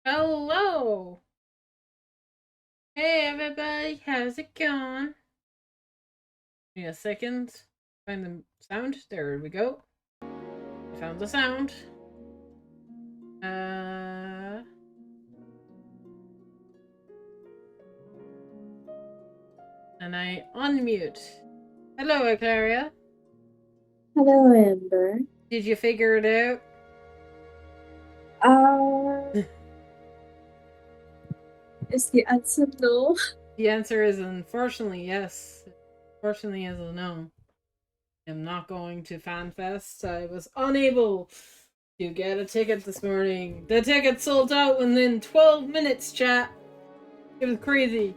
Hello! Hey everybody, how's it going? Give me a second. Find the sound. There we go. I found the sound. And I unmute. Hello, Eclaria. Hello, Amber. Did you figure it out? Uh, is the answer no? The answer is unfortunately yes. Unfortunately is a no. I'm not going to FanFest. I was unable to get a ticket this morning. The ticket sold out within 12 minutes, chat. It was crazy.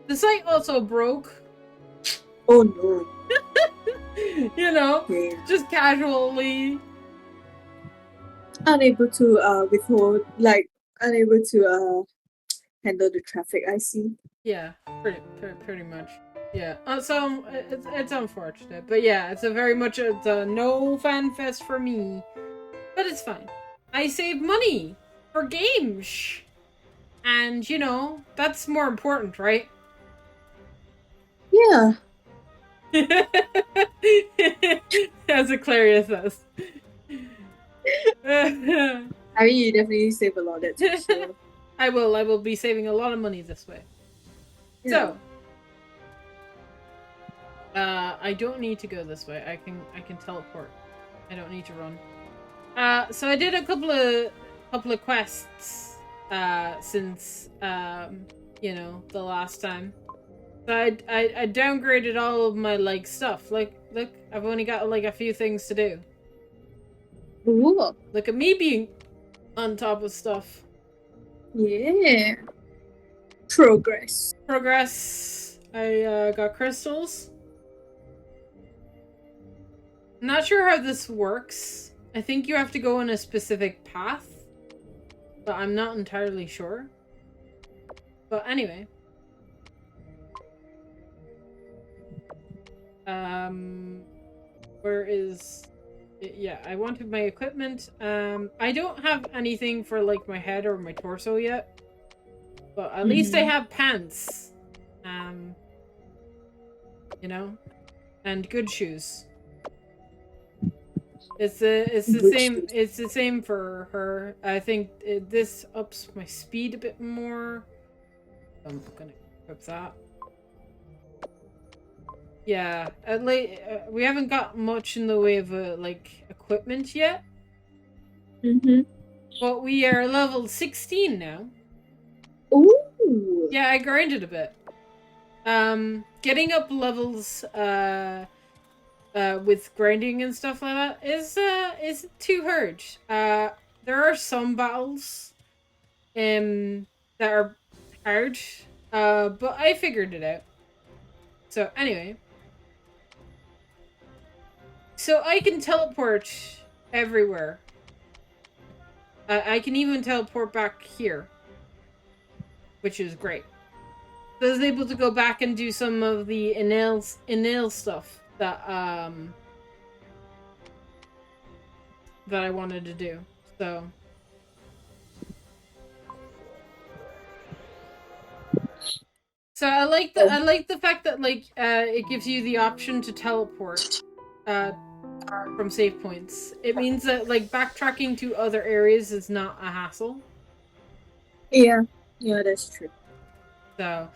The site also broke. Oh no. You know, Okay. just casually. Unable to withhold, unable to handle the traffic, I see. Yeah, pretty much. Yeah. So it's unfortunate, but yeah, it's a no fan fest for me. But it's fine. I save money for games, and you know that's more important, right? Yeah. As Aquarius says. I mean, you definitely save a lot, that's for sure. I will be saving a lot of money this way. Yeah. So, I don't need to go this way. I can teleport. I don't need to run. So I did a couple of quests since the last time. So I downgraded all of my like stuff. Like look, I've only got like a few things to do. Ooh. Look at me being on top of stuff. Yeah. Progress. Progress. I got crystals. I'm not sure how this works. I think you have to go in a specific path, but I'm not entirely sure. But anyway. Where is... Yeah, I wanted my equipment. I don't have anything for, like, my head or my torso yet. But at least I have pants. You know? And good shoes. It's the same for her. I think this ups my speed a bit more. I'm gonna equip that. Yeah, we haven't got much in the way of like equipment yet. But we are level 16 now. Ooh. Yeah, I grinded a bit. Getting up levels with grinding and stuff like that is too hard. There are some battles that are hard. But I figured it out. So anyway. So I can teleport everywhere. I can even teleport back here. Which is great. So I was able to go back and do some of the Enel stuff that I wanted to do. So I like the fact that like it gives you the option to teleport from save points. It means that like backtracking to other areas is not a hassle. Yeah. Yeah, that's true. So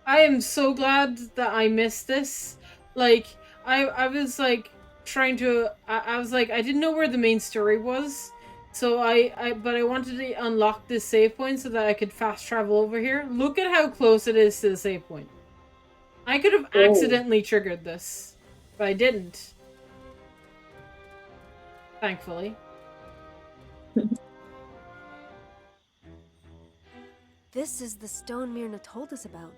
I am so glad that I missed this. Like I was like trying to I was like I didn't know where the main story was. So but I wanted to unlock this save point so that I could fast travel over here. Look at how close it is to the save point. I could have accidentally triggered this, but I didn't. Thankfully. This is the stone Myrna told us about.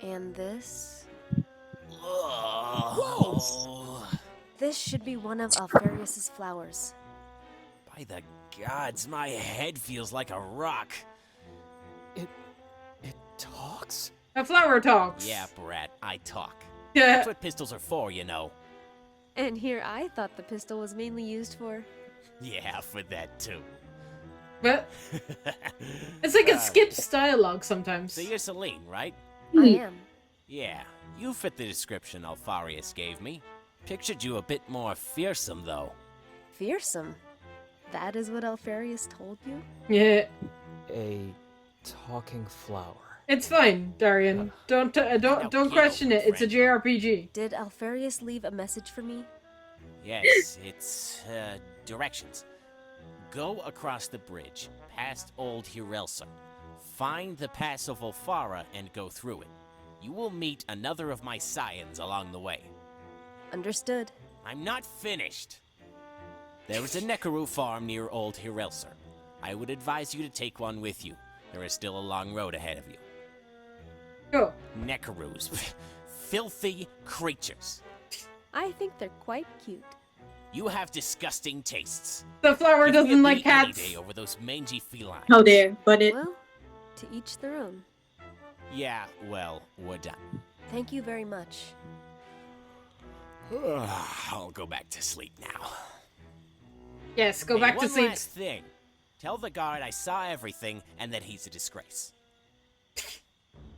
And this? Whoa! This should be one of Alfarius's flowers. By the gods, my head feels like a rock. It talks? A flower talks. Yeah, Brat, I talk. Yeah. That's what pistols are for, you know. And here I thought the pistol was mainly used for... Yeah, for that too. But it's like it skips dialogue sometimes. So you're Celine, right? I am. Yeah, you fit the description Alfarius gave me. Pictured you a bit more fearsome, though. Fearsome. That is what Alfarius told you? Yeah, A talking flower. it's fine, Darian. Don't kill, question it. It's a friend. JRPG. Did Alfarius leave a message for me? Yes, it's, directions. Go across the bridge, past Old Hirelser. Find the Pass of Ulfara and go through it. You will meet another of my scions along the way. Understood. I'm not finished. There is a Nekaru farm near Old Hirelser. I would advise you to take one with you. There is still a long road ahead of you. Go. Nekarus. Filthy creatures. I think they're quite cute. You have disgusting tastes. The flower Give me a doesn't like beat any cats. day over those mangy felines. How dare, but it. Well, to each their own. Yeah, well, we're done. Thank you very much. I'll go back to sleep now. Yes, go Hey, back to one sleep. last thing. Tell the guard I saw everything and that he's a disgrace.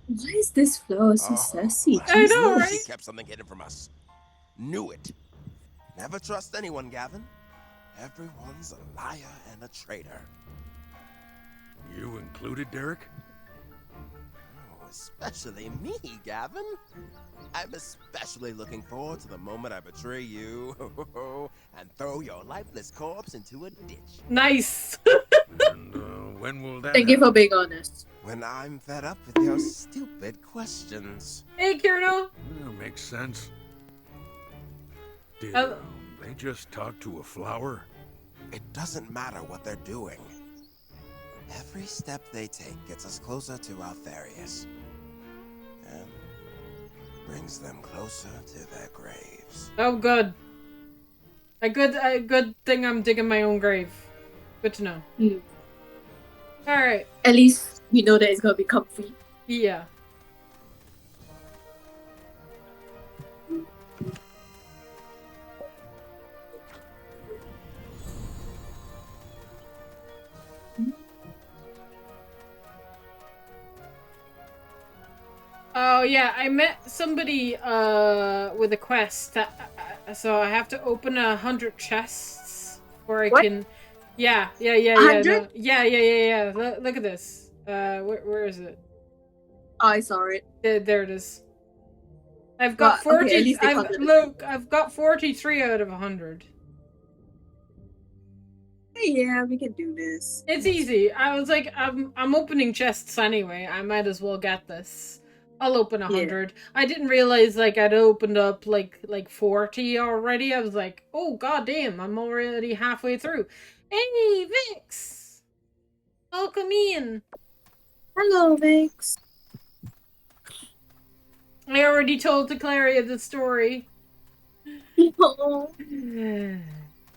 Why is this flower so sassy? I know, Knew right? She kept something hidden from us. Knew it. Never trust anyone, Gavin. Everyone's a liar and a traitor. You included, Derek? Oh, especially me, Gavin. I'm especially looking forward to the moment I betray you and throw your lifeless corpse into a ditch. Nice. And when will that Thank you for happen? being honest. When I'm fed up with your stupid questions. Hey, Kierno. Well, makes sense. Did Oh. they just talk to a flower? It doesn't matter what they're doing. Every step they take gets us closer to Alfarius. And brings them closer to their graves. Oh, good. A good thing I'm digging my own grave. Good to know. Hmm. Alright. At least we know that it's gonna be comfy. Yeah. Oh yeah, I met somebody with a quest that so I have to open 100 chests where I What? can. Yeah. 100? No, yeah. Look at this. Where is it? I saw it. There it is. I've got Well, okay, 40. at least they counted it. Look, I've got 43 out of 100. Yeah, we can do this. It's easy. I was like, I'm opening chests anyway. I might as well get this. I'll open 100. I didn't realize like I'd opened up like 40 already. I was like, oh god damn, I'm already halfway through. Hey, Vix! Welcome in. Hello, Vix. I already told Declaria the story. Oh,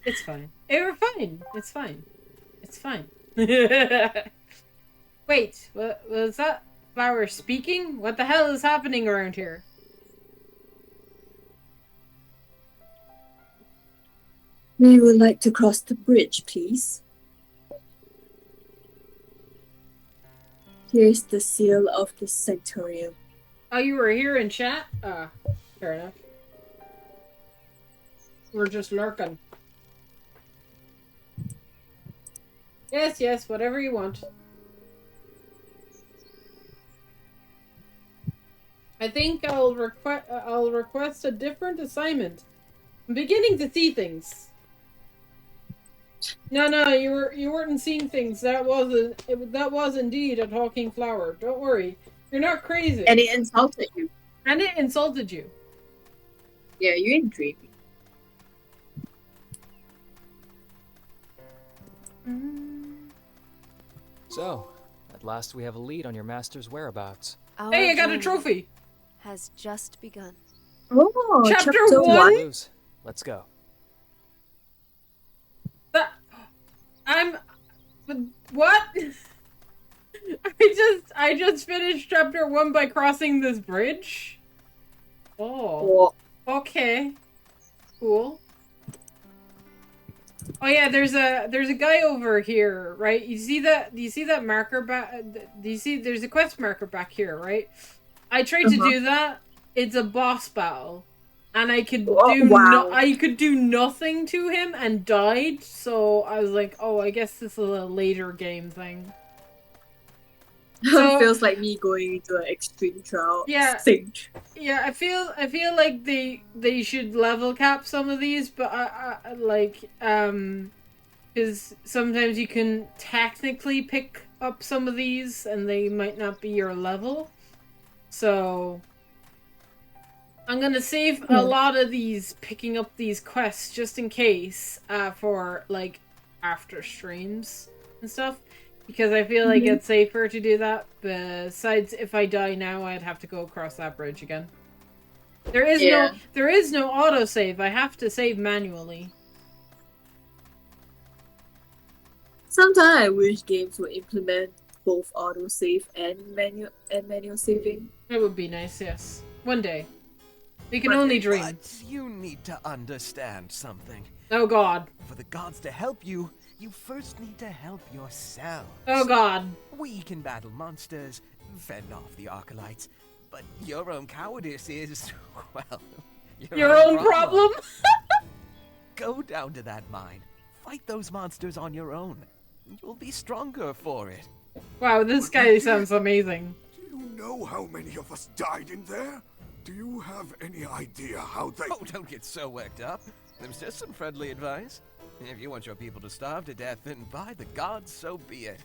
It's fine. We're fine. It's fine. It's fine. Wait, was that flower speaking? What the hell is happening around here? we would like to cross the bridge, please. Here's the seal of the Centurion. Oh, you were here in chat? Ah, fair enough. We're just lurking. Yes, whatever you want. I think I'll request a different assignment. I'm beginning to see things. No, you weren't seeing things. That was indeed a talking flower. Don't worry. You're not crazy. And it insulted you. And it insulted you. Yeah, you ain't dreaming. So, at last we have a lead on your master's whereabouts. Our Hey, I got a journey trophy. has just begun. Oh, Chapter chapter one? one. Lose. Let's go. I'm. What? I just finished chapter 1 by crossing this bridge. Oh. Oh, Okay. Cool. Oh yeah, there's a guy over here, right? You see that? Do you see that marker back? Do you see? There's a quest marker back here, right? I tried to do that. It's a boss battle, and I could I could do nothing to him and died. So I was like, oh, I guess this is a later game thing. So, feels like me going into an extreme trial. Yeah. Stage. Yeah, I feel like they should level cap some of these, but I like because sometimes you can technically pick up some of these and they might not be your level. So I'm gonna save a lot of these picking up these quests just in case for like after streams and stuff. Because I feel like it's safer to do that. Besides, if I die now, I'd have to go across that bridge again. There is no autosave. I have to save manually. Sometimes I wish games would implement both autosave and manual saving. It would be nice, yes. One day. We can only dream. But you need to understand something. Oh god. For the gods to help you, you first need to help yourself. Oh god. We can battle monsters, fend off the Archelites, but your own cowardice is, well, your own problem? Go down to that mine. Fight those monsters on your own. You'll be stronger for it. Wow, this guy sounds amazing. Do you know how many of us died in there? Do you have any idea how they... Oh, don't get so worked up. There's just some friendly advice. If you want your people to starve to death, then by the gods, so be it.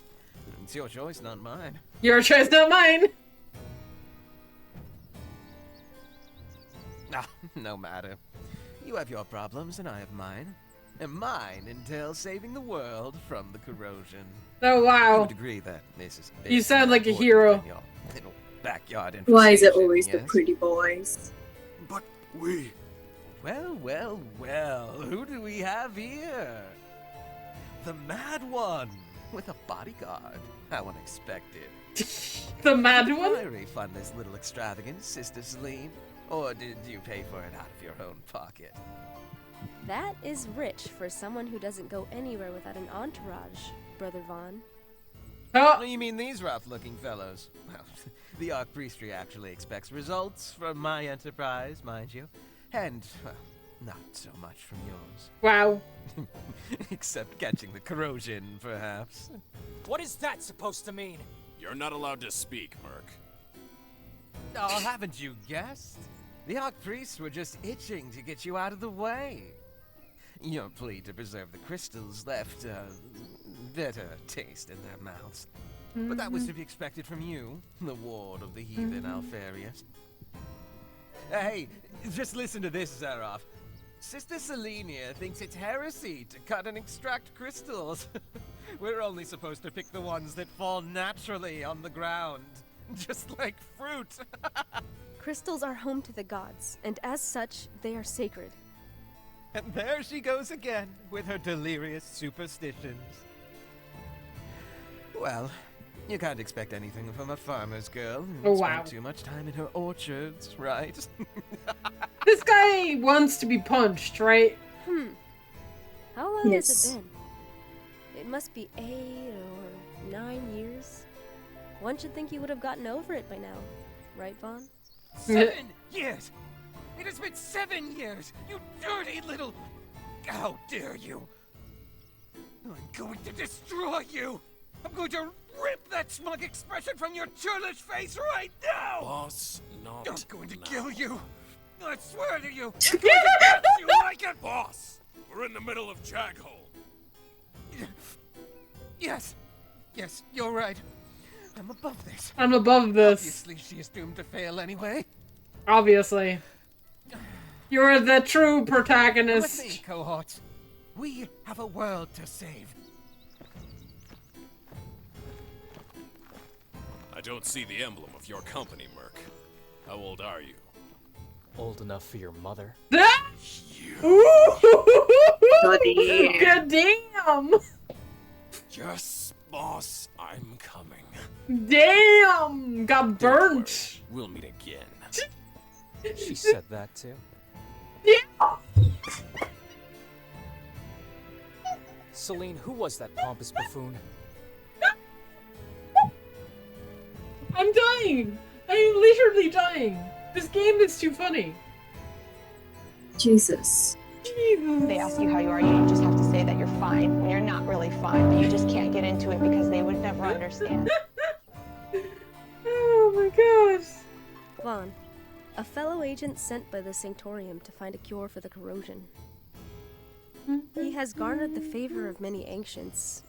It's your choice, not mine. Your choice, not mine! Ah, no matter. You have your problems, and I have mine. And mine entails saving the world from the corrosion. Oh, I wow. would agree that this is You sound like a hero. your little backyard Why is it infestation, always the yes? pretty boys? But we... Well, well, well, who do we have here? The Mad One, with a bodyguard. How unexpected. The mad one? I refund this little extravagance, Sister Celine? Or did you pay for it out of your own pocket? That is rich for someone who doesn't go anywhere without an entourage, Brother Vaughn. Oh, You mean these rough-looking fellows? Well, the Archpriestry actually expects results from my enterprise, mind you. And, well, not so much from yours. wow. Except catching the corrosion, perhaps. What is that supposed to mean? You're not allowed to speak, Merc. Oh, haven't you guessed? The Archpriests were just itching to get you out of the way. Your plea to preserve the crystals left a bitter taste in their mouths. But that was to be expected from you, the ward of the heathen Alfarius. Hey, just listen to this, Zeroff. Sister Selenia thinks it's heresy to cut and extract crystals. We're only supposed to pick the ones that fall naturally on the ground. Just like fruit. Crystals are home to the gods, and as such, they are sacred. And there she goes again, with her delirious superstitions. Well, you can't expect anything from a farmer's girl who Oh, spent wow. too much time in her orchards, right? This guy wants to be punched, right? How long has Yes. it been? It must be 8 or 9 years. One should think you would have gotten over it by now. Right, Vaughn? 7 years! It has been 7 years! You dirty little... How dare you! I'm going to destroy you! I'm going to rip that smug expression from your churlish face right now! Boss, not I'm going to now. kill you! I swear to you! I'm going to get you like a... Boss, we're in the middle of Jaghole. Yes! Yes, you're right. I'm above this. I'm above this. Obviously, she is doomed to fail anyway. Obviously. You're the true Come with me, protagonist. cohorts. We have a world to save. I don't see the emblem of your company, Merc. How old are you? Old enough for your mother. Ooh! Bloody. God damn! Yes, boss, I'm coming. Damn! Got Don't worry, burnt. we'll meet again. She said that too. Yeah. Celine, who was that pompous buffoon? I'm dying! I'm literally dying! This game is too funny. Jesus. Jesus. They ask you how you are, you just have to say that you're fine when you're not really fine, but you just can't get into it because they would never understand. Oh my gosh. Vaughn, a fellow agent sent by the Sanctorium to find a cure for the corrosion. He has garnered the favor of many ancients,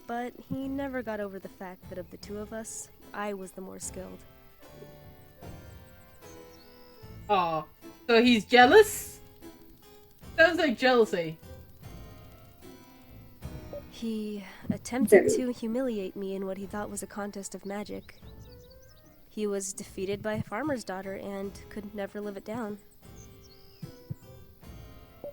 but he never got over the fact that of the two of us, I was the more skilled. Aw. So he's jealous? Sounds like jealousy. He attempted to humiliate me in what he thought was a contest of magic. He was defeated by a farmer's daughter and could never live it down.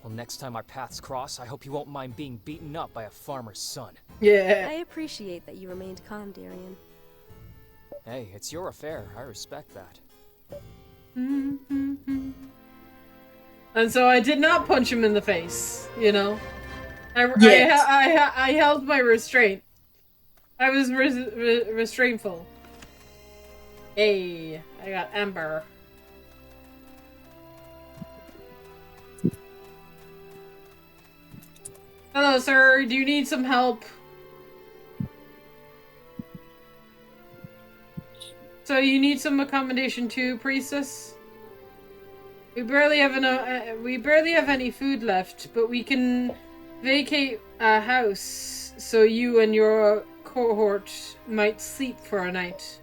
Well, next time our paths cross, I hope you won't mind being beaten up by a farmer's son. Yeah. I appreciate that you remained calm, Darian. Hey, it's your affair. I respect that. And so I did not punch him in the face, you know? I held my restraint. I was restraintful. Hey, I got Ember. Hello, sir. Do you need some help? So you need some accommodation too, priestess? We barely have any food left, but we can vacate a house so you and your cohort might sleep for a night.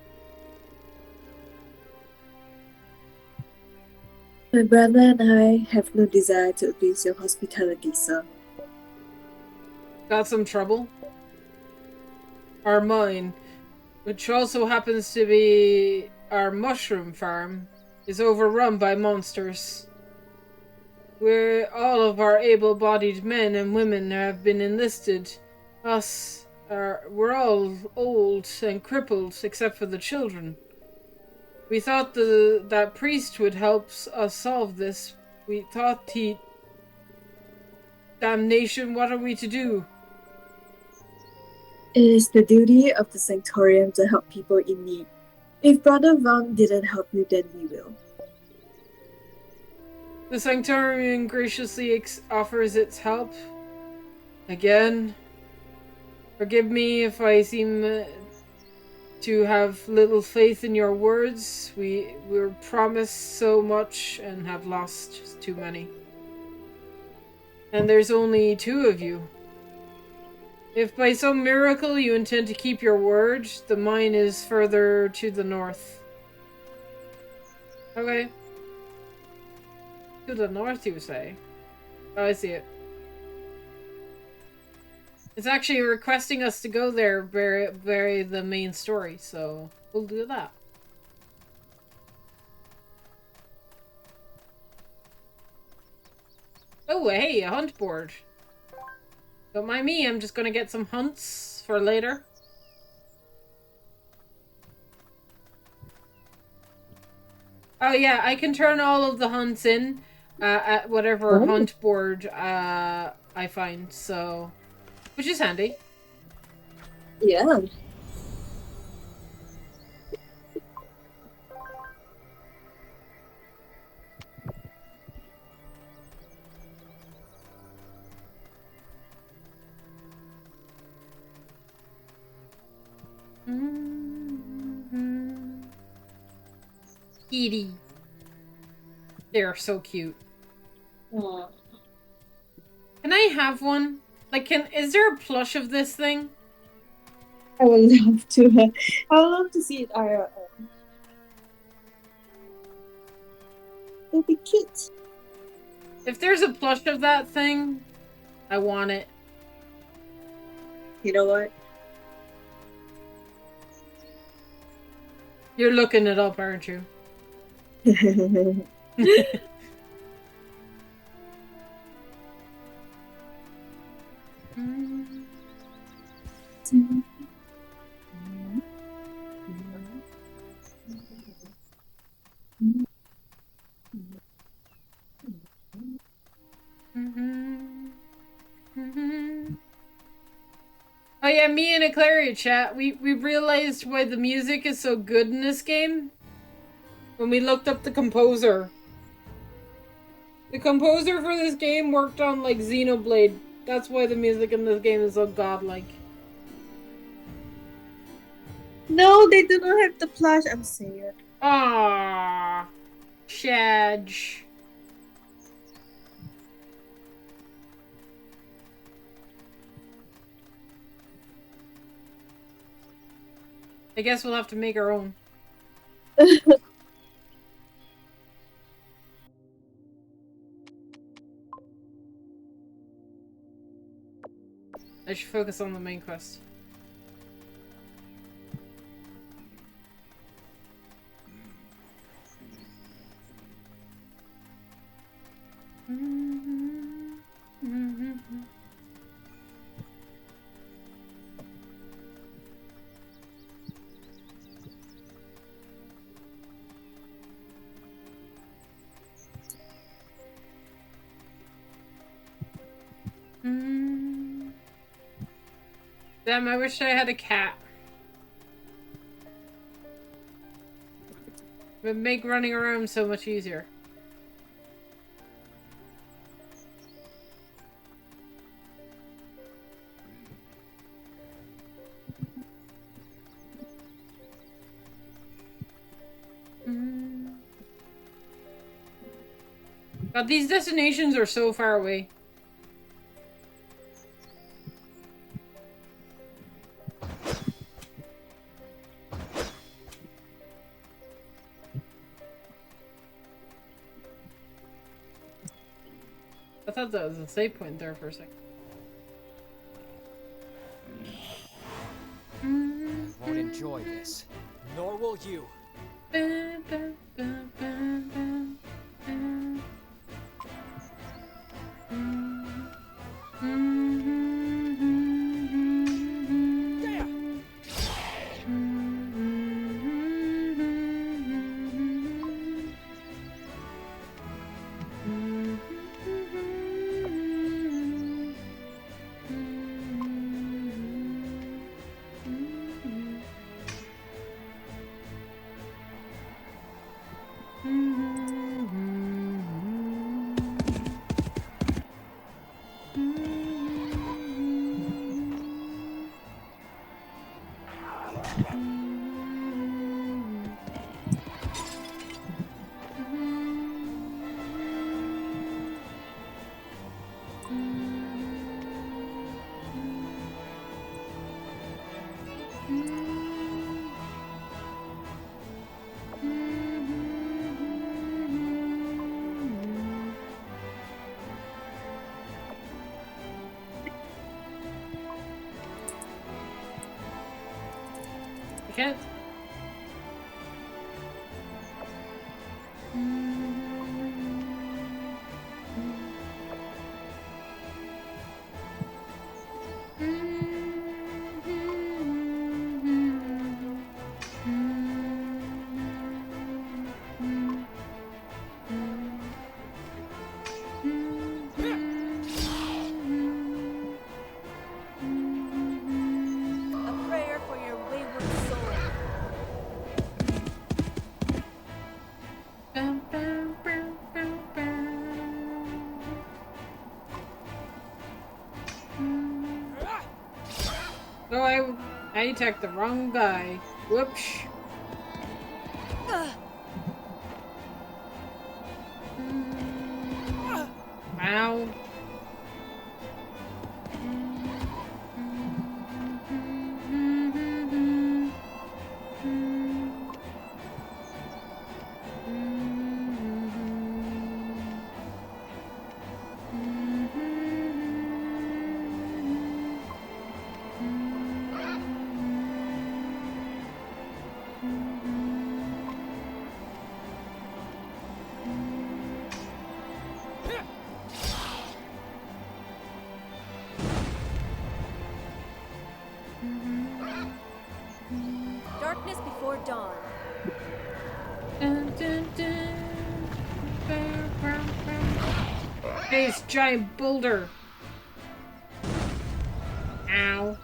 My brother and I have no desire to abuse your hospitality, sir. Got some trouble? Our mine, which also happens to be our mushroom farm, is overrun by monsters. All of our able-bodied men and women have been enlisted. We're all old and crippled, except for the children. We thought that priest would help us solve this. We thought he... Damnation, what are we to do? It is the duty of the Sanctorium to help people in need. If Brother Vaughn didn't help you, then we will. The Sanctorium graciously offers its help. Again, forgive me if I seem to have little faith in your words. We were promised so much and have lost too many. And there's only 2 of you. If by some miracle you intend to keep your word, the mine is further to the north. Okay. To the north, you say? Oh, I see it. It's actually requesting us to go there, bury the main story, so we'll do that. Oh, hey, a hunt board. Don't mind me, I'm just gonna get some hunts for later. Oh yeah, I can turn all of the hunts in at whatever hunt board I find, so... Which is handy. Yeah. Kitty. They're so cute. Aww. Can I have one? Like, is there a plush of this thing? I would love to. I would love to see it IRL. It'll be cute. If there's a plush of that thing, I want it. You know what? You're looking it up, aren't you? Yeah, me and Eclaria chat, we realized why the music is so good in this game when we looked up the composer. The composer for this game worked on, like, Xenoblade. That's why the music in this game is so godlike. No, they do not have the plush. I'm sad. Ah, Shadge. I guess we'll have to make our own. I should focus on the main quest. Damn, I wish I had a cat. It would make running around so much easier. God, these destinations are so far away. I thought that was a save point there for a second. Won't enjoy this. Nor will you. Can't. A prayer for your wayward soul. Oh, I attacked the wrong guy. Whoops. Ow. Darkness before dawn. Dun, dun, dun. Hey, it's giant boulder. Ow.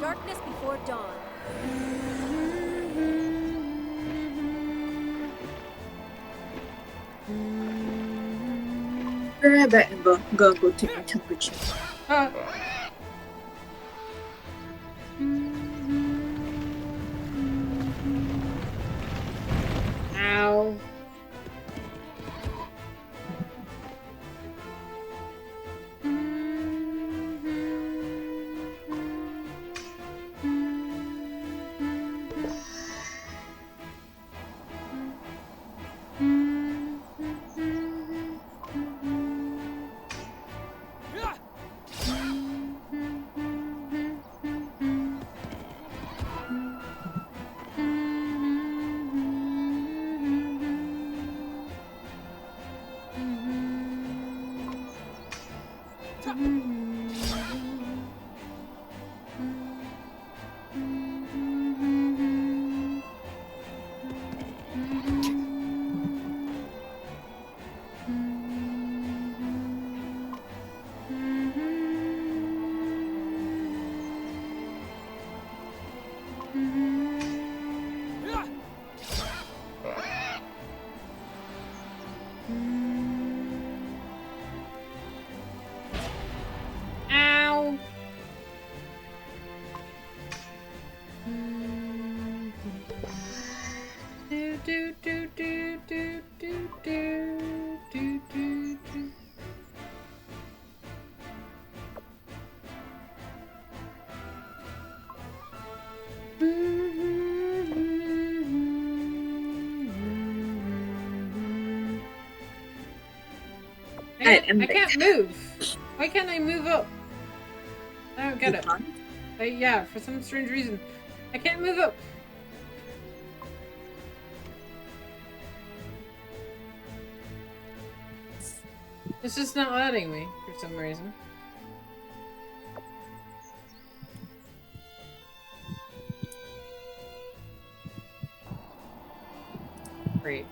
Darkness before dawn. Be right back, Amber. I'm gonna go take my temperature. Ow. Ow. Do do do do do do do do do do. I can't move. Why can't I move up? I don't get it. Yeah, for some strange reason. I can't move up. It's just not letting me for some reason. Great.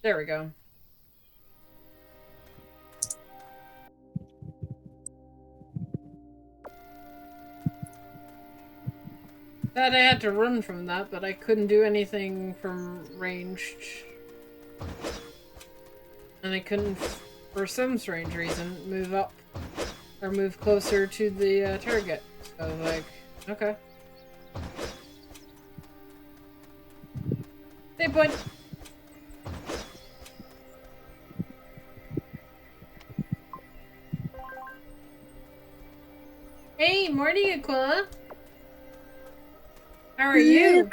There we go. Thought I had to run from that, but I couldn't do anything from ranged. And I couldn't, for some strange reason, move up or move closer to the target. So I was like, okay. Save point! Hey, morning, Aquila. How are you?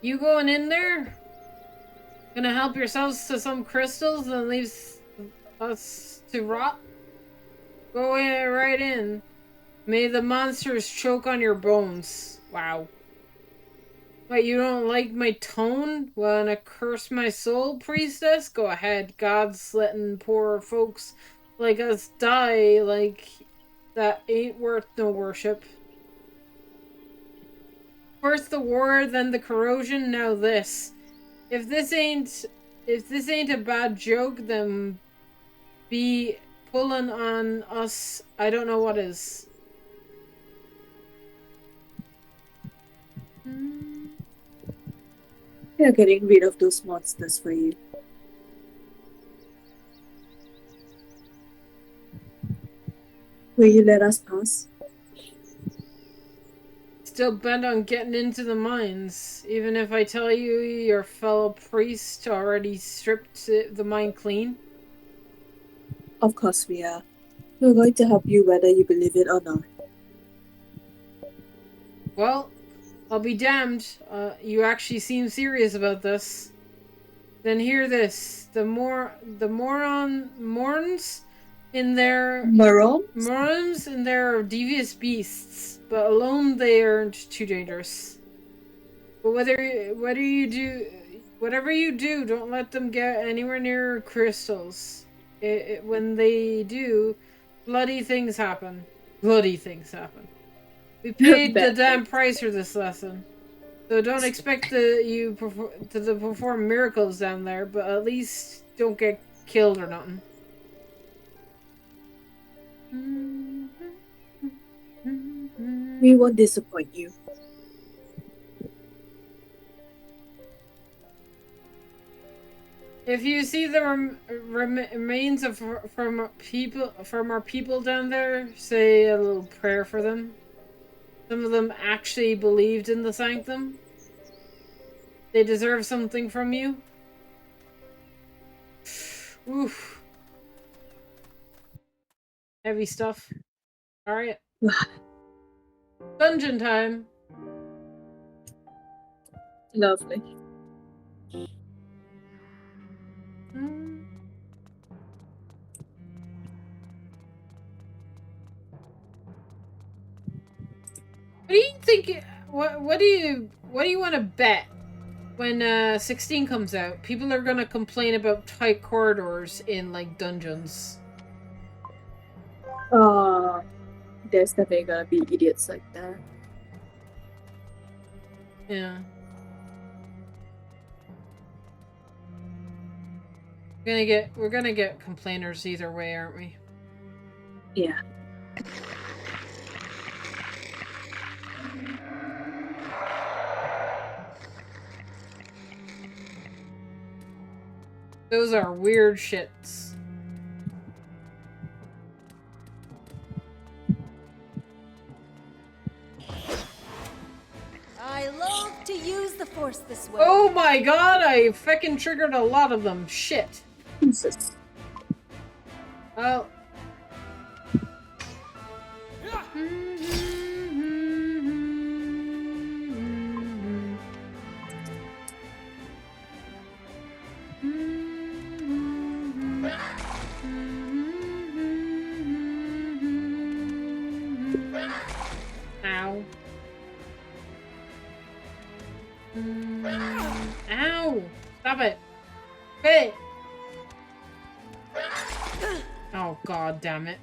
You going in there? Gonna help yourselves to some crystals and leave us to rot? Go right in. May the monsters choke on your bones. Wow. What, you don't like my tone? Wanna curse my soul, priestess? Go ahead. God's letting poor folks like us die like that ain't worth no worship. First the war, then the corrosion, now this. If this ain't a bad joke, then be pulling on us. I don't know what is. We are getting rid of those monsters for you. Will you let us pass? Still bent on getting into the mines, even if I tell you your fellow priest already stripped the mine clean? Of course we are. We're going to help you whether you believe it or not. Well, I'll be damned. You actually seem serious about this. Then hear this. The morons in their devious beasts, but alone they aren't too dangerous. But whatever you do, don't let them get anywhere near crystals. When they do, bloody things happen. bloody things happen. We paid the Bad damn things. price for this lesson. So don't expect to perform miracles down there, but at least don't get killed or nothing. We won't disappoint you. If you see the remains of from our people down there, say a little prayer for them. Some of them actually believed in the sanctum. They deserve something from you. Oof. Heavy stuff. Alright. Dungeon time. Lovely. What do you think? What do you want to bet when 16 comes out? People are gonna complain about tight corridors in like dungeons. There's definitely gonna be idiots like that. Yeah. We're gonna get complainers either way, aren't we? Yeah. Those are weird shits. I loathe to use the force this way. Oh my god, I fucking triggered a lot of them. Shit. Jesus. Oh. Ow. Ow! Stop it! Quit! Oh god damn it.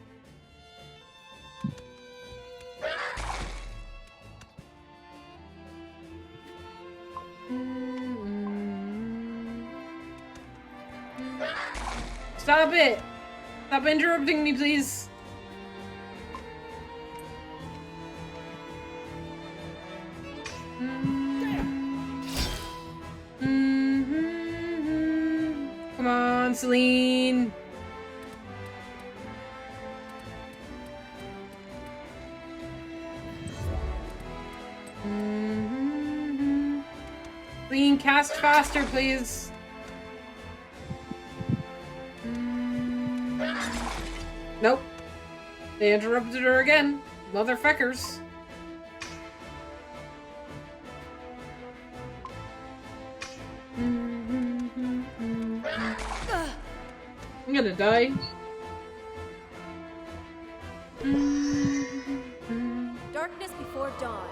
Stop it! Stop interrupting me, please! Come on, Celine! Celine, cast faster, please! Nope. They interrupted her again. Motherfuckers. I'm gonna die. Darkness before dawn.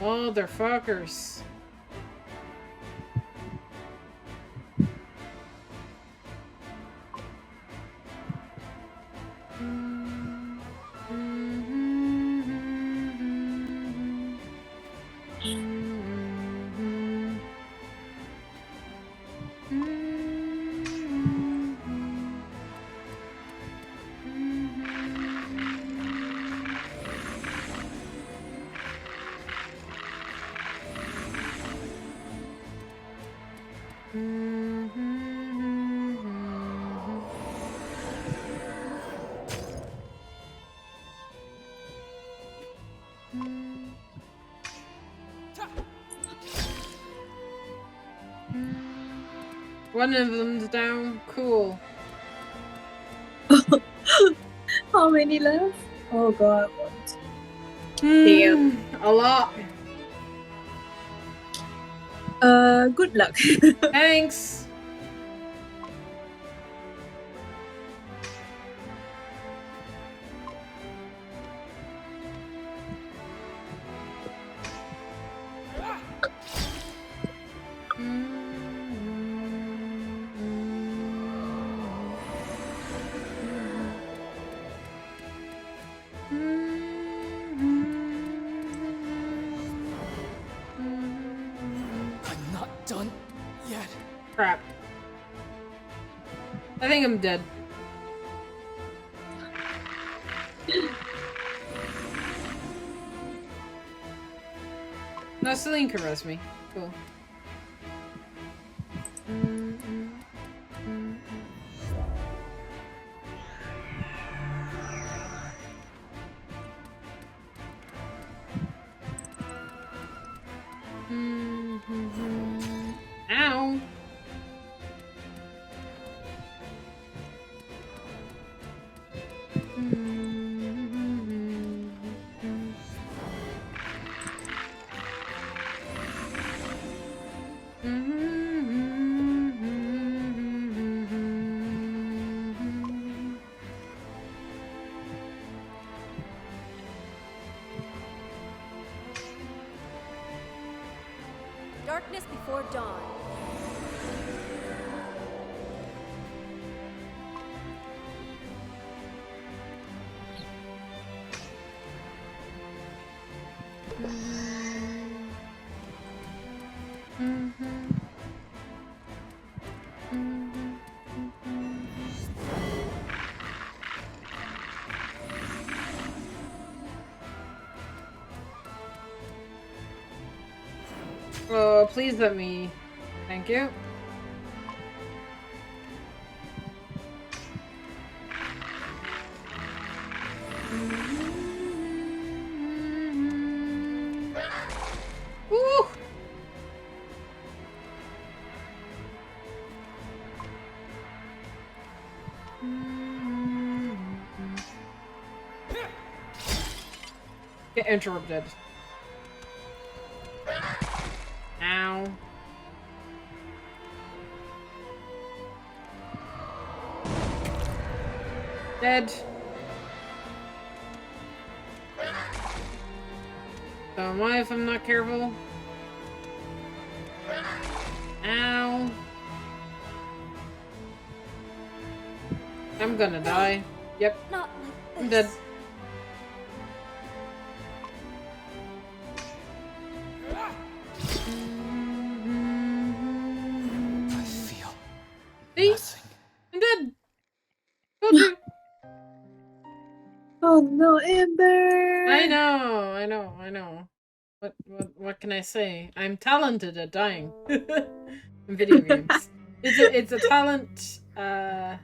Motherfuckers. One of them's down. Cool. How many left? Oh god, what? Damn. A lot. Good luck. Thanks. I'm not done yet. Crap. I think I'm dead. No, Celine can rest me. Cool. Ow. Darkness before dawn. Oh, please let me. Thank you. Woo! Get interrupted. Ow. Dead. So am I if I'm not careful. Ow. I'm gonna die. Yep. Not like I'm this. dead. I feel See? nothing. I'm dead. Told you. Oh no, Amber! I know. What can I say? I'm talented at dying in video games. It's a talent. I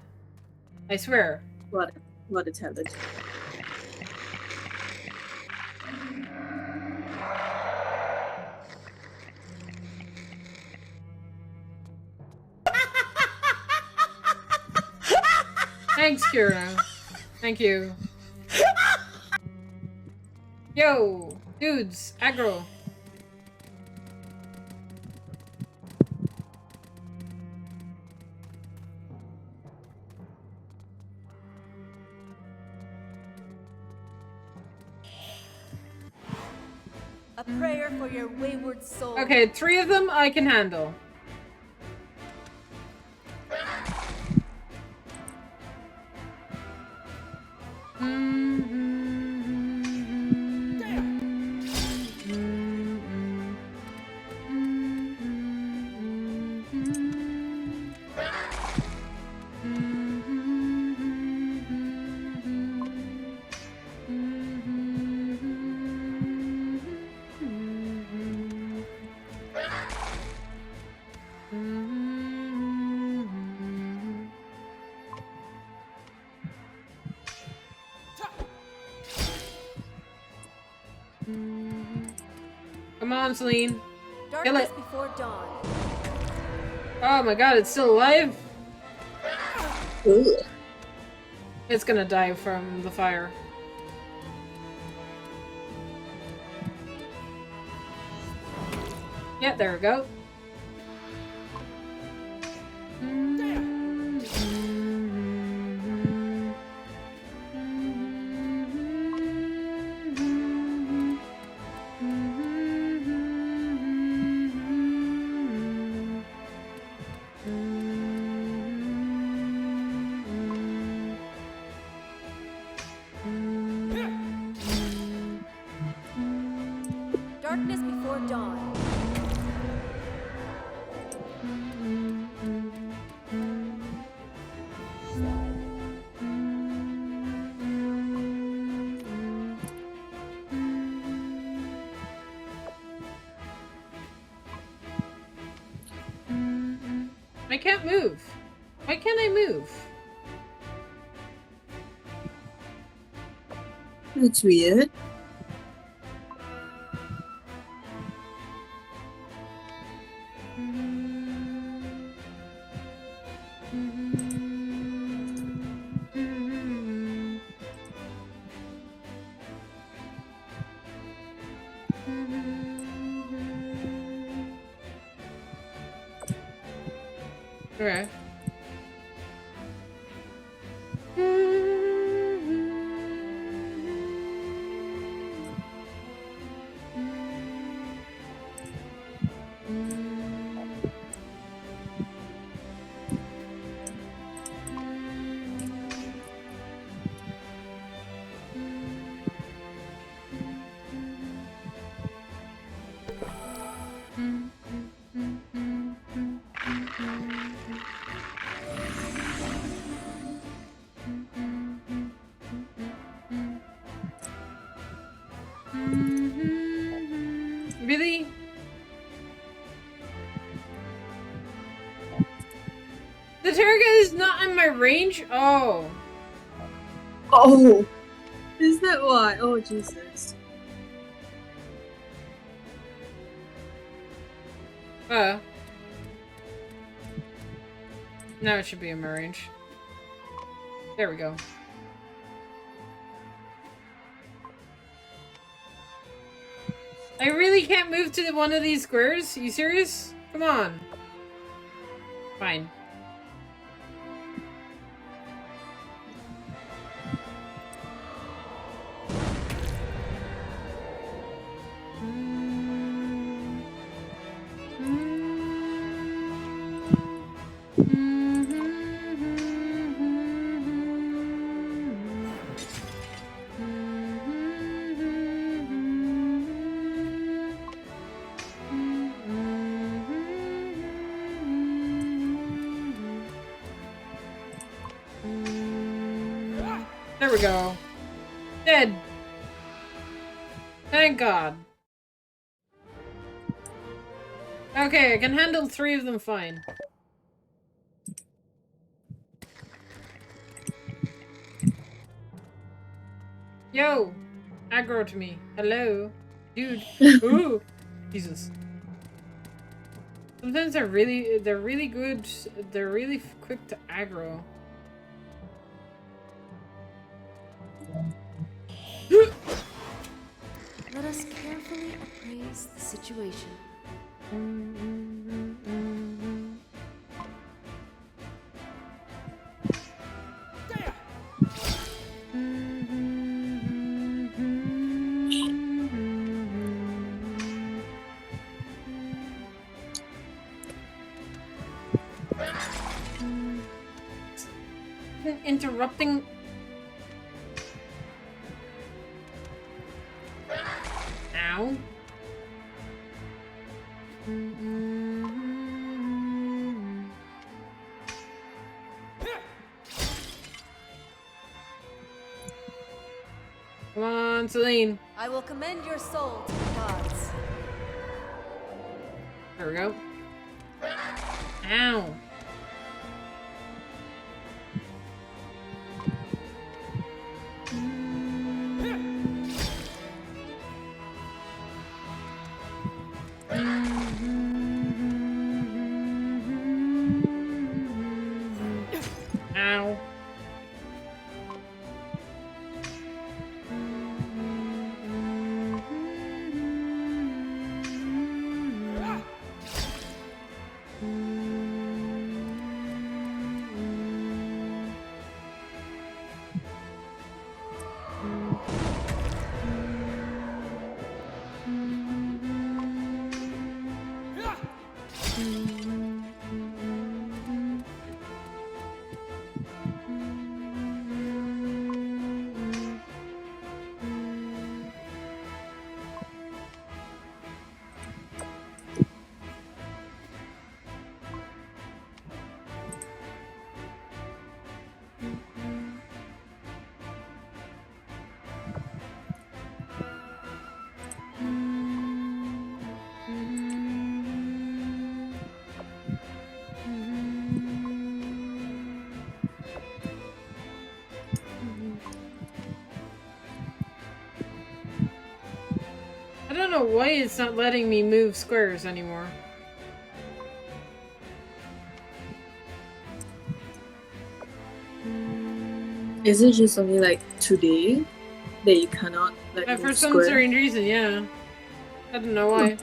swear. What a talent. Thanks, Kira. Thank you. Yo, dudes, aggro. A prayer for your wayward soul. Okay, 3 of them I can handle. Come on, Celine. Kill Darkness it. before dawn. Oh my god, it's still alive? Ugh. It's gonna die from the fire. Yeah, there we go. Darkness before dawn. I can't move. Why can't I move? That's weird. Okay. Really? The target is not in my range? Oh. Oh! Is that why? Oh, Jesus. Now it should be in my range. There we go. I really can't move to one of these squares? Are you serious? Come on. Fine. There we go. Dead. Thank God. Okay, I can handle 3 of them fine. Yo! Aggro to me. Hello? Dude. Ooh! Jesus. Sometimes they're really good. They're really quick to aggro. Let us carefully appraise the situation. Interrupting. Ow. Come on, Celine. I will commend your soul to the gods. There we go. Ow. don't know why it's not letting me move squares anymore. Is it just only like today that you cannot like For move some square? strange reason, yeah. I don't know why.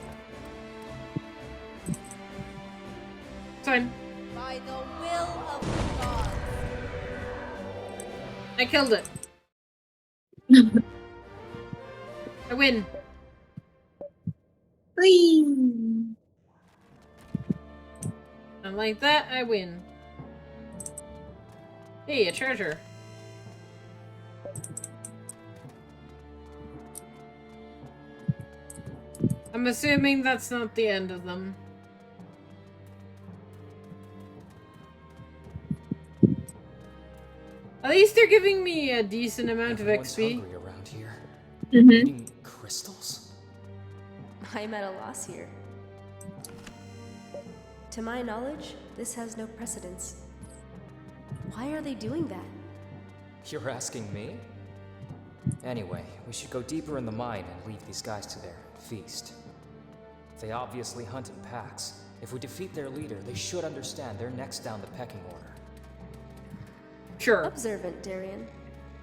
Fine. By the will of the gods. I killed it. I win. Whee! And like that, I win. Hey, a treasure. I'm assuming that's not the end of them. At least they're giving me a decent amount of Everyone's XP. hungry around here. Mm-hmm. Eating crystals? I'm at a loss here. To my knowledge, this has no precedence. Why are they doing that? You're asking me? Anyway, we should go deeper in the mine and leave these guys to their feast. They obviously hunt in packs. If we defeat their leader, they should understand they're next down the pecking order. Sure. Observant, Darian.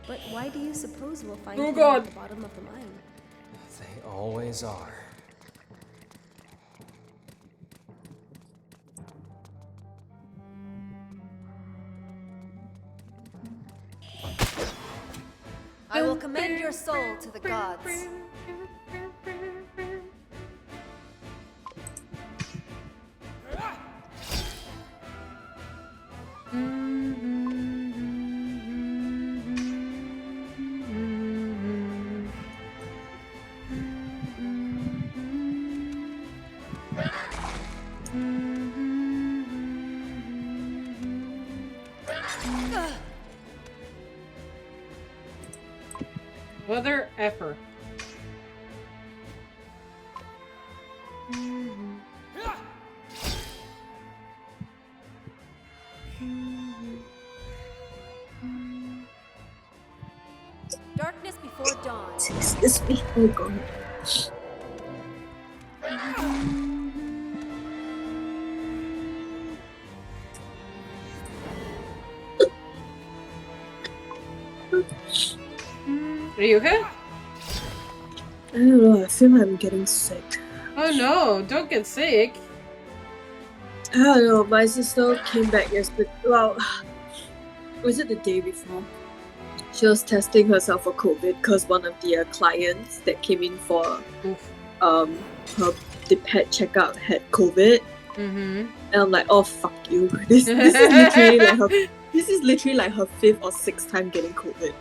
But why do you suppose we'll find Oh, him God. at the bottom of the mine? They always are. I will commend your soul to the gods. Mother effer. Darkness before dawn. This week, oh god. Are you okay? I don't know, I feel like I'm getting sick. Oh no, don't get sick. I don't know, my sister came back yesterday. Well, was it the day before? She was testing herself for COVID because one of the clients that came in for Oof. the pet checkup had COVID. Mm-hmm. And I'm like, oh fuck you. This is literally like her her 5th or 6th time getting COVID.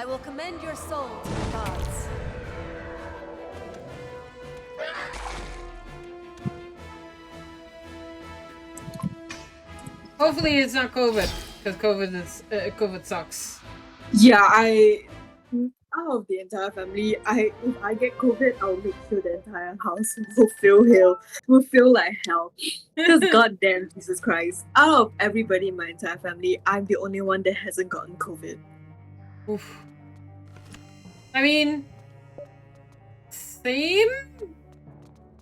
I will commend your soul to the gods. Hopefully it's not COVID, because COVID sucks. Yeah, out of the entire family, if I get COVID, I'll make sure the entire house will feel like hell. Because goddamn Jesus Christ, out of everybody in my entire family, I'm the only one that hasn't gotten COVID. Oof. I mean, same.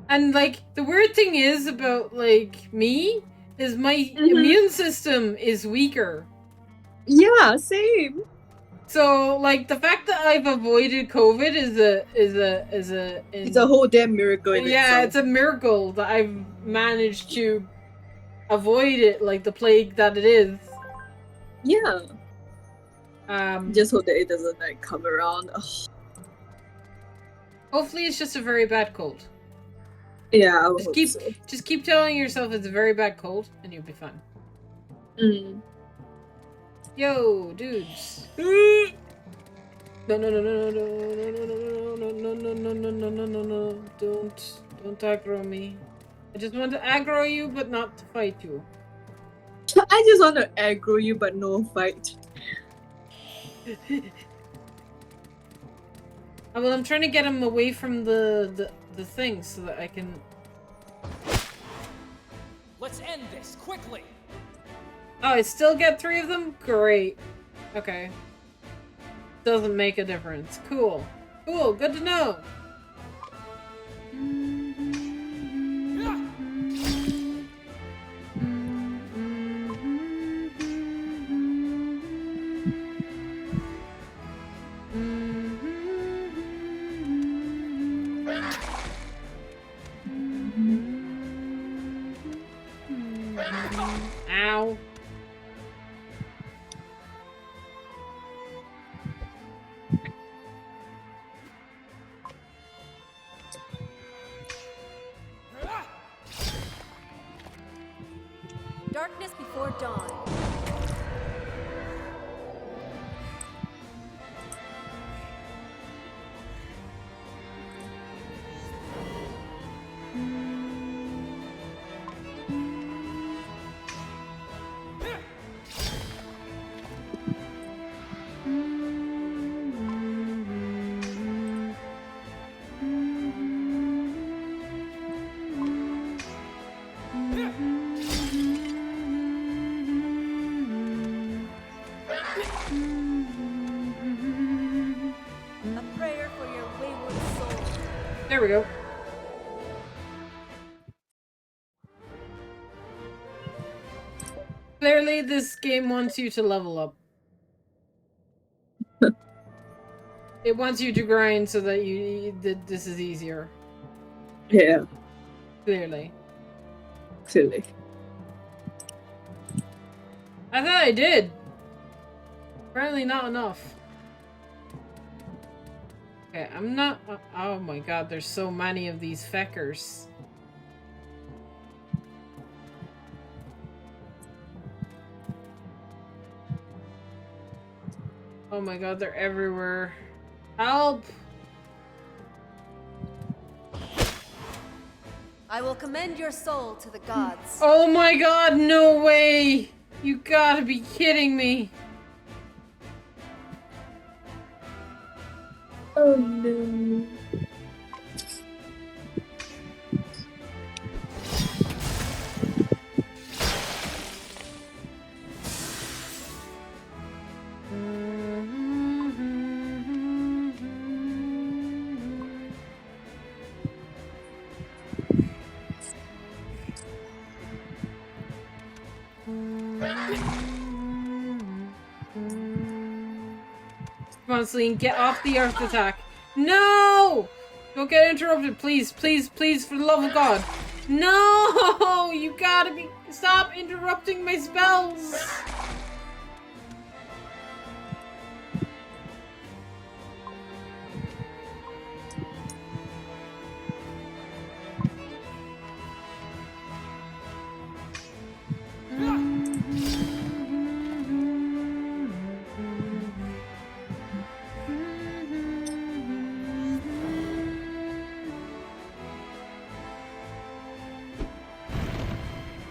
And like the weird thing is about like me is my immune system is weaker. Yeah, same. So like the fact that I've avoided COVID It's a whole damn miracle in yeah, itself. it's a miracle that I've managed to avoid it, like the plague that it is. Yeah. Um, Just hope that it doesn't like come around. Ugh. hopefully it's just a very bad cold. Yeah, I would Just hope keep so. just keep telling yourself it's a very bad cold and you'll be fine. Mm. Yo, dudes. No, no, no, no, no, no, no, no, no, no, no, no, no, no, no. Don't aggro me. I just want to aggro you, but not to fight you. I just want to aggro you, but no fight. Well, I'm trying to get him away from the thing so that I can. Let's end this quickly. Oh, I still get 3 of them? Great. Okay. Doesn't make a difference. Cool. Cool, good to know. Ow. Darkness before dawn. A prayer for your wayward soul. There we go. Clearly, this game wants you to level up. It wants you to grind so that that this is easier. Yeah, Clearly. clearly. I thought I did. Apparently not enough. Okay, I'm not... oh my god, there's so many of these feckers. Oh my god, they're everywhere. Help! I will commend your soul to the gods. Oh my god, no way! You gotta be kidding me! Oh no. Come on, Celine, get off the earth attack. No! Don't get interrupted, please, please, please, for the love of God. No! You gotta be... Stop interrupting my spells!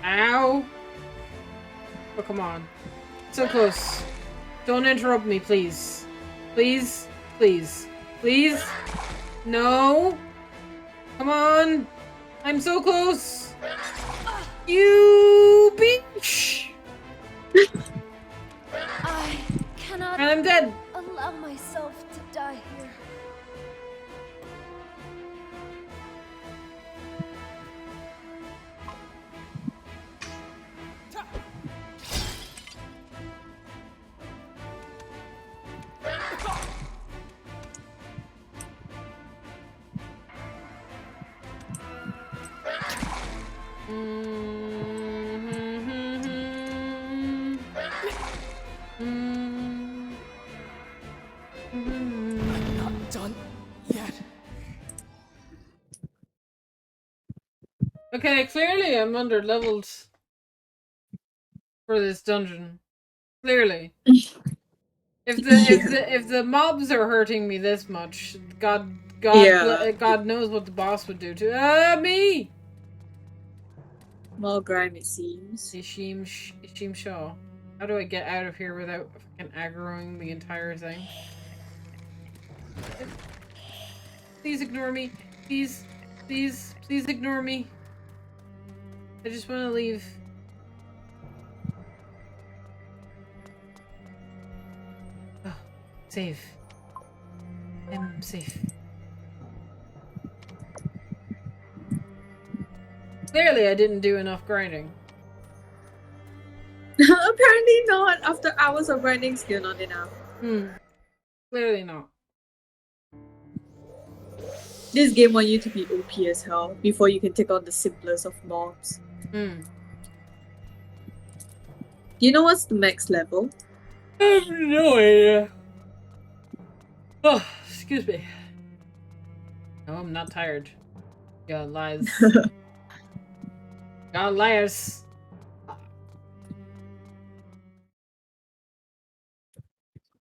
Ow! Oh, come on. So close. Don't interrupt me, please. Please? Please. Please? No! Come on! I'm so close! You bitch! I cannot And I'm dead! allow myself to die here. Not done yet. Okay, clearly I'm under leveled for this dungeon. Clearly. If the mobs are hurting me this much, God knows what the boss would do to me. More grime, it seems. Ishim Shaw. How do I get out of here without fucking aggroing the entire thing? Please ignore me. Please, please, please ignore me. I just want to leave. Save. I'm safe. Clearly, I didn't do enough grinding. Apparently not. After hours of grinding, still not enough. Clearly not. This game wants you to be OP as hell before you can take on the simplest of mobs. Hmm. Do you know what's the max level? I have no idea. Oh, excuse me. No, I'm not tired. God, lies. God, liars.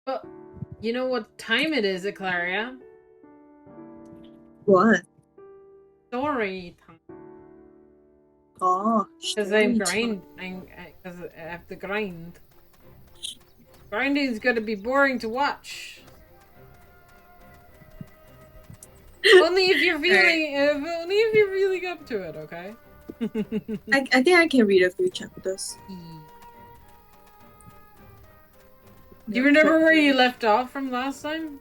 Oh, you know what time it is, Eclaria? What? Story time. Oh, Because I'm because I have to grind. Grinding's gonna be boring to watch. Only if you're feeling, only if you're feeling up to it, okay? I think I can read a few chapters. Do you remember where you left off from last time?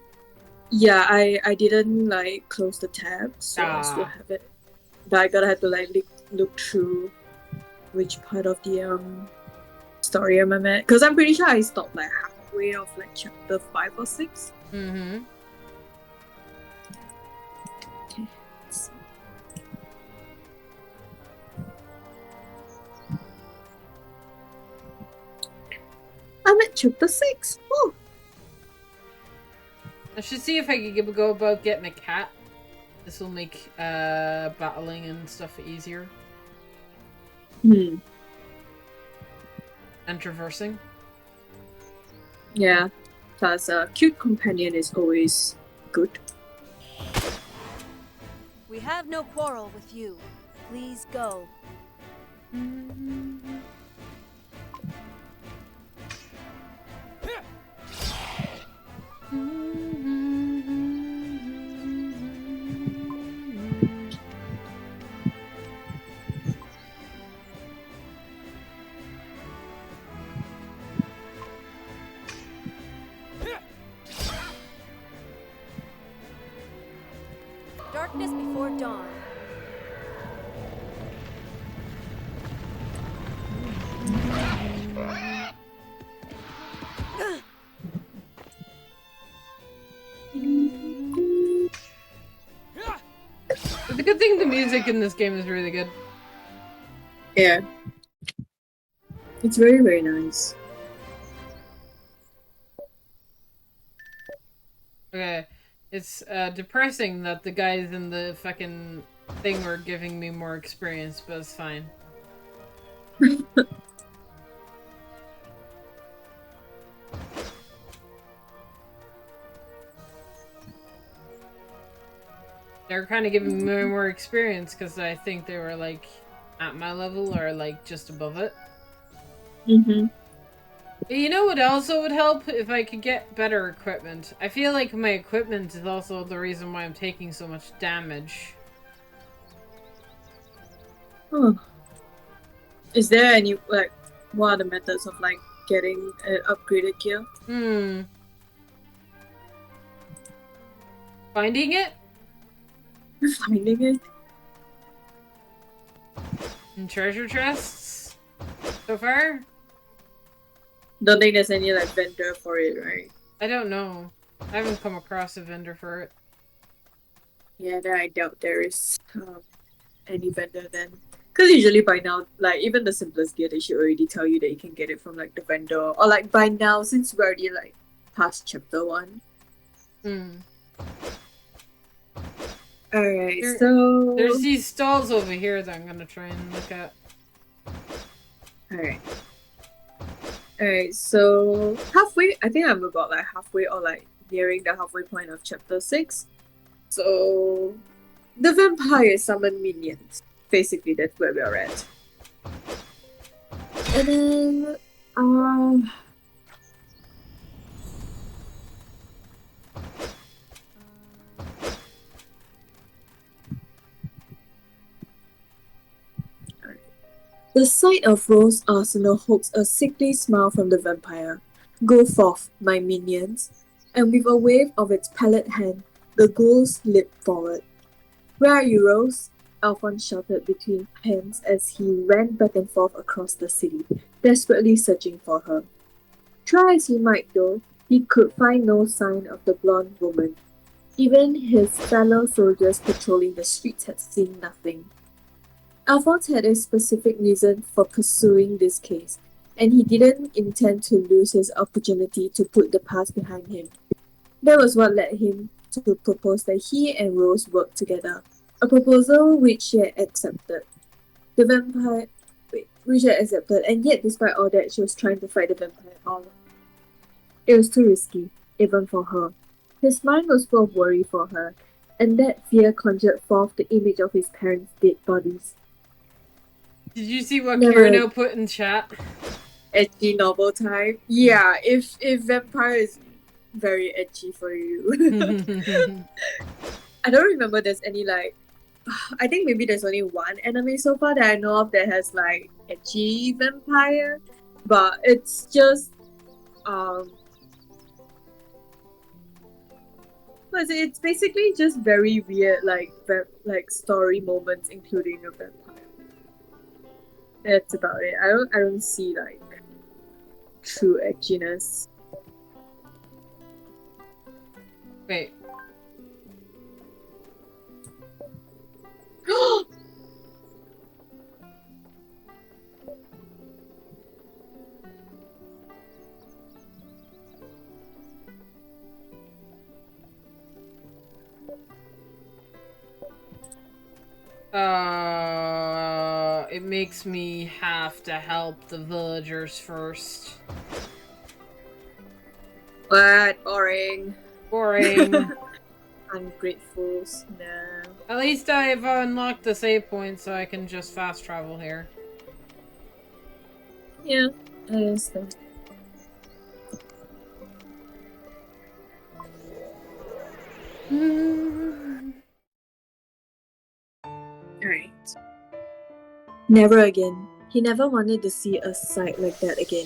Yeah, I didn't like close the tab, so I still have it. But I gotta have to like look through which part of the story I'm at, because I'm pretty sure I stopped like halfway of like chapter 5 or 6. Mm-hmm. Okay. I'm at chapter 6. Oh. I should see if I could go about getting a cat. This will make battling and stuff easier. And traversing. Yeah, plus a cute companion is always good. We have no quarrel with you. Please go. Darkness before dawn. It's a good thing the music in this game is really good. Yeah. It's very, very nice. Okay. It's depressing that the guys in the fucking thing were giving me more experience, but it's fine. They're kind of giving me more experience because I think they were like at my level or like just above it. You know what also would help? If I could get better equipment. I feel like my equipment is also the reason why I'm taking so much damage. Is there any, like, what are the methods of, like, getting upgraded gear? Finding it? Finding it? In treasure chests? So far? Don't think there's any, like, vendor for it, right? I don't know. I haven't come across a vendor for it. Yeah, then I doubt there is any vendor then. Because usually by now, like, even the simplest gear, they should already tell you that you can get it from, like, the vendor. Or, like, by now, since we're already, like, past chapter 1. Alright, so... There's these stalls over here that I'm gonna try and look at. Alright. Alright, so halfway, I think I'm about like halfway or like nearing the halfway point of chapter 6. So the vampire summon minions. Basically, that's where we're at. And then, the sight of Rose Arsenal hopes a sickly smile from the vampire. Go forth, my minions. and with a wave of its pallid hand, the ghoul slipped forward. "Where are you, Rose?" Alphonse shouted between pants as he ran back and forth across the city, desperately searching for her. Try as he might, though, he could find no sign of the blonde woman. Even his fellow soldiers patrolling the streets had seen nothing. Alphonse had a specific reason for pursuing this case, and he didn't intend to lose his opportunity to put the past behind him. That was what led him to propose that he and Rose work together, a proposal which she had accepted. Which she had accepted, and yet despite all that, she was trying to fight the vampire all. It was too risky, even for her. His mind was full of worry for her, and that fear conjured forth the image of his parents' dead bodies. Did you see what Never- Kirino put in chat? Edgy novel type? Yeah, if vampire is very edgy for you. I don't remember there's any like I think maybe there's only one anime so far that I know of that has like edgy vampire, but it's just it's basically just very weird like story moments including a vampire. That's about it. I don't see like true edginess. Wait. It makes me have to help the villagers first. What? Boring. Boring. Ungratefuls. No. At least I've unlocked the save point so I can just fast travel here. Yeah, I understand. Alright. Never again. He never wanted to see a sight like that again.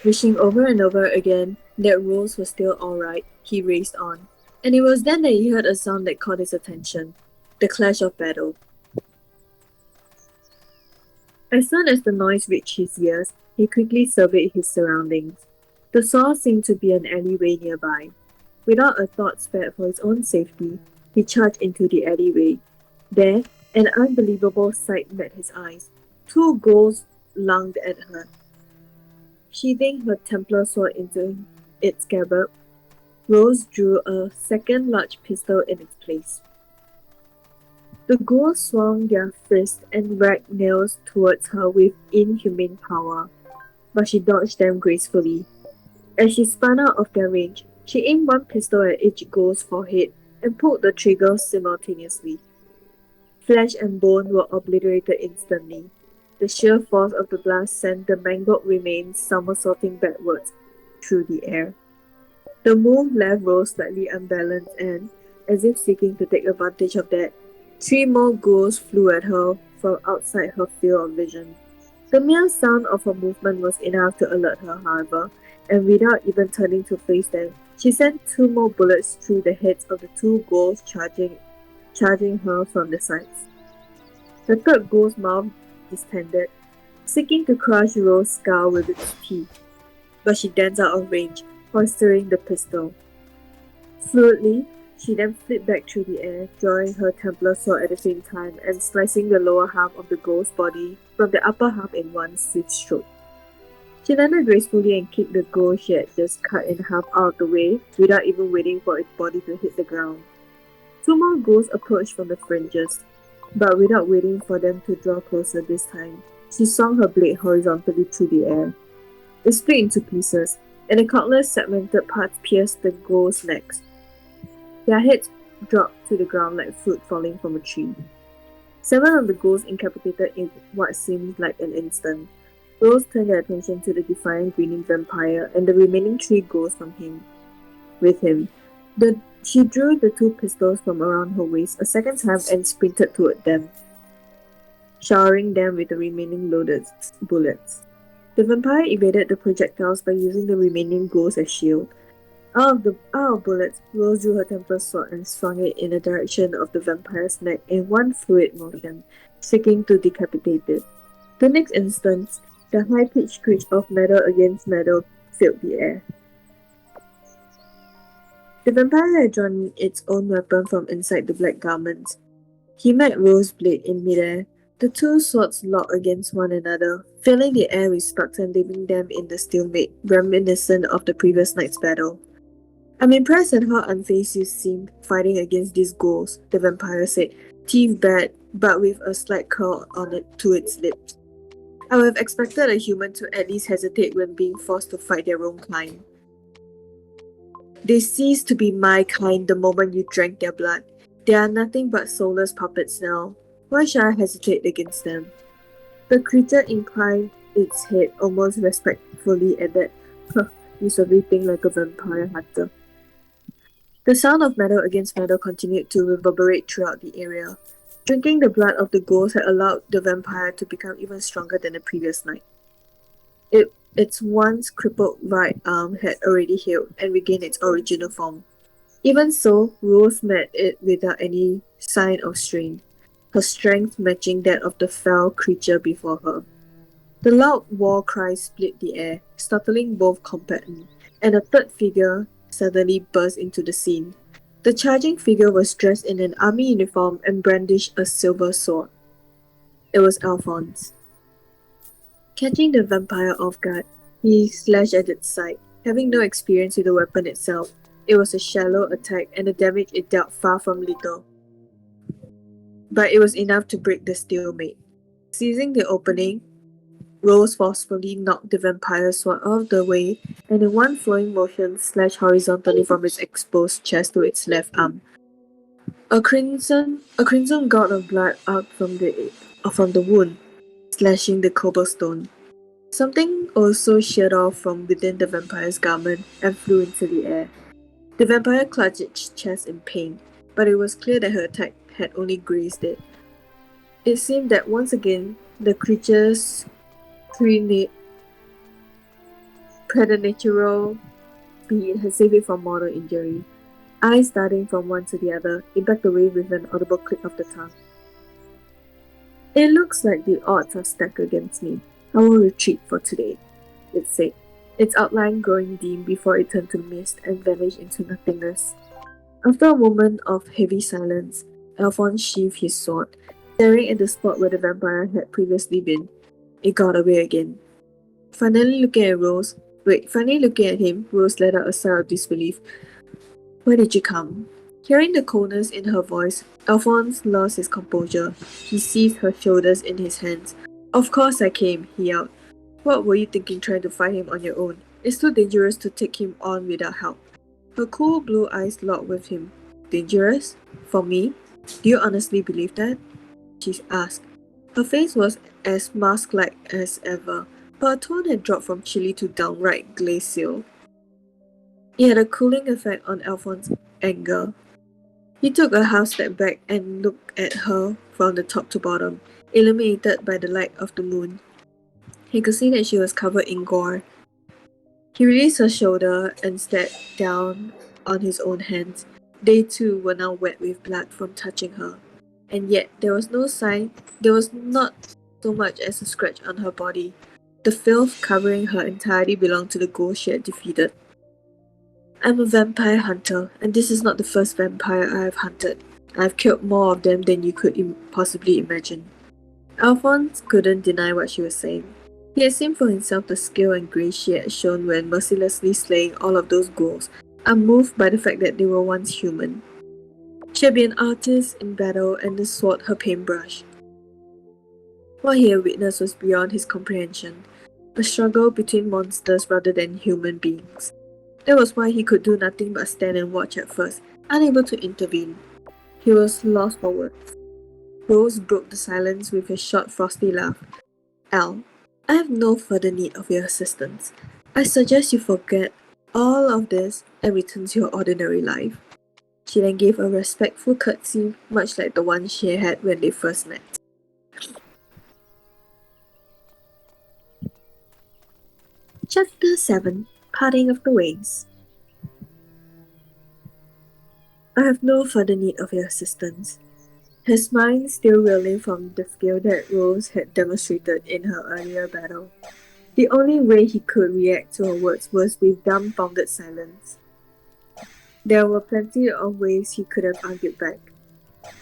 Wishing over and over again that Rose was still alright, he raced on. And it was then that he heard a sound that caught his attention. The clash of battle. As soon as the noise reached his ears, he quickly surveyed his surroundings. The source seemed to be an alleyway nearby. Without a thought spared for his own safety, he charged into the alleyway. There, an unbelievable sight met his eyes. Two ghouls lunged at her. Sheathing her Templar sword into its scabbard, Rose drew a second large pistol in its place. The ghouls swung their fists and racked nails towards her with inhumane power, but she dodged them gracefully. As she spun out of their range, she aimed one pistol at each ghoul's forehead and pulled the trigger simultaneously. Flesh and bone were obliterated instantly. The sheer force of the blast sent the mangled remains somersaulting backwards through the air. The move left Rose slightly unbalanced and, as if seeking to take advantage of that, three more ghouls flew at her from outside her field of vision. The mere sound of her movement was enough to alert her, however, and without even turning to face them, she sent two more bullets through the heads of the two ghouls charging her from the sides. The third ghoul's mouth distended, seeking to crush Rose's skull with its teeth, but she danced out of range, holstering the pistol. Fluidly, she then flipped back through the air, drawing her Templar sword at the same time and slicing the lower half of the ghoul's body from the upper half in one swift stroke. She landed gracefully and kicked the ghoul she had just cut in half out of the way without even waiting for its body to hit the ground. Two more ghouls approached from the fringes, but without waiting for them to draw closer this time, she swung her blade horizontally through the air. It split into pieces, and the countless segmented parts pierced the ghouls' necks. Their heads dropped to the ground like fruit falling from a tree. 7 of the ghouls incapacitated in what seemed like an instant. Rose turned their attention to the defiant grinning vampire and the remaining 3 ghouls with him. She drew the 2 pistols from around her waist a second time and sprinted toward them, showering them with the remaining loaded bullets. The vampire evaded the projectiles by using the remaining ghouls as shield. Out of bullets, Rose drew her temple sword and swung it in the direction of the vampire's neck in one fluid motion, seeking to decapitate it. The next instant, the high-pitched screech of metal against metal filled the air. The vampire had drawn its own weapon from inside the black garment. He met Rose's blade in midair. The two swords locked against one another, filling the air with sparks and leaving them in the stalemate, reminiscent of the previous night's battle. I'm impressed at how unfazed you seemed fighting against these ghouls, the vampire said, teeth bared, but with a slight curl on it to its lips. I would have expected a human to at least hesitate when being forced to fight their own kind. They ceased to be my kind the moment you drank their blood. They are nothing but soulless puppets now. Why should I hesitate against them? The creature inclined its head almost respectfully at that. You everything like a vampire hunter. The sound of metal against metal continued to reverberate throughout the area. Drinking the blood of the ghouls had allowed the vampire to become even stronger than the previous night. Its once crippled right arm had already healed and regained its original form. Even so, Rose met it without any sign of strain, her strength matching that of the fell creature before her. The loud war cry split the air, startling both combatants, and a third figure suddenly burst into the scene. The charging figure was dressed in an army uniform and brandished a silver sword. It was Alphonse. Catching the vampire off guard, he slashed at its side. Having no experience with the weapon itself, it was a shallow attack and the damage it dealt far from little. But it was enough to break the stalemate. Seizing the opening, Rose forcefully knocked the vampire's sword out of the way and in one flowing motion slashed horizontally from its exposed chest to its left arm. A crimson gout of blood out from the wound, slashing the cobblestone. Something also sheared off from within the vampire's garment and flew into the air. The vampire clutched its chest in pain, but it was clear that her attack had only grazed it. It seemed that once again, the creature's preternatural speed had saved it from mortal injury. Eyes darting from one to the other, it backed away with an audible click of the tongue. It looks like the odds are stacked against me. I will retreat for today, it said, its outline growing dim before it turned to mist and vanished into nothingness. After a moment of heavy silence, Alphonse sheathed his sword, staring at the spot where the vampire had previously been. It got away again. Finally looking at him, Rose let out a sigh of disbelief. Where did you come? Hearing the coldness in her voice, Alphonse lost his composure. He seized her shoulders in his hands. Of course I came, he yelled. What were you thinking trying to fight him on your own? It's too dangerous to take him on without help. Her cool blue eyes locked with him. Dangerous? For me? Do you honestly believe that? She asked. Her face was as mask-like as ever, but her tone had dropped from chilly to downright glacial. It had a cooling effect on Alphonse's anger. He took a half step back and looked at her from the top to bottom, illuminated by the light of the moon. He could see that she was covered in gore. He released her shoulder and stepped down on his own hands. They too were now wet with blood from touching her. And yet there was not so much as a scratch on her body. The filth covering her entirely belonged to the ghost she had defeated. I'm a vampire hunter, and this is not the first vampire I have hunted. I have killed more of them than you could possibly imagine. Alphonse couldn't deny what she was saying. He had seen for himself the skill and grace she had shown when mercilessly slaying all of those ghouls, unmoved by the fact that they were once human. She had been an artist in battle and the sword her paintbrush. What he had witnessed was beyond his comprehension, a struggle between monsters rather than human beings. That was why he could do nothing but stand and watch at first, unable to intervene. He was lost for words. Rose broke the silence with a short, frosty laugh. Al, I have no further need of your assistance. I suggest you forget all of this and return to your ordinary life. She then gave a respectful curtsy, much like the one she had when they first met. Chapter 7 Parting of the Ways. have no further need of your assistance. His mind still reeling from the skill that Rose had demonstrated in her earlier battle. The only way he could react to her words was with dumbfounded silence. There were plenty of ways he could have argued back,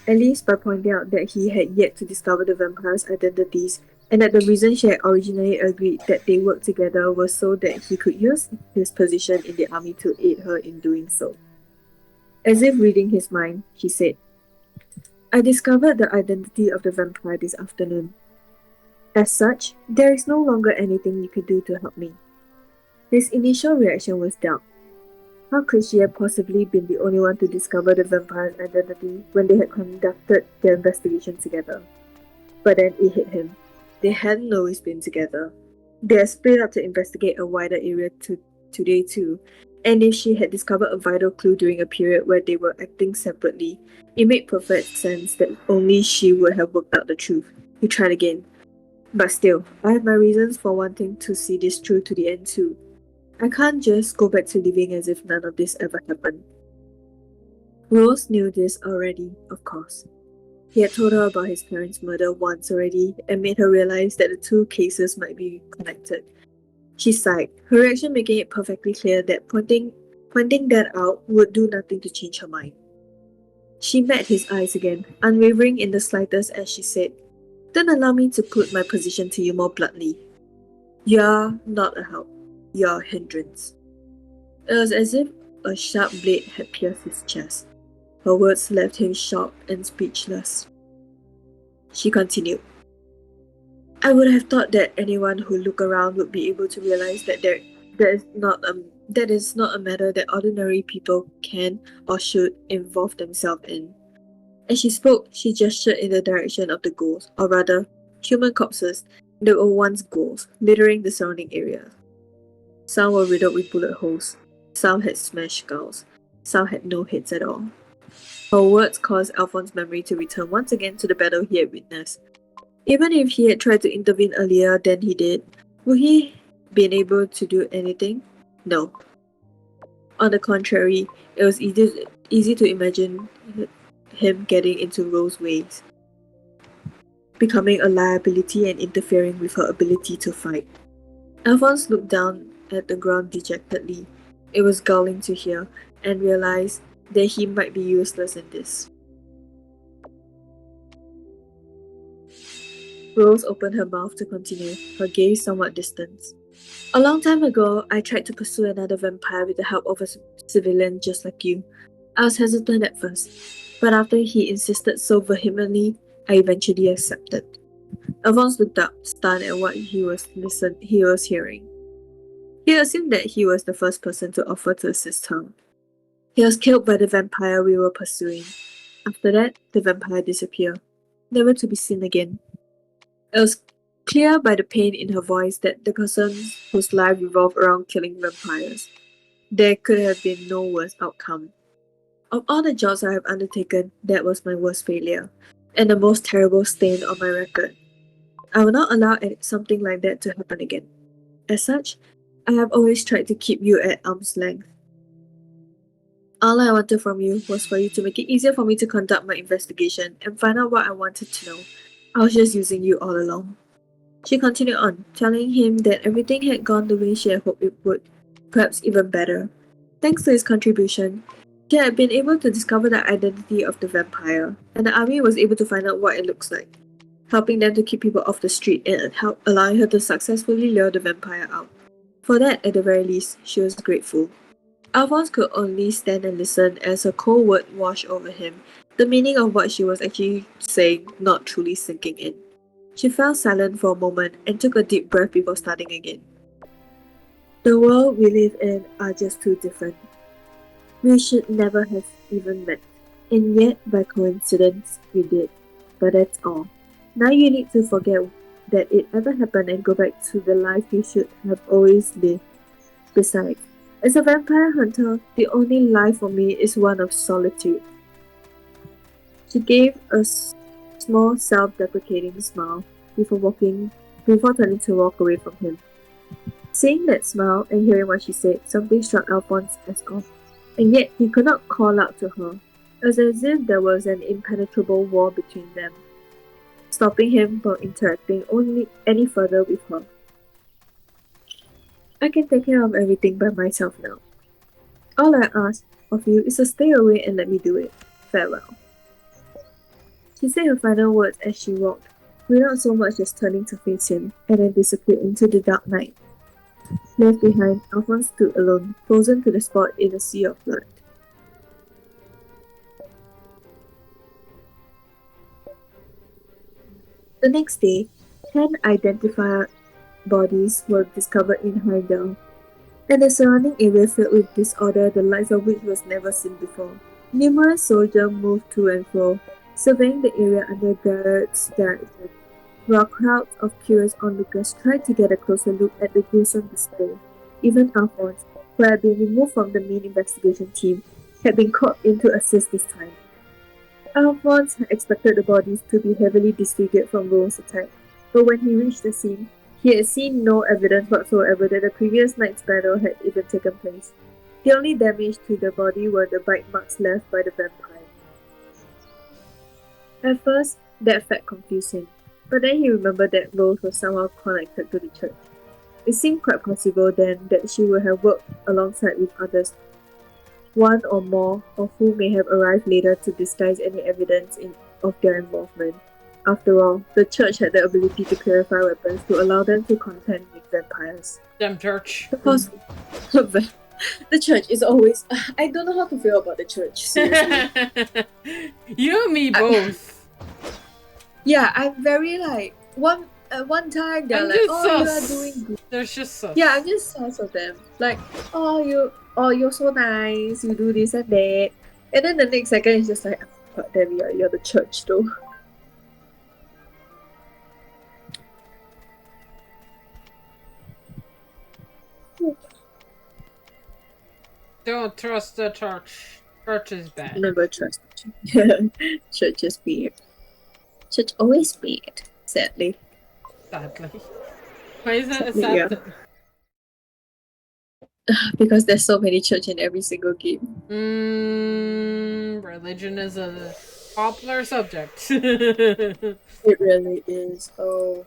at least by pointing out that he had yet to discover the vampires' identities and that the reason she had originally agreed that they worked together was so that he could use his position in the army to aid her in doing so. As if reading his mind, she said, I discovered the identity of the vampire this afternoon. As such, there is no longer anything you could do to help me. His initial reaction was doubt. How could she have possibly been the only one to discover the vampire's identity when they had conducted their investigation together? But then it hit him. They hadn't always been together. They had split up to investigate a wider area today too, and if she had discovered a vital clue during a period where they were acting separately, it made perfect sense that only she would have worked out the truth. He tried again. But still, I have my reasons for wanting to see this through to the end too. I can't just go back to living as if none of this ever happened. Rose knew this already, of course. He had told her about his parents' murder once already and made her realize that the two cases might be connected. She sighed, her reaction making it perfectly clear that pointing that out would do nothing to change her mind. She met his eyes again, unwavering in the slightest as she said, Then allow me to put my position to you more bluntly. You're not a help. You're a hindrance. It was as if a sharp blade had pierced his chest. Her words left him shocked and speechless. She continued, I would have thought that anyone who looked around would be able to realize that that is not a matter that ordinary people can or should involve themselves in. As she spoke, she gestured in the direction of the ghouls, or rather, human corpses that were once ghouls, littering the surrounding area. Some were riddled with bullet holes, some had smashed skulls, some had no heads at all. Her words caused Alphonse's memory to return once again to the battle he had witnessed. Even if he had tried to intervene earlier than he did, would he been able to do anything? No. On the contrary, it was easy to imagine him getting into Rose's ways, becoming a liability and interfering with her ability to fight. Alphonse looked down at the ground dejectedly. It was galling to hear, and realized that he might be useless in this. Rose opened her mouth to continue, her gaze somewhat distant. A long time ago, I tried to pursue another vampire with the help of a civilian just like you. I was hesitant at first, but after he insisted so vehemently, I eventually accepted. Alphonse looked up, stunned at what he was hearing. He assumed that he was the first person to offer to assist her. He was killed by the vampire we were pursuing. After that, the vampire disappeared, never to be seen again. It was clear by the pain in her voice that the person whose life revolved around killing vampires. There could have been no worse outcome. Of all the jobs I have undertaken, that was my worst failure, and the most terrible stain on my record. I will not allow something like that to happen again. As such, I have always tried to keep you at arm's length. All I wanted from you was for you to make it easier for me to conduct my investigation and find out what I wanted to know. I was just using you all along. She continued on, telling him that everything had gone the way she had hoped it would, perhaps even better. Thanks to his contribution, she had been able to discover the identity of the vampire, and the army was able to find out what it looks like, helping them to keep people off the street and allowing her to successfully lure the vampire out. For that, at the very least, she was grateful. Alphonse could only stand and listen as her cold word washed over him, the meaning of what she was actually saying not truly sinking in. She fell silent for a moment and took a deep breath before starting again. The world we live in are just too different. We should never have even met, and yet by coincidence we did. But that's all. Now you need to forget that it ever happened and go back to the life you should have always lived. Besides, as a vampire hunter, the only life for me is one of solitude. She gave a small self-deprecating smile before turning to walk away from him. Seeing that smile and hearing what she said, something struck Alphonse as off, and yet he could not call out to her. as if there was an impenetrable wall between them, stopping him from interacting only any further with her. I can take care of everything by myself now. All I ask of you is to stay away and let me do it. Farewell. She said her final words as she walked, without so much as turning to face him, and then disappeared into the dark night. Left behind, Alphonse stood alone, frozen to the spot in a sea of blood. The next day, 10 identified bodies were discovered in Heimdall, and the surrounding area filled with disorder the likes of which was never seen before. Numerous soldiers moved to and fro, surveying the area under Garrett's direction, while crowds of curious onlookers tried to get a closer look at the gruesome display. Even Alphonse, who had been removed from the main investigation team, had been called in to assist this time. Alphonse had expected the bodies to be heavily disfigured from Rowe's attack, but when he reached the scene, he had seen no evidence whatsoever that the previous night's battle had even taken place. The only damage to the body were the bite marks left by the vampire. At first, that fact confused him, but then he remembered that Rose was somehow connected to the church. It seemed quite possible then that she would have worked alongside with others, one or more of whom may have arrived later to disguise any evidence of their involvement. After all, the church had the ability to clarify weapons to allow them to contend with vampires. Damn church. The church is always... I don't know how to feel about the church, seriously. You and me both. Yeah, I'm very like... One time they're like, oh, you are doing good. There's just sus. Yeah, I'm just sus of them. Like, you're so nice, you do this and that. And then the next second it's just like, oh, God damn, you're the church though. Don't trust the church. Church is bad. Never trust the church. Church is weird. Church always weird, sadly. Sadly. Why is that Sadly, sad? Because there's so many church in every single game. Religion is a popular subject. It really is. Oh.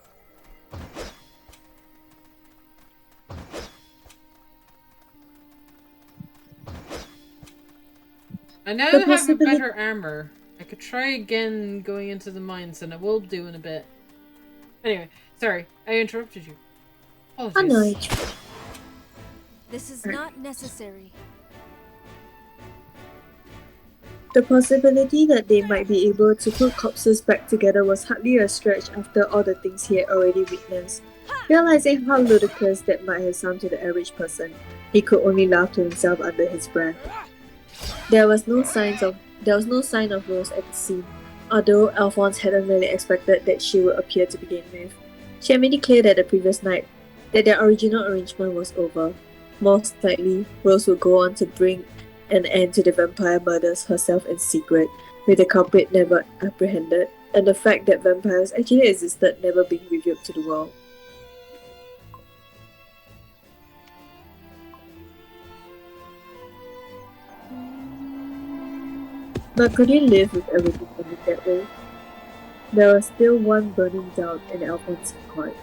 I now have a better armor. I could try again going into the mines, and I will do in a bit. Anyway, sorry, I interrupted you. Apologies. This is not necessary. The possibility that they might be able to put corpses back together was hardly a stretch after all the things he had already witnessed. Realizing how ludicrous that might have sounded to the average person, he could only laugh to himself under his breath. There was no sign of Rose at the scene, although Alphonse hadn't really expected that she would appear to begin with. She had made it clear that the previous night that their original arrangement was over. Most likely, Rose would go on to bring an end to the vampire murders herself in secret, with the culprit never apprehended, and the fact that vampires actually existed never being revealed to the world. But could he live with everything ending that way? There was still one burning doubt in Alphonse's heart,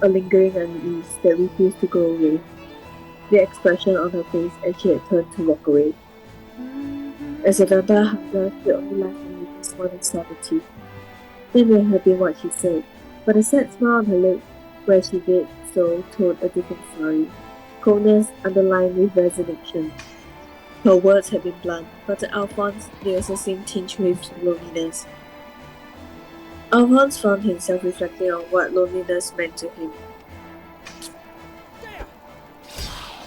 a lingering unease that refused to go away. The expression on her face as she had turned to walk away. As a vampire hunter, she only laughed with this morning solitude. It may have been what she said, but a sad smile on her lips, where she did so, told a different story. Coldness underlined with resignation. Her words had been blunt, but to Alphonse, they also seemed tinged with loneliness. Alphonse found himself reflecting on what loneliness meant to him.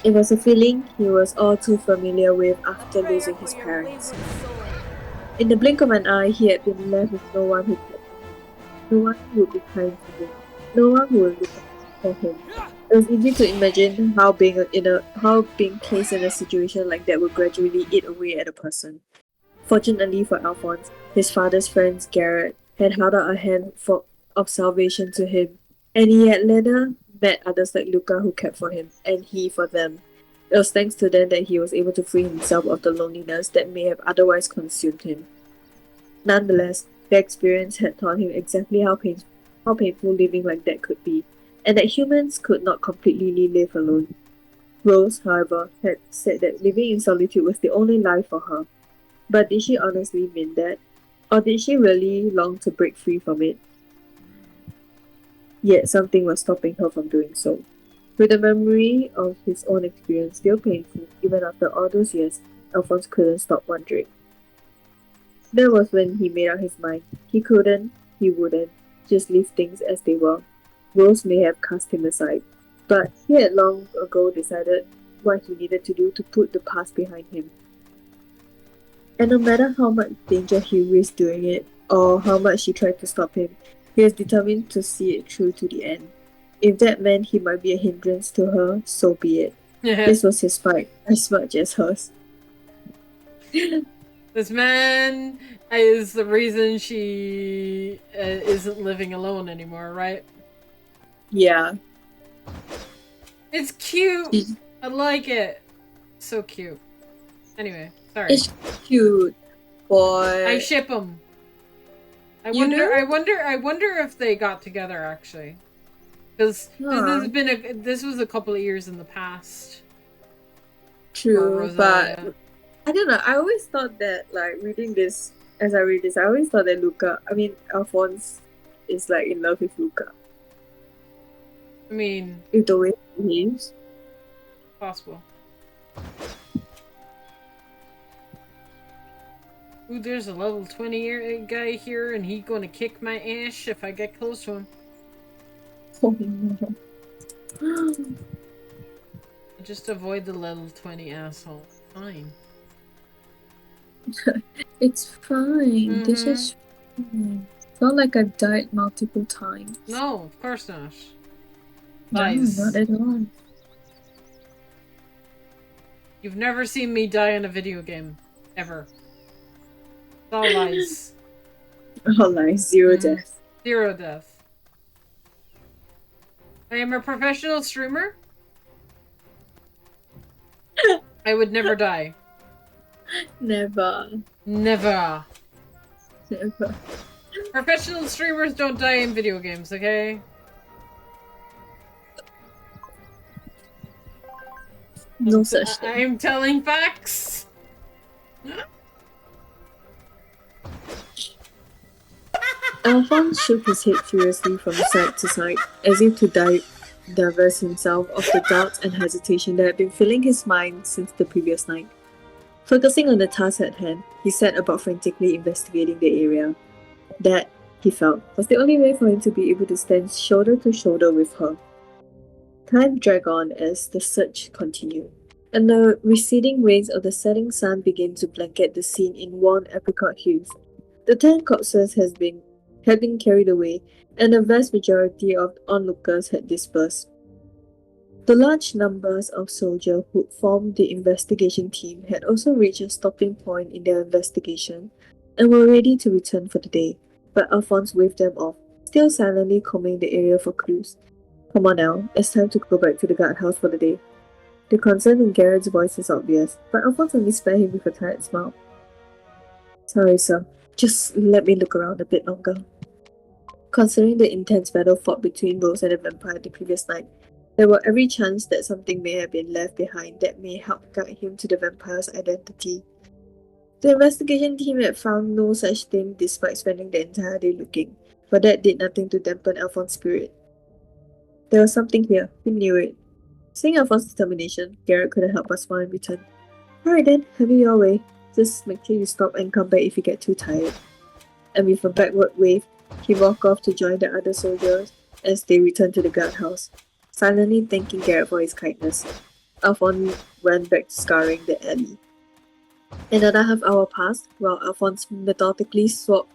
It was a feeling he was all too familiar with after losing his parents. In the blink of an eye, he had been left with no one who cared for him, no one who would be kind to him, no one who would look for him. It was easy to imagine how being placed in a situation like that would gradually eat away at a person. Fortunately for Alphonse, his father's friends Garrett had held out a hand of salvation to him, and he had later met others like Luca who cared for him, and he for them. It was thanks to them that he was able to free himself of the loneliness that may have otherwise consumed him. Nonetheless, the experience had taught him exactly how painful living like that could be, and that humans could not completely live alone. Rose, however, had said that living in solitude was the only life for her. But did she honestly mean that? Or did she really long to break free from it? Yet something was stopping her from doing so. With the memory of his own experience still painful, even after all those years, Alphonse couldn't stop wondering. That was when he made up his mind. He couldn't, he wouldn't, just leave things as they were. Rose may have cast him aside, but he had long ago decided what he needed to do to put the past behind him. And no matter how much danger he risked doing it, or how much she tried to stop him, he was determined to see it through to the end. If that meant he might be a hindrance to her, so be it. This was his fight, as much as hers. This man is the reason she isn't living alone anymore, right? Yeah. It's cute! I like it. So cute. Anyway, sorry. It's cute, boy. I ship them. I wonder if they got together actually, because this was a couple of years in the past. True, but I don't know. I always thought that, like, as I read this, I always thought that Alphonse is like in love with Luca. I mean, with the way he is. Possible. Ooh, there's a level 20 guy here, and he gonna kick my ass if I get close to him. Just avoid the level 20 asshole. Fine. It's fine. This is fine. It's not like I've died multiple times. No, of course not. Lies. No, not at all. You've never seen me die in a video game. Ever. It's all lies. All lies. Zero death. Zero death. I am a professional streamer. I would never die. Never. Never. Never. Professional streamers don't die in video games, okay? No such thing. I'm telling facts. Alphonse shook his head furiously from side to side, as if to divest himself of the doubts and hesitation that had been filling his mind since the previous night. Focusing on the task at hand, he set about frantically investigating the area. That, he felt, was the only way for him to be able to stand shoulder to shoulder with her. Time dragged on as the search continued, and the receding rays of the setting sun began to blanket the scene in warm apricot hues. The 10 corpses had been carried away, and the vast majority of onlookers had dispersed. The large numbers of soldiers who formed the investigation team had also reached a stopping point in their investigation and were ready to return for the day, but Alphonse waved them off, still silently combing the area for clues. Come on now, it's time to go back to the guardhouse for the day. The concern in Garrett's voice was obvious, but Alphonse only spared him with a tired smile. Sorry, sir. Just let me look around a bit longer. Considering the intense battle fought between Rose and the vampire the previous night, there were every chance that something may have been left behind that may help guide him to the vampire's identity. The investigation team had found no such thing despite spending the entire day looking, but that did nothing to dampen Alphonse's spirit. There was something here, he knew it. Seeing Alphonse's determination, Garrett couldn't help but smile in return. Alright then, have it your way. Just make sure you stop and come back if you get too tired. And with a backward wave, he walked off to join the other soldiers as they returned to the guardhouse, silently thanking Garrett for his kindness. Alphonse went back to scouring the alley. Another half-hour passed, while Alphonse methodically swept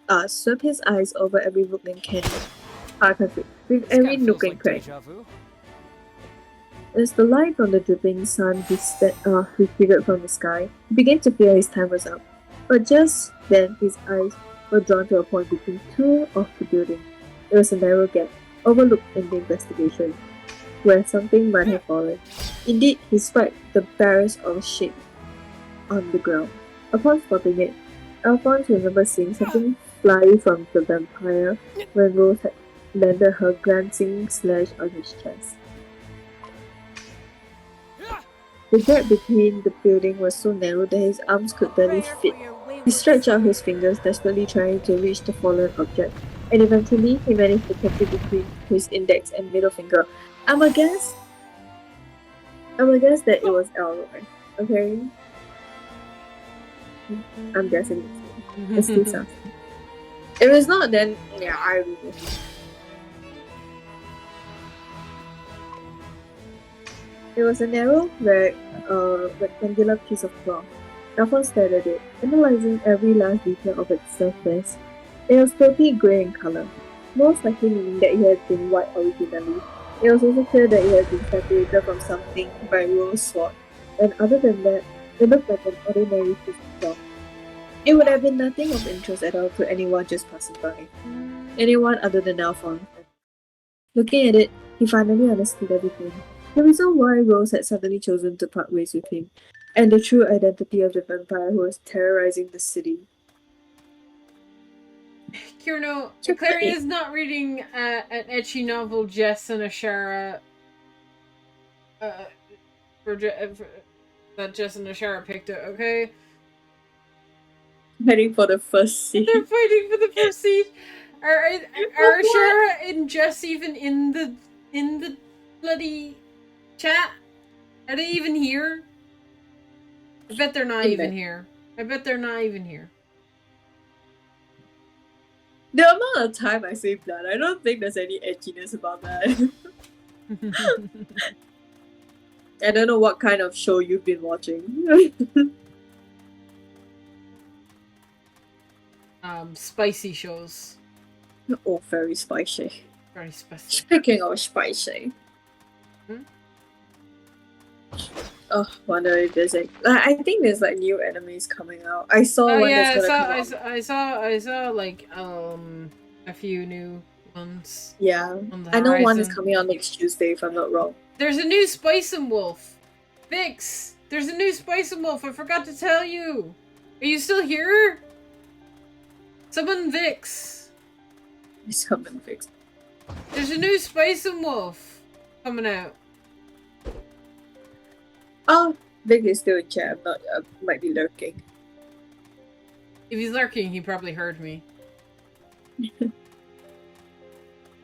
his eyes over every nook and cranny, with every nook and cranny. As the light from the dripping sun receded from the sky, he began to fear his time was up. But just then, his eyes were drawn to a point between two of the buildings. It was a narrow gap, overlooked in the investigation, where something might have fallen. Indeed, he spied the barest of shape on the ground. Upon spotting it, Alphonse remembered seeing something fly from the vampire when Rose had landed her glancing slash on his chest. The gap between the building was so narrow that his arms could barely fit. He stretched out his fingers, desperately trying to reach the fallen object, and eventually he managed to catch it between his index and middle finger. I'ma guess that it was Elroy. Okay? I'm guessing it's still something. If it's not, then yeah, I will. It was a narrow, rectangular piece of cloth. Alphonse stared at it, analyzing every last detail of its surface. It was filthy grey in colour, most likely meaning that it had been white originally. It was also clear that it had been separated from something by Rose's sword, and other than that, it looked like an ordinary piece of cloth. It would have been nothing of interest at all to anyone just passing by. Anyone other than Alphonse. Looking at it, he finally understood everything. The reason why Rose had suddenly chosen to part ways with him, and the true identity of the vampire who was terrorizing the city. Kierno, Clary is not reading an ecchi novel Jess and Ashara that Jess and Ashara picked up, okay? Heading for the first seat. They're fighting for the first seat. Are Ashara and Jess even in the bloody chat? Are they even here? I bet they're not even here. I bet they're not even here. The amount of time I say blood, I don't think there's any edginess about that. I don't know what kind of show you've been watching. Spicy shows. Oh, very spicy. Very spicy. Speaking of spicy. Oh, wonder if there's I think there's like new enemies coming out. I saw one that's gonna come out. I saw like a few new ones. Yeah, I know one is coming out next Tuesday if I'm not wrong. There's a new Spice and Wolf. Vix, there's a new Spice and Wolf. I forgot to tell you. Are you still here? Summon Vix. Summon Vix. There's a new Spice and Wolf coming out. Oh, Vic is still in chat. I'm not. Might be lurking. If he's lurking, he probably heard me.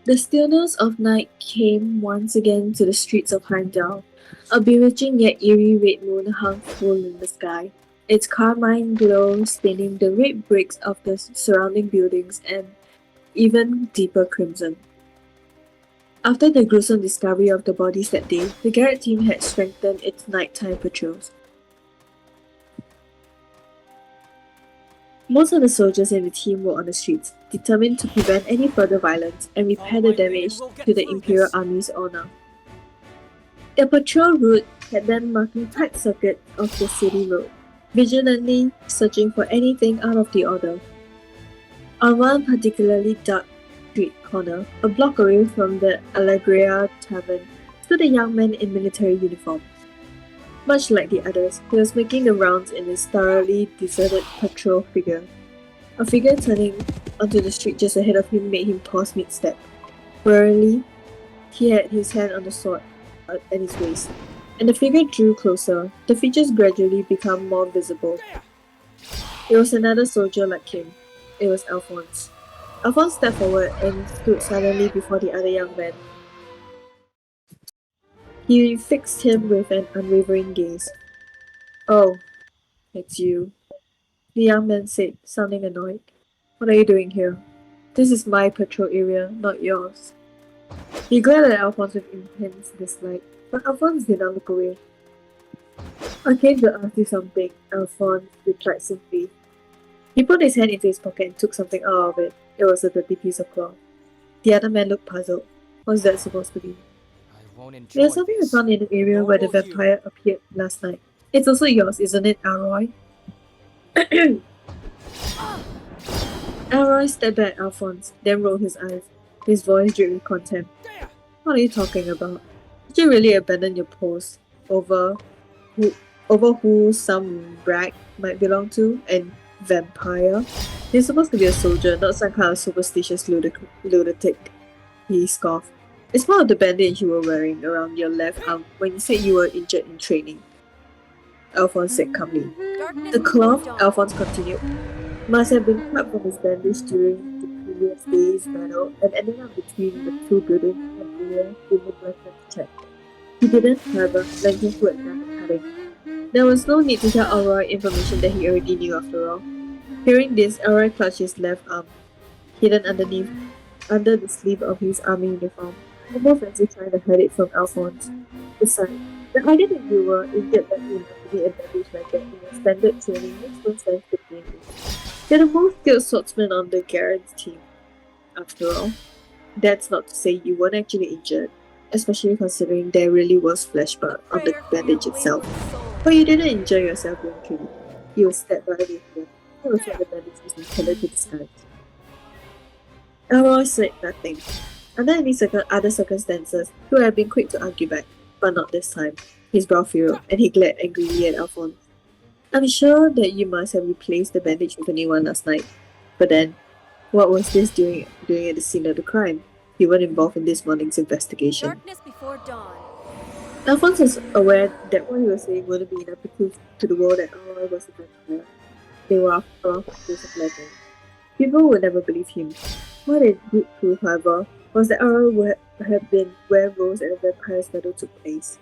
The stillness of night came once again to the streets of Heimdall. A bewitching yet eerie red moon hung full in the sky, its carmine glow staining the red bricks of the surrounding buildings and even deeper crimson. After the gruesome discovery of the bodies that day, the Garrett team had strengthened its nighttime patrols. Most of the soldiers in the team were on the streets, determined to prevent any further violence and repair the damage to the Imperial Army's honor. Their patrol route had them marking tight circuits of the city road, vigilantly searching for anything out of the order. On one particularly dark street corner, a block away from the Allegria Tavern, stood a young man in military uniform. Much like the others, he was making the rounds in his thoroughly deserted patrol figure. A figure turning onto the street just ahead of him made him pause mid-step. Warily, he had his hand on the sword at his waist, and the figure drew closer, the features gradually became more visible. It was another soldier like him. It was Alphonse. Alphonse stepped forward and stood silently before the other young man. He fixed him with an unwavering gaze. "Oh, it's you," the young man said, sounding annoyed. "What are you doing here? This is my patrol area, not yours." He glared at Alphonse with intense dislike, but Alphonse did not look away. "I came to ask you something," Alphonse replied simply. He put his hand into his pocket and took something out of it. It was a dirty piece of cloth. The other man looked puzzled. What's that supposed to be? There's something I found in the area where the vampire appeared last night. It's also yours, isn't it, Elroy? Elroy stepped back at Alphonse, then rolled his eyes. His voice dripped with contempt. "What are you talking about? Did you really abandon your post? over who some brag might belong to, and vampire. He's supposed to be a soldier, not some kind of superstitious lunatic. He scoffed. It's part of the bandage you were wearing around your left arm when you said you were injured in training, Alphonse said calmly. The cloth, Alphonse continued, must have been cut from his bandage during the previous day's battle and ended up between the two buildings and area in the weapons check. He didn't, however, lend his word after cutting. There was no need to tell Elroy information that he already knew after all. Hearing this, Elroy clutched his left arm, hidden under the sleeve of his army uniform, almost as if trying to hide it from Alphonse. Besides, the idea that you were injured badly enough to need a bandage like that in your standard training makes no sense to begin with. You're the most skilled swordsman on the Garrett's team, after all. That's not to say you weren't actually injured, especially considering there really was flesh mark on the bandage itself. But you didn't injure yourself during training. You were stabbed by the hand. That was what the bandage was intended to disguise. Elroy said nothing. Under any other circumstances, he would have been quick to argue back, but not this time. His brow furrowed, and he glared angrily at Alphonse. I'm sure that you must have replaced the bandage with a new one last night. But then, what was this doing at the scene of the crime? You weren't involved in this morning's investigation. Darkness before dawn. Alphonse was aware that what he was saying wouldn't be enough to prove to the world that Elroy was a vampire. They were after all creatures of legend. People would never believe him. What it did prove, however, was that Elroy would have been where Rose and the Vampire's battle took place.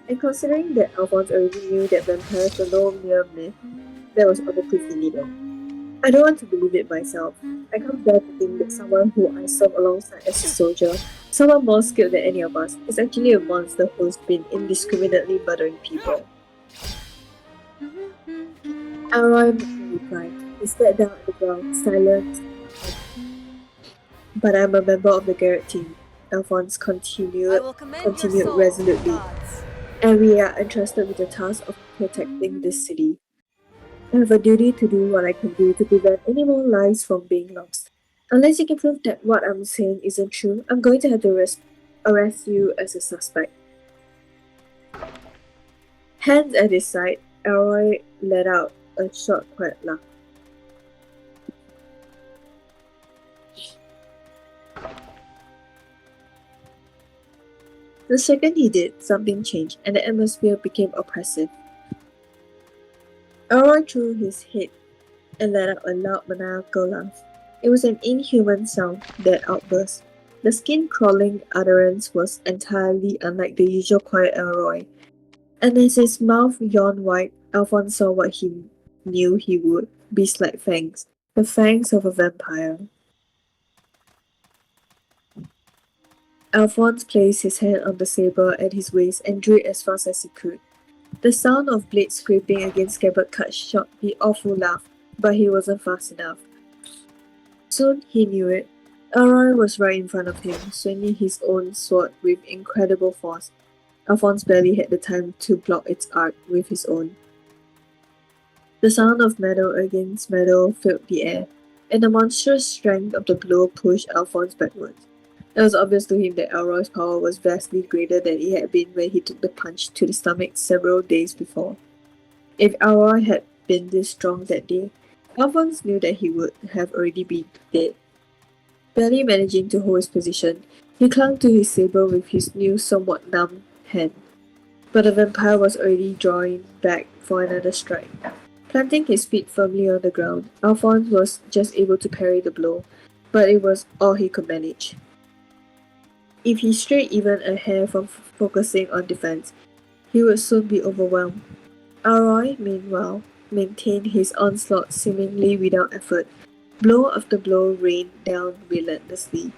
And considering that Alphonse already knew that vampires were no mere myth, that was all the proof he needed. I don't want to believe it myself. I can't bear to think that someone who I served alongside as a soldier, someone more skilled than any of us, is actually a monster who's been indiscriminately murdering people. Elroy replied. He sat down at the ground, silent. But I'm a member of the Garrett team, Alphonse continued resolutely, and we are entrusted with the task of protecting this city. I have a duty to do what I can do to prevent any more lives from being lost. Unless you can prove that what I'm saying isn't true, I'm going to have to arrest you as a suspect. Hands at his side, Elroy let out a short, quiet laugh. The second he did, something changed, and the atmosphere became oppressive. Elroy threw his head and let out a loud maniacal laugh. It was an inhuman sound, that outburst. The skin-crawling utterance was entirely unlike the usual quiet Elroy, and as his mouth yawned wide, Alphonse saw what he knew he would, beast-like fangs, the fangs of a vampire. Alphonse placed his hand on the saber at his waist and drew it as fast as he could. The sound of blades scraping against scabbard cut short the awful laugh, but he wasn't fast enough. Soon he knew it. Elroy was right in front of him, swinging his own sword with incredible force. Alphonse barely had the time to block its arc with his own. The sound of metal against metal filled the air, and the monstrous strength of the blow pushed Alphonse backwards. It was obvious to him that Elroy's power was vastly greater than it had been when he took the punch to the stomach several days before. If Elroy had been this strong that day, Alphonse knew that he would have already been dead. Barely managing to hold his position, he clung to his saber with his new, somewhat numb hand. But the vampire was already drawing back for another strike. Planting his feet firmly on the ground, Alphonse was just able to parry the blow, but it was all he could manage. If he strayed even a hair from focusing on defense, he would soon be overwhelmed. Elroy, meanwhile, maintained his onslaught seemingly without effort. Blow after blow rained down relentlessly.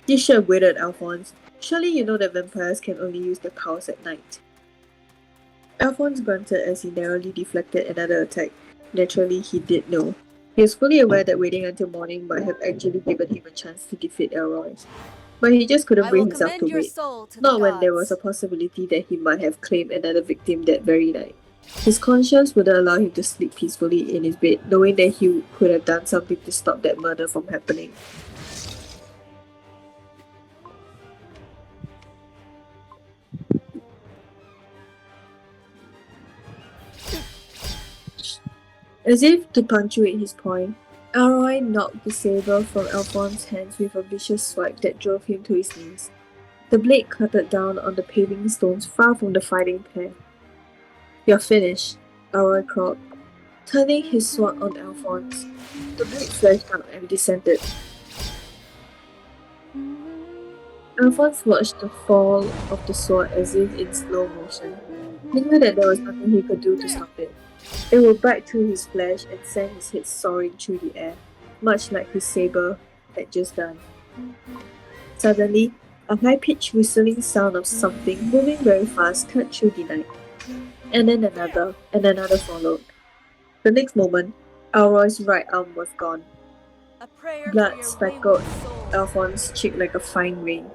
You should have waited, Alphonse. Surely you know that vampires can only use their powers at night. Alphonse grunted as he narrowly deflected another attack. Naturally, he did know. He was fully aware that waiting until morning might have actually given him a chance to defeat Elroy. But he just couldn't bring himself to wait. Not when there was a possibility that he might have claimed another victim that very night. His conscience wouldn't allow him to sleep peacefully in his bed, knowing that he could have done something to stop that murder from happening. As if to punctuate his point, Elroy knocked the saber from Alphonse's hands with a vicious swipe that drove him to his knees. The blade clattered down on the paving stones far from the fighting pair. "You're finished," Elroy crawled, turning his sword on Alphonse. The blade flashed out and descended. Alphonse watched the fall of the sword as if in slow motion. He knew that there was nothing he could do to stop it. It would bite through his flesh and send his head soaring through the air, much like his saber had just done. Suddenly, a high-pitched whistling sound of something moving very fast cut through the night. And then another, and another followed. The next moment, Elroy's right arm was gone. Blood speckled Alphonse's cheek like a fine rain.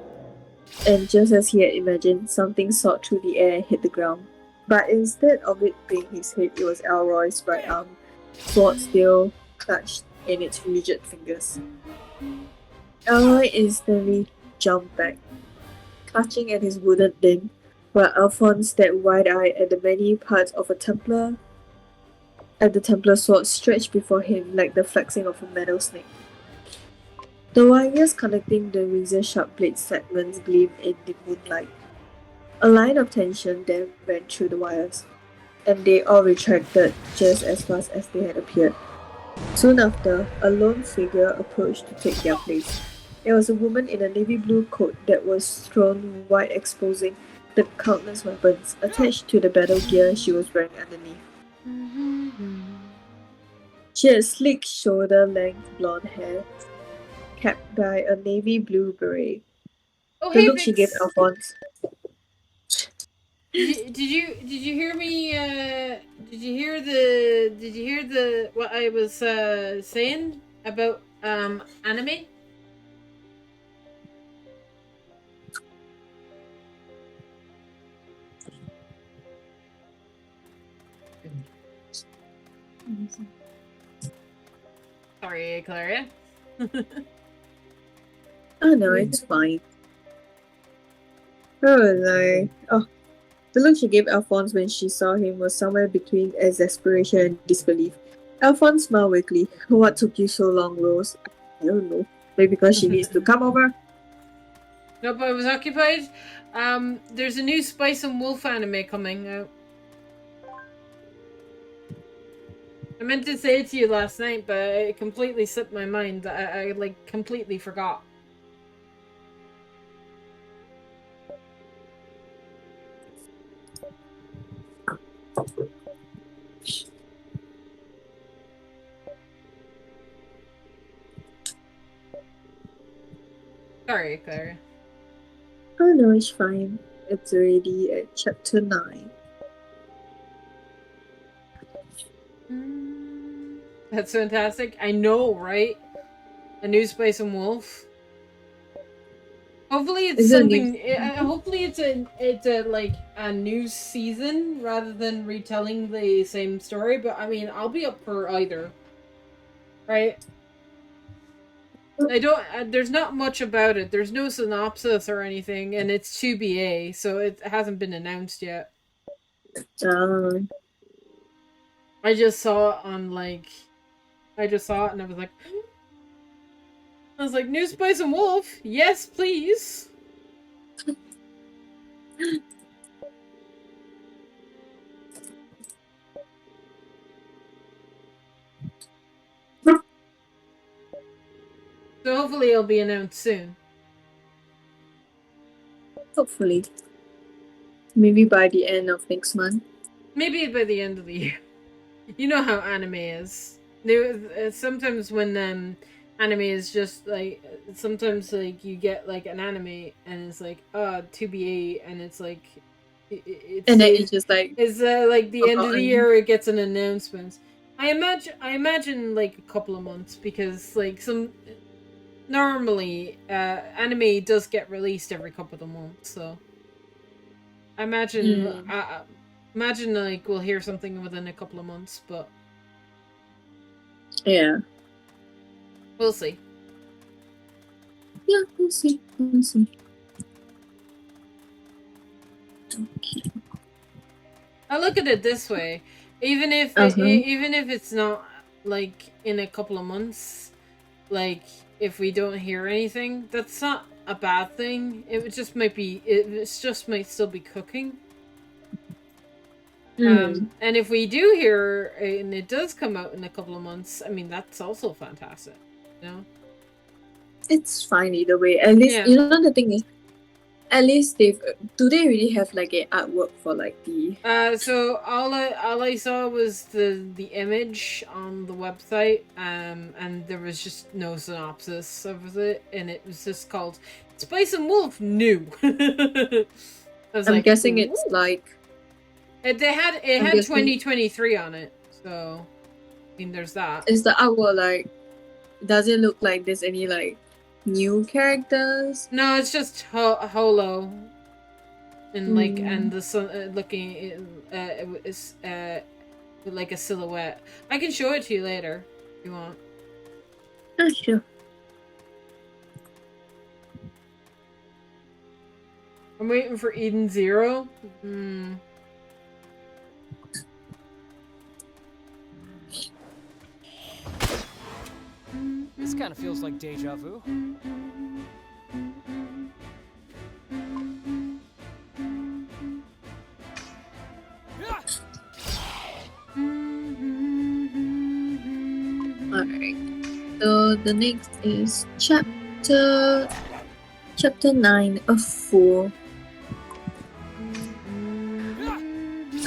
And just as he had imagined, something soared through the air and hit the ground. But instead of it being his head, it was Elroy's right arm, sword still clutched in its rigid fingers. Elroy instantly jumped back, clutching at his wooden limb, while Alphonse stared wide-eyed at the many parts of the Templar sword stretched before him like the flexing of a metal snake. The wires connecting the razor-sharp blade segments gleamed in the moonlight. A line of tension then ran through the wires, and they all retracted just as fast as they had appeared. Soon after, a lone figure approached to take their place. It was a woman in a navy blue coat that was thrown wide, exposing the countless weapons attached to the battle gear she was wearing underneath. She had sleek shoulder-length blonde hair, capped by a navy blue beret. Oh, The hey, look she gave Vix. Alphonse. Did you hear me? Did you hear the what I was saying about anime? Sorry, Clara. Oh no, it's fine. The look she gave Alphonse when she saw him was somewhere between exasperation and disbelief. Alphonse smiled weakly. "What took you so long, Rose?" "I don't know. Maybe because she needs to come over." Nope, I was occupied. There's a new Spice and Wolf anime coming out. I meant to say it to you last night, but it completely slipped my mind. I like completely forgot. Sorry, Clara. Oh no, it's fine. It's already at chapter 9. That's fantastic. I know, right? A new Spice and Wolf. Hopefully it's Is it a something. new- Hopefully it's a like a new season rather than retelling the same story. But I mean, I'll be up for either. Right? I don't. There's not much about it. There's no synopsis or anything, and it's 2BA, so it hasn't been announced yet. I just saw it on like. I just saw it and I was like, "New Spice and Wolf, yes, please." So hopefully it'll be announced soon. Hopefully. Maybe by the end of next month. Maybe by the end of the year. You know how anime is. Sometimes when anime is just like, sometimes like you get like an anime and it's like 2BA and it's like And then it's just like it's like the end of the forgotten. year it gets an announcement. I imagine like a couple of months because like normally anime does get released every couple of months, so I imagine imagine like we'll hear something within a couple of months, but yeah. We'll see. Yeah, we'll see. We'll see. Okay. I look at it this way. Even if even if it's not like in a couple of months, like if we don't hear anything, that's not a bad thing. It just might be. It just might still be cooking. And if we do hear and it does come out in a couple of months, I mean that's also fantastic. You know. It's fine either way. At least you know the thing is, at least do they really have like an artwork for like the so all I saw was the image on the website, and there was just no synopsis of it, and it was just called Spice and Wolf New. I'm guessing it's like it had 2023 on it, so I mean there's that. Is the artwork like, does it look like there's any like new characters? No, it's just Holo, and like and the sun looking like a silhouette. I can show it to you later if you want. Oh, sure. I'm waiting for Eden Zero. This kind of feels like deja vu. Alright. So the next is chapter 9 of 4.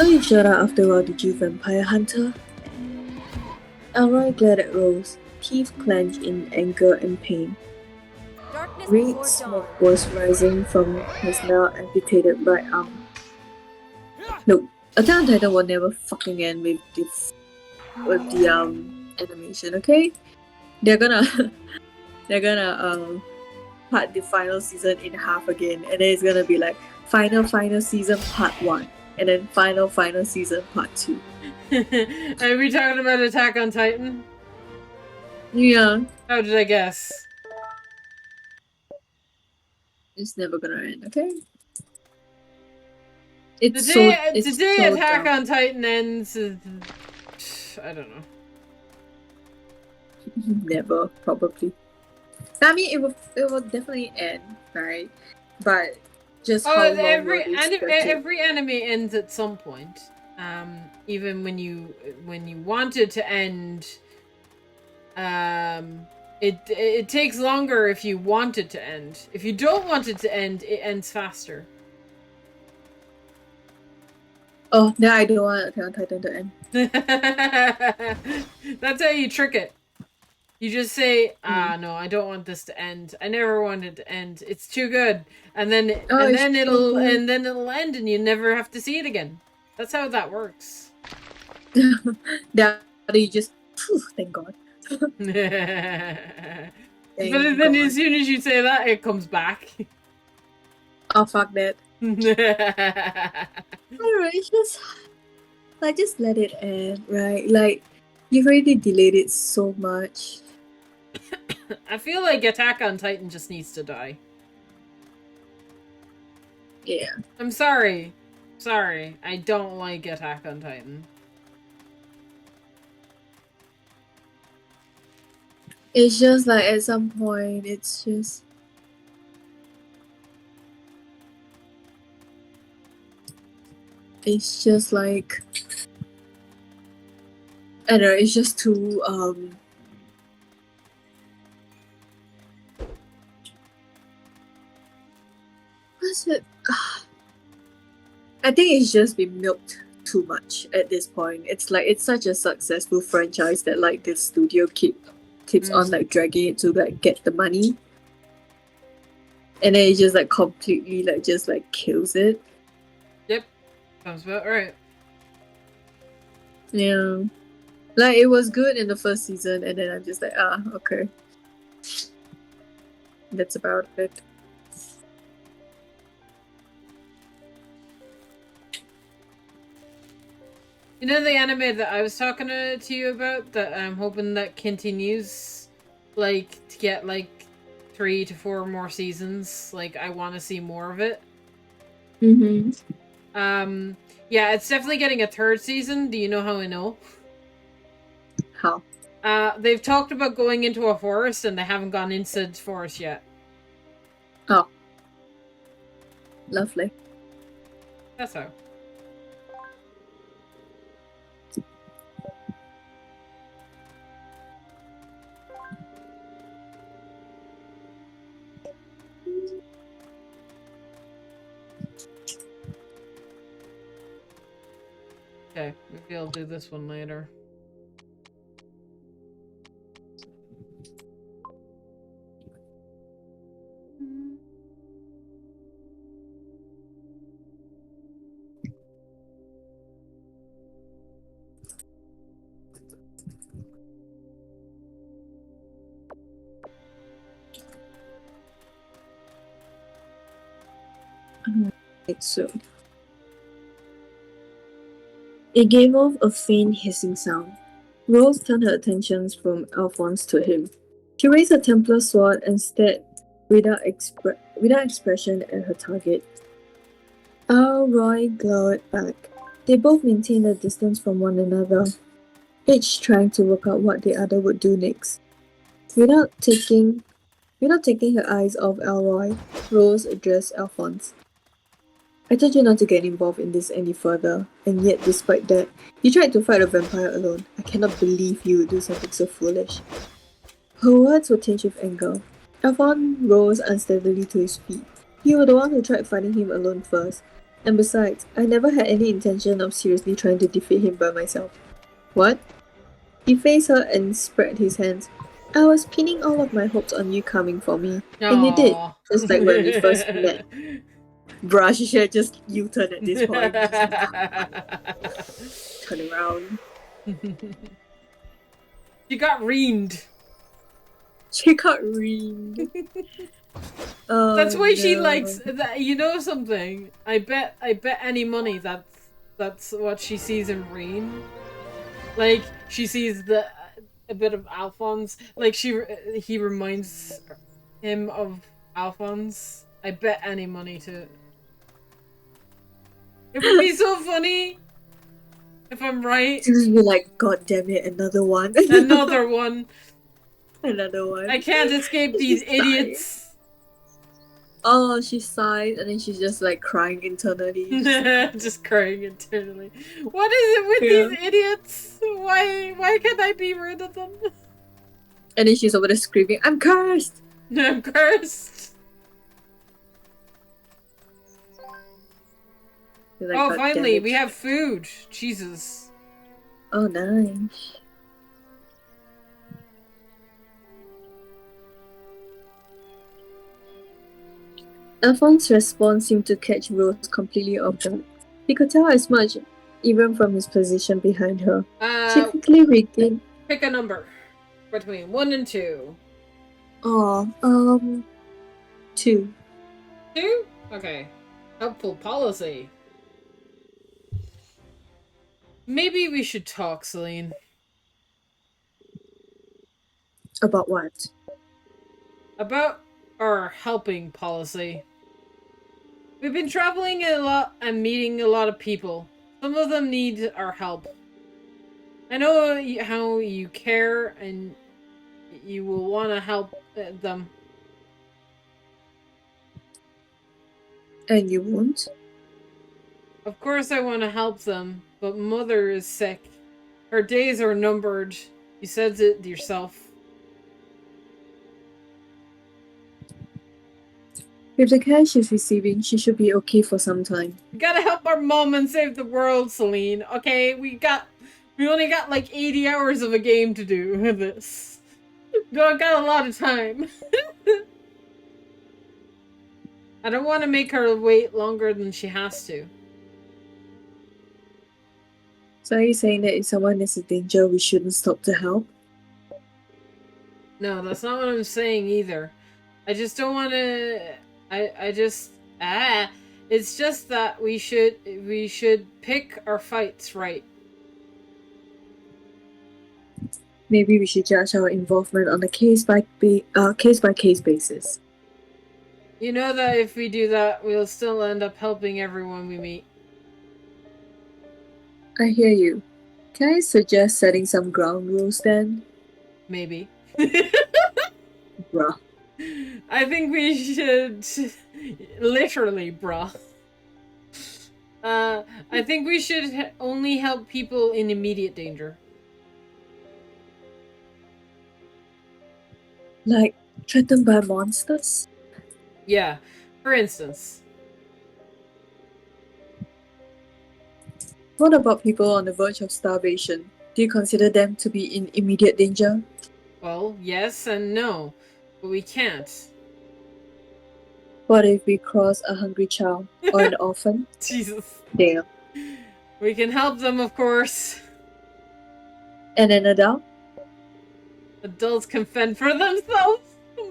Oh, you shut up after a while, did you, Vampire Hunter? Elroy glared at Rose, teeth clenched in anger and pain. Red smoke was rising from his now amputated right arm. Look, Attack on Titan will never fucking end with the animation, okay? They're gonna part the final season in half again, and then it's gonna be like final season part 1, and then final season part 2. Are we talking about Attack on Titan? Yeah. How did I guess? It's never gonna end, okay? The day Attack on Titan ends, I don't know. Never, probably. I mean, it will definitely end, right? But just how long every anime ends at some point. Even when you want it to end, it takes longer if you want it to end. If you don't want it to end, it ends faster. Oh, no, I don't want Attack on Titan to end. That's how you trick it. You just say, no, I don't want this to end. I never want it to end. It's too good. And then it'll end and you never have to see it again. That's how that works. That you just thank God. But then as soon as you say that, it comes back. Oh, fuck that. Alright, just let it end, right? Like, you've already delayed it so much. I feel like Attack on Titan just needs to die. Yeah. I'm sorry. Sorry. I don't like Attack on Titan. It's just like at some point, it's just... It's just like... I don't know, it's just too, what's it? I think it's just been milked too much at this point. It's like, it's such a successful franchise that like this studio keeps on like dragging it to like get the money. And then it just like completely like just like kills it. Yep. Sounds about right. Yeah. Like, it was good in the first season, and then I'm just like, okay. That's about it. You know the anime that I was talking to you about, that I'm hoping that continues, like, to get, like, 3 to 4 more seasons? Like, I want to see more of it. Mm-hmm. Yeah, it's definitely getting a third season. Do you know how I know? How? They've talked about going into a forest and they haven't gone into the forest yet. Oh. Lovely. That's how. Okay, maybe I'll do this one later. So. It gave off a faint hissing sound. Rose turned her attentions from Alphonse to him. She raised her Templar sword and stared without expression at her target. Roy glowered back. They both maintained a distance from one another, each trying to work out what the other would do next. Without taking her eyes off Elroy, Rose addressed Alphonse. I told you not to get involved in this any further, and yet despite that, you tried to fight a vampire alone. I cannot believe you would do something so foolish. Her words were tinged with anger. Alphonse rose unsteadily to his feet. You were the one who tried fighting him alone first, and besides, I never had any intention of seriously trying to defeat him by myself. What? He faced her and spread his hands. I was pinning all of my hopes on you coming for me, and you did, just like when we first met. Bruh, she should have just U-turn at this point. Turn around. She got reamed. She got reamed. Oh, that's why she no. likes that. You know something? I bet any money that's what she sees in Reem. Like she sees a bit of Alphonse. Like he reminds him of Alphonse. I bet any money to. It would be so funny if I'm right. She would be like, God damn it, another one. Another one. Another one. I can't escape these idiots. Oh, she sighed and then she's just like crying internally. Just crying internally. What is it with these idiots? Why can't I be rid of them? And then she's over there screaming, I'm cursed! I'm cursed! Like, oh, finally, we have food. Jesus. Oh, nice. Alphonse's response seemed to catch Rose completely off guard. He could tell as much, even from his position behind her. She quickly regained. Pick a number between 1 and 2. Oh, 2. 2? Okay. Helpful policy. Maybe we should talk, Celine. About what? About our helping policy. We've been traveling a lot and meeting a lot of people. Some of them need our help. I know how you care and you will want to help them. And you won't? Of course I want to help them, but Mother is sick. Her days are numbered. You said it yourself. With the care she's receiving, she should be okay for some time. We gotta help our mom and save the world, Celine. Okay, we only got like 80 hours of a game to do with this. No, I got a lot of time. I don't want to make her wait longer than she has to. So are you saying that if someone is in danger, we shouldn't stop to help? No, that's not what I'm saying either. I just don't want to... It's just that we should pick our fights right. Maybe we should judge our involvement on a case-by-case basis. You know that if we do that, we'll still end up helping everyone we meet. I hear you. Can I suggest setting some ground rules then? Maybe. Bruh. I think we should literally, bruh. I think we should only help people in immediate danger. Like, threatened by monsters? Yeah, for instance. What about people on the verge of starvation? Do you consider them to be in immediate danger? Well, yes and no, but we can't. What if we cross a hungry child or an orphan? Jesus. Damn. We can help them, of course. And an adult? Adults can fend for themselves,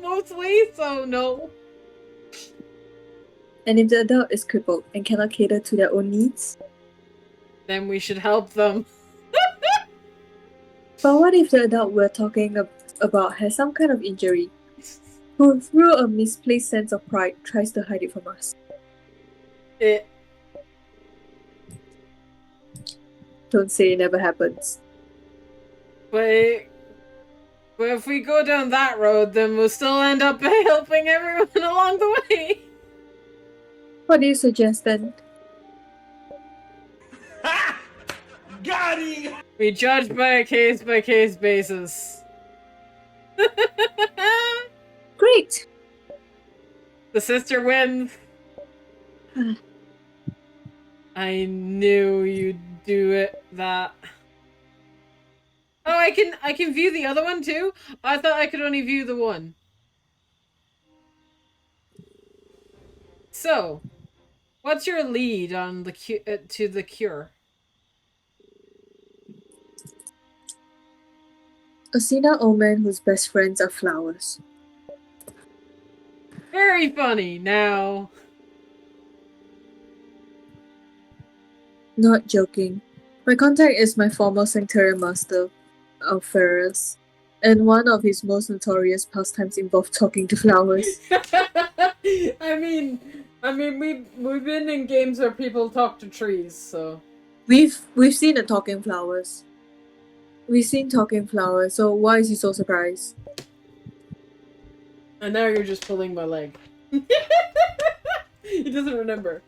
mostly, so no. And if the adult is crippled and cannot cater to their own needs? Then we should help them. But what if the adult we're talking about has some kind of injury, who through a misplaced sense of pride tries to hide it from us? Don't say it never happens. But if we go down that road, then we'll still end up helping everyone along the way. What do you suggest then? Got him! We judge by a case-by-case basis. Great! The sister wins. I knew you'd do it. That. Oh, I can view the other one too? I thought I could only view the one. So, what's your lead on the to the cure? A senile old man whose best friends are flowers. Very funny. Now, Not joking. My contact is my former Sanctorium Master, Alferus, and one of his most notorious pastimes involved talking to flowers. I mean, we've been in games where people talk to trees, so We've seen the talking flowers. We've seen talking flowers, so why is he so surprised? and now you're just pulling my leg. He doesn't remember.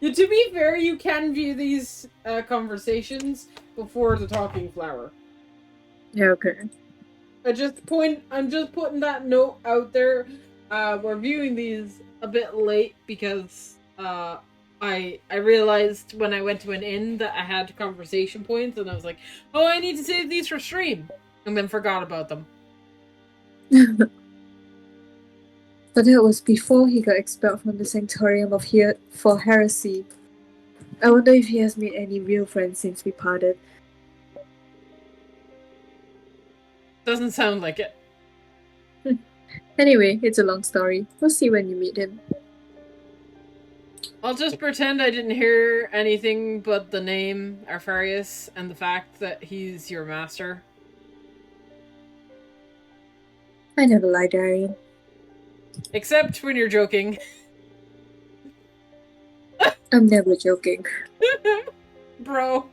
Yeah, to be fair, you can view these conversations before the talking flower. Yeah, okay. I'm just putting that note out there. We're viewing these a bit late because I realized when I went to an inn that I had conversation points, and I was like, oh, I need to save these for stream, and then forgot about them. But that was before he got expelled from the Sanctorium of here for heresy. I wonder if he has made any real friends since we parted. Doesn't sound like it. Anyway, it's a long story. We'll see when you meet him. I'll just pretend I didn't hear anything but the name Arfarius and the fact that he's your master. I never lie, Darian. Except when you're joking. I'm never joking. Bro.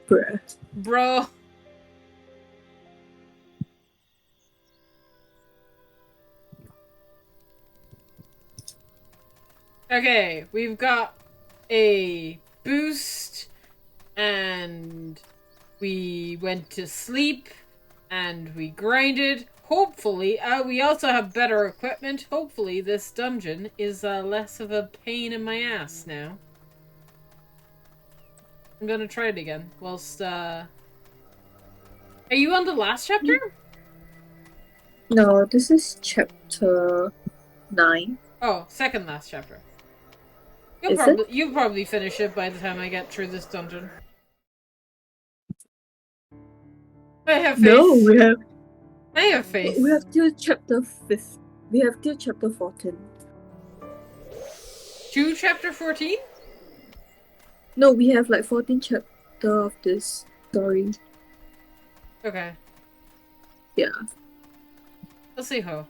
Bruh. Bro. Okay, we've got a boost, and we went to sleep, and we grinded. Hopefully, we also have better equipment. Hopefully, this dungeon is less of a pain in my ass now. I'm gonna try it again. Whilst, Are you on the last chapter? No, this is chapter 9. Oh, second last chapter. Is it? You'll probably finish it by the time I get through this dungeon. I have faith. No, I have faith. we have till chapter 5. We have till chapter 14. To chapter 14? No, we have like 14 chapter of this story. Okay. Yeah. Let's see how.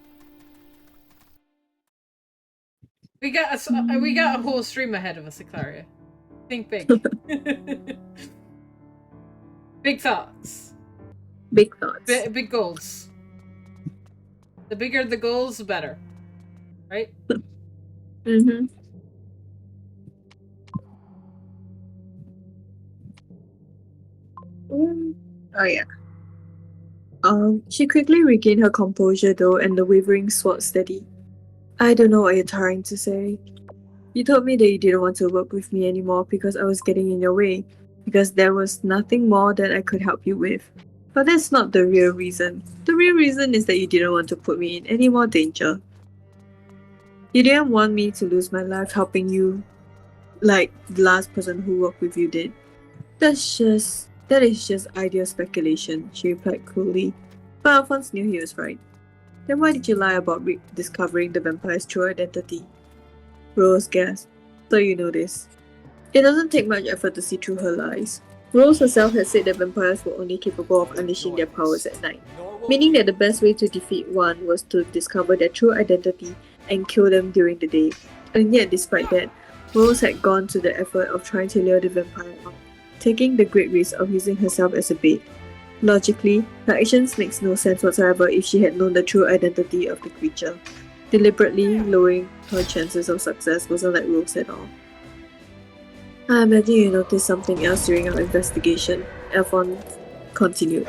We got a whole stream ahead of us, Iclaria. Think big. Big thoughts. Big thoughts. Big goals. The bigger the goals, the better. Right? Mm-hmm. Oh yeah. She quickly regained her composure though, and the wavering sword steady. I don't know what you're trying to say. You told me that you didn't want to work with me anymore because I was getting in your way, because there was nothing more that I could help you with. But that's not the real reason. The real reason is that you didn't want to put me in any more danger. You didn't want me to lose my life helping you, like the last person who worked with you did. That is just ideal speculation, she replied coolly. But Alphonse knew he was right. Then why did you lie about discovering the vampire's true identity? Rose gasped. So you know this. It doesn't take much effort to see through her lies. Rose herself had said that vampires were only capable of unleashing their powers at night, meaning that the best way to defeat one was to discover their true identity and kill them during the day. And yet, despite that, Rose had gone to the effort of trying to lure the vampire out, taking the great risk of using herself as a bait. Logically, her actions makes no sense whatsoever if she had known the true identity of the creature. Deliberately lowering her chances of success wasn't like Rose at all. I imagine you noticed something else during our investigation, Alphonse continued.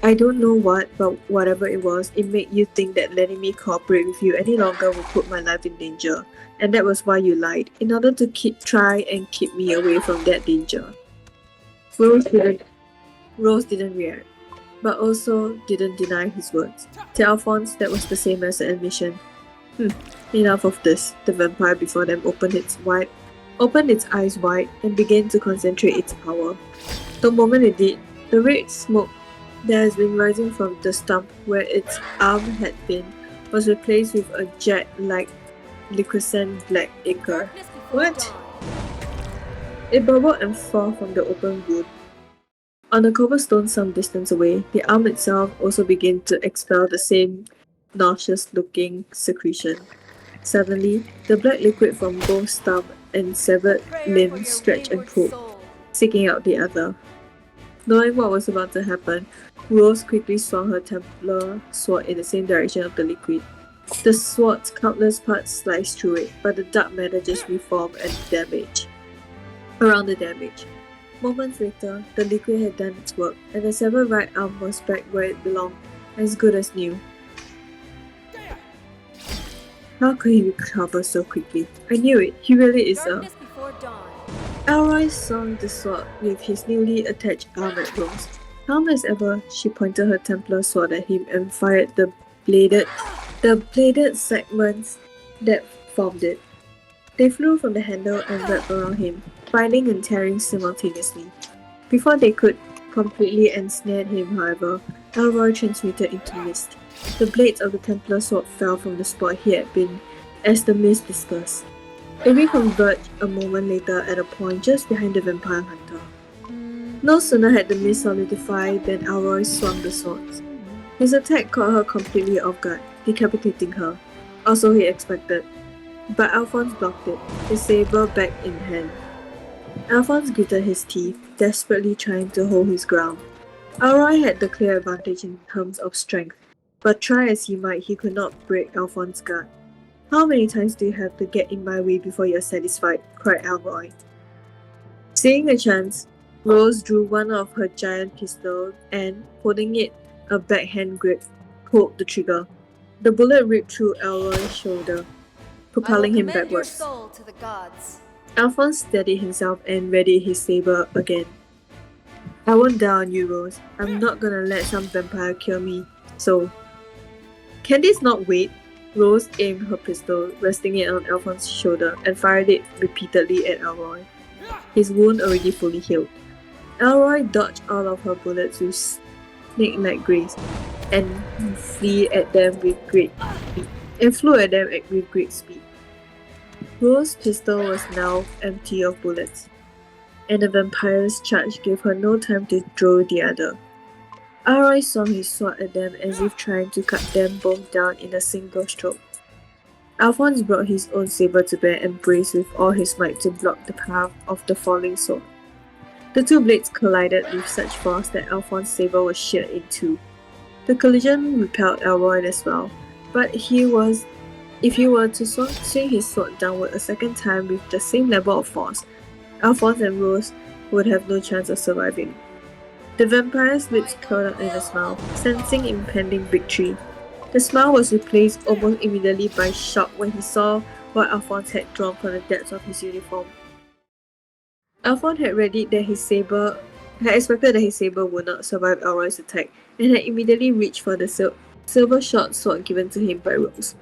I don't know what, but whatever it was, it made you think that letting me cooperate with you any longer would put my life in danger. And that was why you lied, in order to try and keep me away from that danger. Rose didn't react, but also didn't deny his words. To Alphonse, that was the same as an admission. Enough of this. The vampire before them opened its eyes wide and began to concentrate its power. The moment it did, the red smoke that has been rising from the stump where its arm had been was replaced with a jet-like liquescent black ichor. What? It bubbled and fell from the open wound. On a cobblestone some distance away, the arm itself also began to expel the same nauseous-looking secretion. Suddenly, the black liquid from both stump and severed limbs stretched and pulled, seeking out the other. Knowing what was about to happen, Rose quickly swung her Templar sword in the same direction of the liquid. The sword's countless parts sliced through it, but the dark matter just reformed around the damage. Moments later, the liquid had done its work, and the severed right arm was back where it belonged, as good as new. How could he recover so quickly? I knew it, he really is a... Elroy swung the sword with his newly attached arm at Rose. Calm as ever, she pointed her Templar sword at him and fired the bladed segments that formed it. They flew from the handle and wrapped around him, binding and tearing simultaneously. Before they could completely ensnare him, however, Elroy transmuted into mist. The blades of the Templar sword fell from the spot he had been as the mist dispersed. It reconverged a moment later at a point just behind the vampire hunter. No sooner had the mist solidified than Elroy swung the swords. His attack caught her completely off guard, decapitating her. Also he expected. But Alphonse blocked it, his saber back in hand. Alphonse gritted his teeth, desperately trying to hold his ground. Elroy had the clear advantage in terms of strength, but try as he might, he could not break Alphonse's guard. How many times do you have to get in my way before you're satisfied? Cried Elroy. Seeing a chance, Rose drew one of her giant pistols and, holding it a backhand grip, pulled the trigger. The bullet ripped through Elroy's shoulder, propelling him backwards. Alphonse steadied himself and readied his saber again. I won't die on you, Rose. I'm not gonna let some vampire kill me, so... Can this not wait? Rose aimed her pistol, resting it on Alphonse's shoulder, and fired it repeatedly at Elroy. His wound already fully healed. Elroy dodged all of her bullets with snake-like grace, and flew at them with great speed. Rose's pistol was now empty of bullets, and the vampire's charge gave her no time to draw the other. Elroy swung his sword at them as if trying to cut them both down in a single stroke. Alphonse brought his own saber to bear and braced with all his might to block the path of the falling sword. The two blades collided with such force that Alphonse's saber was sheared in two. The collision repelled Elroy as well, but if he were to swing his sword downward a second time with the same level of force, Alphonse and Rose would have no chance of surviving. The vampire's lips curled up in a smile, sensing impending victory. The smile was replaced almost immediately by shock when he saw what Alphonse had drawn from the depths of his uniform. Alphonse had expected that his saber would not survive Elroy's attack, and had immediately reached for the silver short sword given to him by Rose.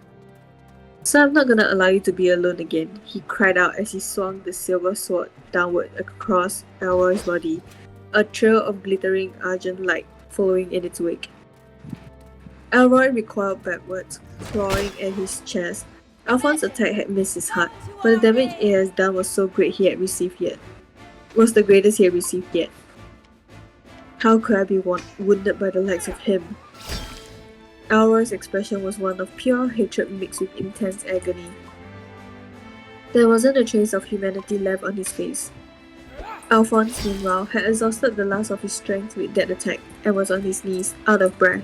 "So I'm not gonna allow you to be alone again," he cried out as he swung the silver sword downward across Elroy's body, a trail of glittering argent light following in its wake. Elroy recoiled backwards, clawing at his chest. Alphonse's attack had missed his heart, but the damage it has done was the greatest he had received yet. How could I be wounded by the likes of him? Elroy's expression was one of pure hatred mixed with intense agony. There wasn't a trace of humanity left on his face. Alphonse, meanwhile, had exhausted the last of his strength with that attack and was on his knees, out of breath.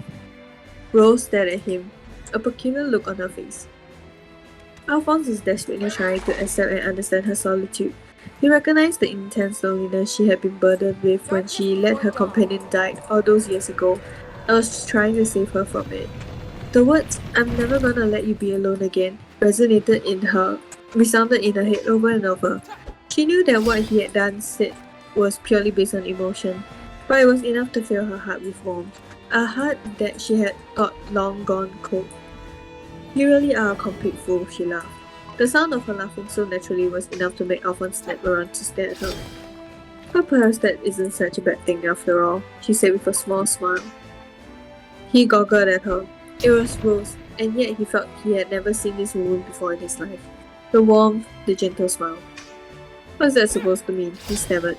Rose stared at him, a peculiar look on her face. Alphonse was desperately trying to accept and understand her solitude. He recognized the intense loneliness she had been burdened with when she let her companion die all those years ago, and was trying to save her from it. The words, "I'm never gonna let you be alone again," resounded in her head over and over. She knew that what he had said was purely based on emotion, but it was enough to fill her heart with warmth, a heart that she had thought long gone cold. "You really are a complete fool," she laughed. The sound of her laughing so naturally was enough to make Alphonse snap around to stare at her. "But perhaps that isn't such a bad thing after all," she said with a small smile. He goggled at her. It was Rose, and yet he felt he had never seen this woman before in his life. The warmth, the gentle smile. "What's that supposed to mean?" he stammered,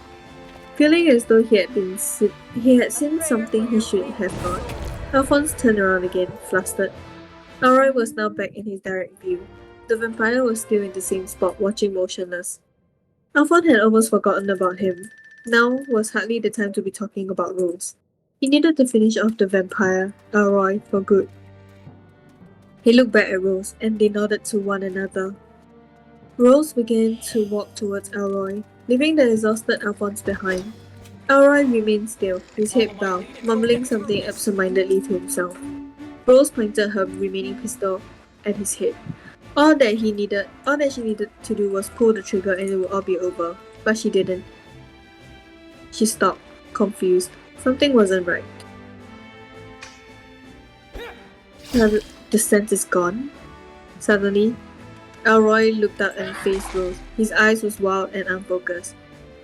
feeling as though he had seen something he shouldn't have thought. Alphonse turned around again, flustered. Elroy was now back in his direct view. The vampire was still in the same spot, watching motionless. Alphonse had almost forgotten about him. Now was hardly the time to be talking about Rose. He needed to finish off the vampire, Elroy, for good. He looked back at Rose, and they nodded to one another. Rose began to walk towards Elroy, leaving the exhausted Alphonse behind. Elroy remained still, his head bowed, mumbling something absent-mindedly to himself. Rose pointed her remaining pistol at his head. All that she needed to do was pull the trigger and it would all be over, but she didn't. She stopped, confused. Something wasn't right. The sense is gone. Suddenly, Elroy looked up and faced Rose. His eyes was wild and unfocused.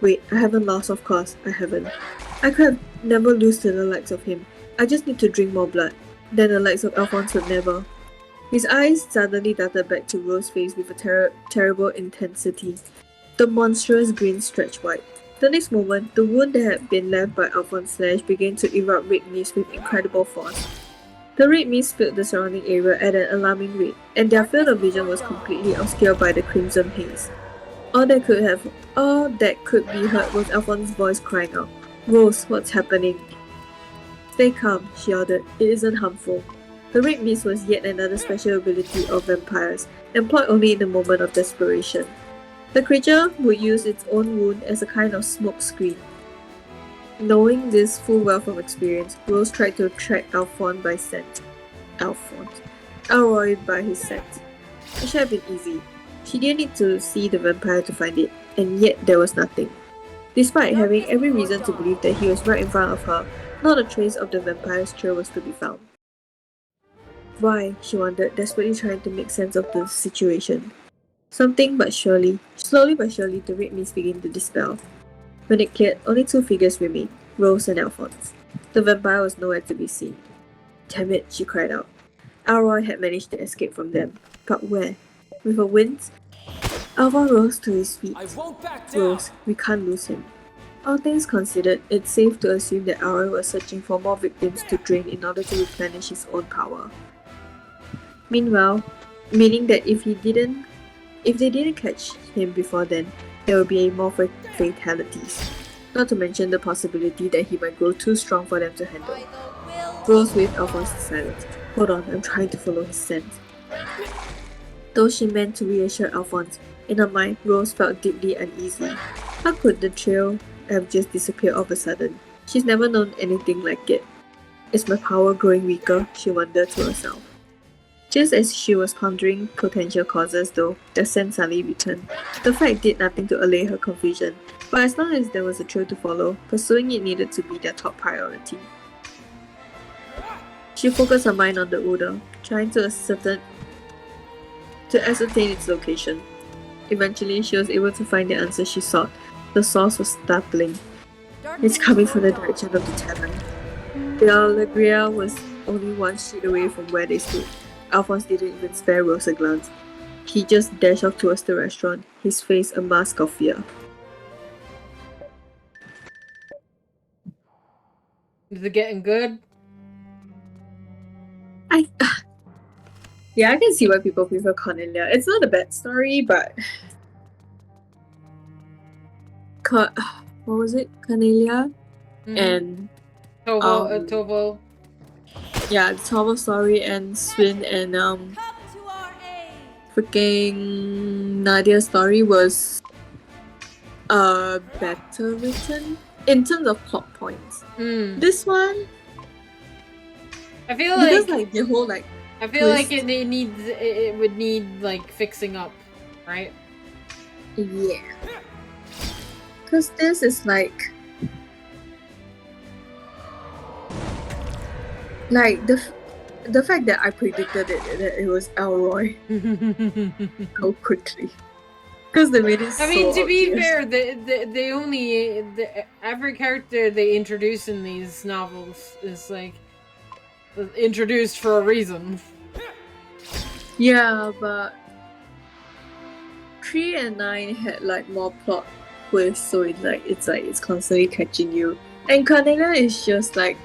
"Wait, I haven't lost, of course. I haven't. I could have never lose to the likes of him. I just need to drink more blood. Then the likes of Alphonse would never." His eyes suddenly darted back to Rose's face with a terrible intensity. The monstrous grin stretched wide. The next moment, the wound that had been left by Alphonse's slash began to erupt red mist with incredible force. The red mist filled the surrounding area at an alarming rate, and their field of vision was completely obscured by the crimson haze. All that could be heard was Alphonse's voice crying out, "Rose, what's happening?" "Stay calm," she ordered. "It isn't harmful." The red mist was yet another special ability of vampires, employed only in a moment of desperation. The creature would use its own wound as a kind of smoke screen. Knowing this full well from experience, Rose tried to track Elroy by his scent. It should have been easy. She didn't need to see the vampire to find it, and yet there was nothing. Despite having every reason to believe that he was right in front of her, not a trace of the vampire's trail was to be found. Why, she wondered, desperately trying to make sense of the situation. Slowly but surely, the red mist began to dispel. When it cleared, only two figures remained, Rose and Alphonse. The vampire was nowhere to be seen. "Damn it," she cried out. Elroy had managed to escape from them. But where? With a wince, Alphonse rose to his feet. I won't back down. "Rose, we can't lose him." All things considered, it's safe to assume that Elroy was searching for more victims to drain in order to replenish his own power. Meanwhile, meaning that if they didn't catch him before then, there will be more fatalities. Not to mention the possibility that he might grow too strong for them to handle. Rose waved Alphonse silence. Hold on, I'm trying to follow his scent. Though she meant to reassure Alphonse, in her mind, Rose felt deeply uneasy. How could the trail have just disappeared all of a sudden? She's never known anything like it. Is my power growing weaker? She wondered to herself. Just as she was pondering potential causes though, the scent suddenly returned. The fact did nothing to allay her confusion, but as long as there was a trail to follow, pursuing it needed to be their top priority. She focused her mind on the odor, trying to ascertain its location. Eventually, she was able to find the answer she sought. The source was startling. It's coming from the direction of the tavern. The Allegria was only one street away from where they stood. Alphonse didn't even spare Rose a glance. He just dashed off towards the restaurant, his face a mask of fear. Is it getting good? Yeah, I can see why people prefer Cornelia. It's not a bad story, but what was it? Cornelia and Tovo. Yeah, the Tovo story and Swin and freaking Nadia's story was better written in terms of plot points. This one, I feel like the whole like. I feel like it would need like fixing up, right? Yeah. Cause this is like the fact that I predicted that it was Elroy so quickly. Because they made it so to be obvious. fair, they only every character they introduce in these novels is like introduced for a reason. Yeah, but 3 and 9 had like more plot twists, so it's constantly catching you. And Cornelia is just like,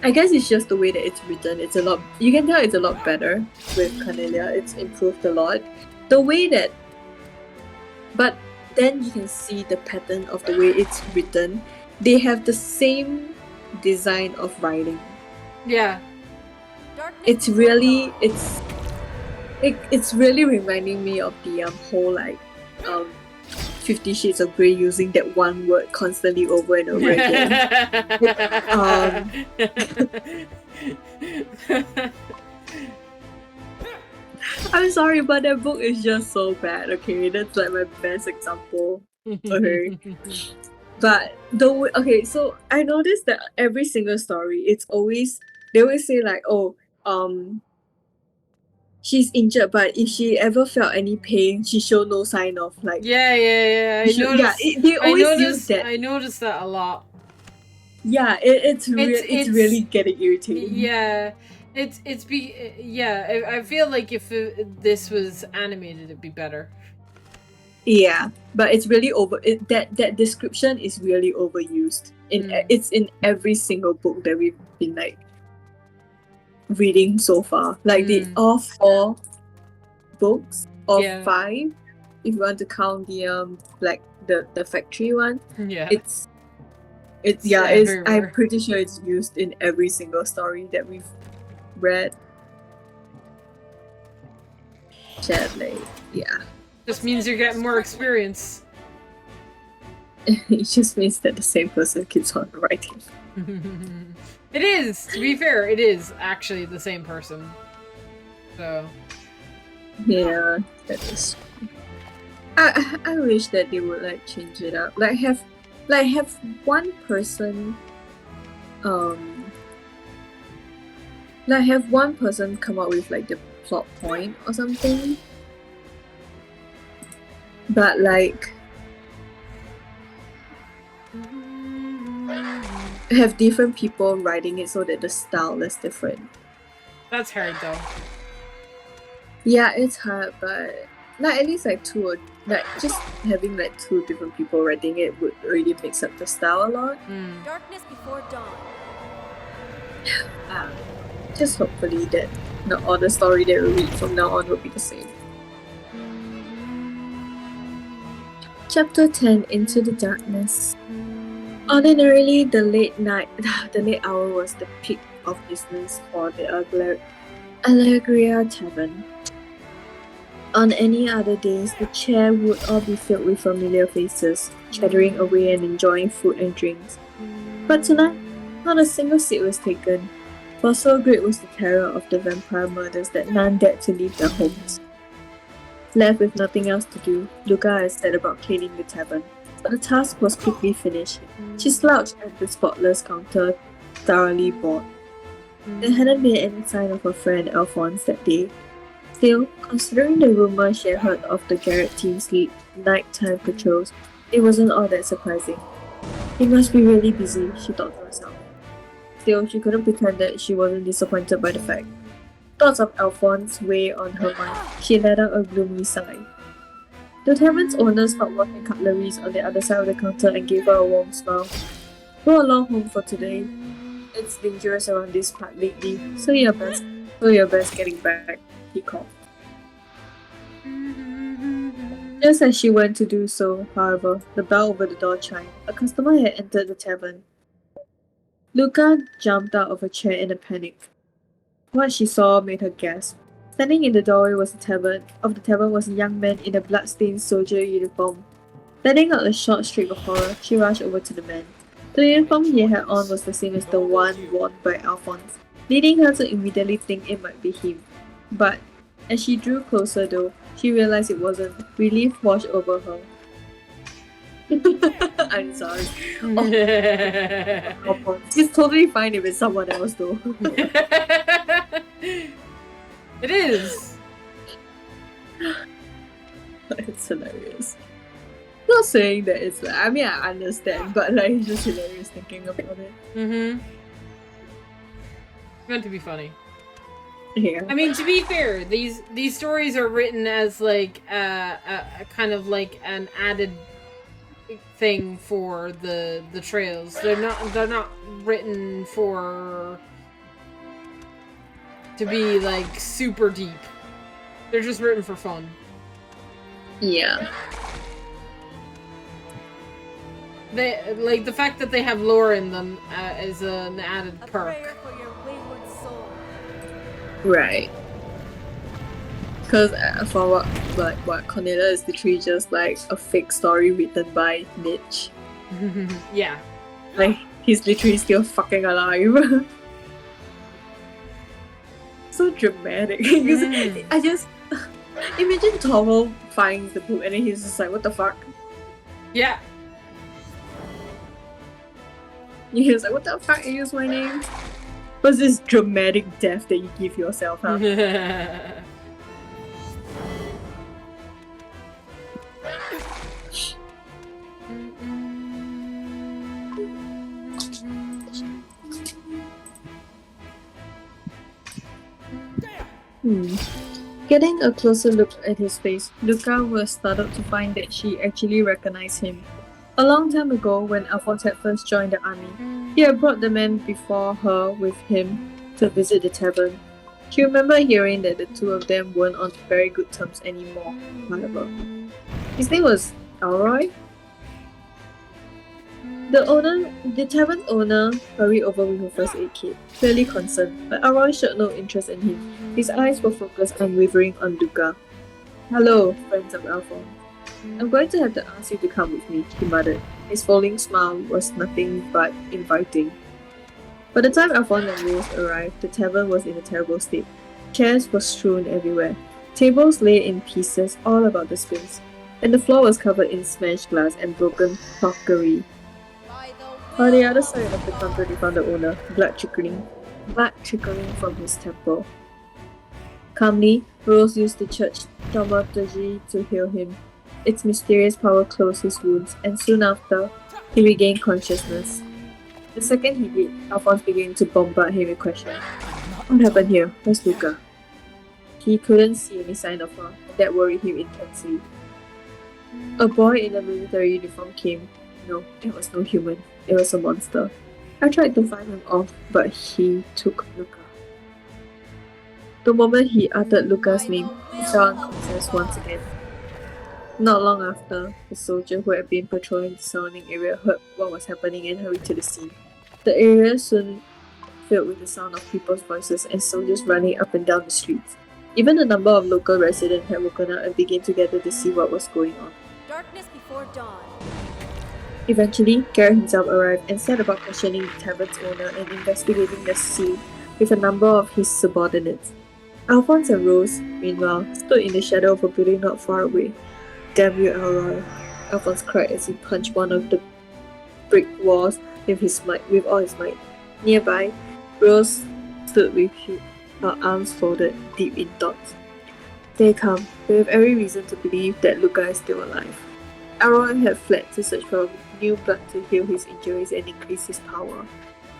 I guess it's just the way that it's written. It's a lot. You can tell it's a lot better with Cornelia. It's improved a lot. The way that, but then you can see the pattern of the way it's written. They have the same design of writing. Yeah. It's really it's really reminding me of the whole like 50 Shades of Grey using that one word constantly over and over again. I'm sorry, but that book is just so bad. Okay, that's like my best example. Okay. But so I noticed that every single story, they always say like, oh, she's injured, but if she ever felt any pain, she showed no sign of like. Yeah. They always use that. I noticed that a lot. Yeah, it's really getting irritating. Yeah, I feel like if this was animated, it'd be better. Yeah, but it's really that description is really overused. It's in every single book that we've been like reading so far. Like all 4 books or 5, if you want to count the like the factory one. Yeah. I'm pretty sure it's used in every single story that we've read. Sadly, yeah. Just means you're getting more experience. It just means that the same person keeps on writing. It is, to be fair, it is actually the same person. So. Yeah, that is. I wish that they would like change it up. Have one person have one person come up with like the plot point or something. But like have different people writing it so that the style is different. That's hard though. Yeah, it's hard, but like at least like 2 or like just having like 2 different people writing it would really mix up the style a lot. Darkness before dawn. Just hopefully that or the story that we read from now on will be the same. Chapter 10, Into the Darkness. Ordinarily, the late hour was the peak of business for the Allegria Tavern. On any other days, the chair would all be filled with familiar faces, chattering away and enjoying food and drinks. But tonight, not a single seat was taken, for so great was the terror of the vampire murders that none dared to leave their homes. Left with nothing else to do, Luca had set about cleaning the tavern, but the task was quickly finished. She slouched at the spotless counter, thoroughly bored. There hadn't been any sign of her friend Alphonse that day. Still, considering the rumor she had heard of the Garrett team's nighttime patrols, it wasn't all that surprising. He must be really busy, she thought to herself. Still, she couldn't pretend that she wasn't disappointed by the fact. Thoughts of Alphonse weighed on her mind. She let out a gloomy sigh. The tavern's owner stopped washing cutleries on the other side of the counter and gave her a warm smile. Go along home for today. It's dangerous around this part lately, so you're best getting back, he called. Just as she went to do so, however, the bell over the door chimed. A customer had entered the tavern. Luca jumped out of her chair in a panic. What she saw made her gasp. Standing in the doorway was the tavern was a young man in a blood-stained soldier uniform. Letting out a short shriek of horror, she rushed over to the man. The uniform he had on was the same as the one worn by Alphonse, leading her to immediately think it might be him. But as she drew closer though, she realized it wasn't. Relief washed over her. I'm sorry. Oh, it's totally fine if it's someone else though. It is. It's hilarious. Not saying that it's like, I mean I understand, but like it's just hilarious thinking about it. Meant to be funny. Yeah. I mean, to be fair, these stories are written as like a kind of like an added thing for the trails. They're not written for to be like super deep. They're just written for fun. Yeah. They like the fact that they have lore in them is an added perk. Right. Because for what Cornelia is literally just like a fake story written by Mitch. Yeah. Like he's literally still fucking alive. So dramatic. Because I just imagine Torvald finds the book and then he's just like, what the fuck? Yeah. He's like, what the fuck is my name? What's this dramatic death that you give yourself, huh? Getting a closer look at his face, Luca was startled to find that she actually recognized him. A long time ago, when Alphonse had first joined the army, he had brought the man before her with him to visit the tavern. She remembered hearing that the two of them weren't on very good terms anymore, however. His name was Alroy? The tavern owner hurried over with her first aid kit, clearly concerned, but Alroy showed no interest in him. His eyes were focused unwavering on Luca. Hello, friends of Alphonse. I'm going to have to ask you to come with me, he muttered. His falling smile was nothing but inviting. By the time Alphonse and Rose arrived, the tavern was in a terrible state. Chairs were strewn everywhere, tables lay in pieces all about the space, and the floor was covered in smashed glass and broken crockery. On the other side of the counter they found the owner, blood trickling from his temple. Calmly, Rose used the church thaumaturgy to heal him. Its mysterious power closed his wounds, and soon after, he regained consciousness. The second he did, Alphonse began to bombard him with questions. What happened here? Where's Luca? He couldn't see any sign of her, and that worried him intensely. A boy in a military uniform came. No, it was no human. It was a monster. I tried to fight him off, but he took Luca. The moment he uttered Luca's name, the sound commenced once again. Not long after, the soldier who had been patrolling the surrounding area heard what was happening and hurried to the scene. The area soon filled with the sound of people's voices and soldiers running up and down the streets. Even a number of local residents had woken up and began to gather to see what was going on. Darkness before dawn. Eventually, Garrett himself arrived and set about questioning the tavern's owner and investigating the scene with a number of his subordinates. Alphonse and Rose, meanwhile, stood in the shadow of a building not far away. "Damn you, Elroy," Alphonse cried as he punched one of the brick walls with all his might. Nearby, Rose stood with her arms folded, deep in thoughts. They come. We have every reason to believe that Luca is still alive. Elroy had fled to search for new blood to heal his injuries and increase his power.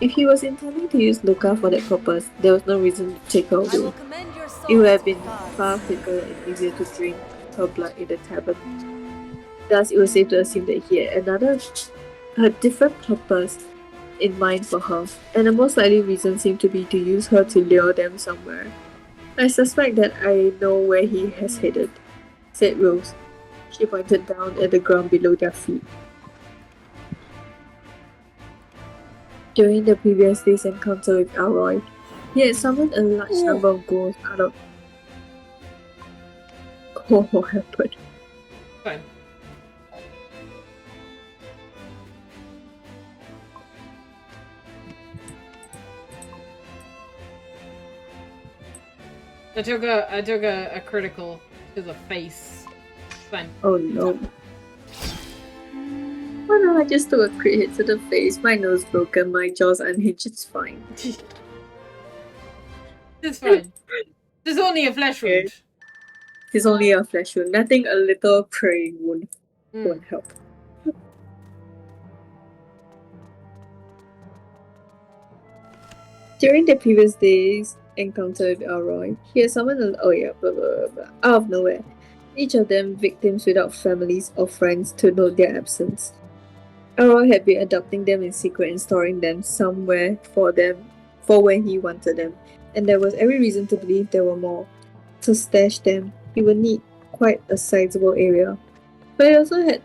If he was intending to use Luca for that purpose, there was no reason to take her away. It would have been far quicker and easier to drink her blood in the tavern. Thus, it was safe to assume that he had a different purpose in mind for her, and the most likely reason seemed to be to use her to lure them somewhere. "I suspect that I know where he has headed," said Rose. She pointed down at the ground below their feet. During the previous day's encounter with Elroy, he had summoned a large number of ghosts out of... What happened? Fine. I took a critical to the face. Fine. Oh no. Oh no, I just took a crit hit to the face. My nose broken, my jaw's unhinged, it's fine. It's fine. It's only a flesh wound. It's only a flesh wound. Nothing a little praying wound won't help. During the previous day's encounter with Elroy, he had summoned out of nowhere. Each of them victims without families or friends to note their absence. Elroy had been adopting them in secret and storing them somewhere for when he wanted them, and there was every reason to believe there were more. To stash them, he would need quite a sizable area. But it also had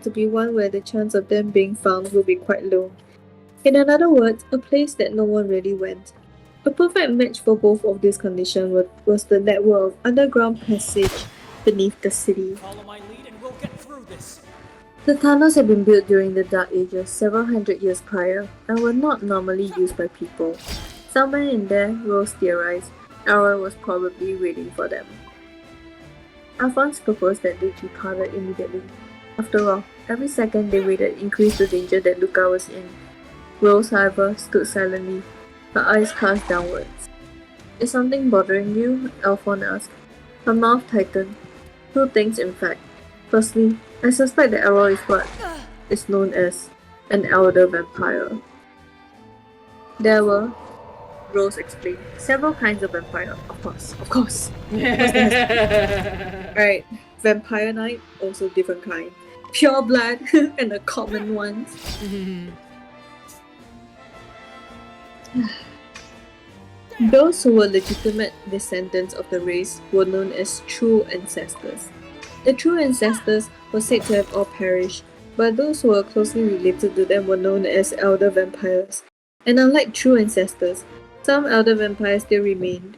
to be one where the chance of them being found would be quite low. In other words, a place that no one really went. A perfect match for both of these conditions was the network of underground passage beneath the city. Follow my lead and we'll get through this. The tunnels had been built during the Dark Ages several hundred years prior and were not normally used by people. Somewhere in there, Rose theorized, Elroy was probably waiting for them. Alphonse proposed that they departed immediately. After all, every second they waited increased the danger that Luca was in. Rose, however, stood silently, her eyes cast downwards. "Is something bothering you?" Alphonse asked. Her mouth tightened. Two things, in fact. Firstly, I suspect that Elroy is what is known as an elder vampire. There were, Rose explained, several kinds of vampire. Of course. Right, Vampire Knight, also different kind. Pure blood and the common ones. Those who were legitimate descendants of the race were known as true ancestors. The true ancestors were said to have all perished, but those who were closely related to them were known as elder vampires. And unlike true ancestors, some elder vampires still remained.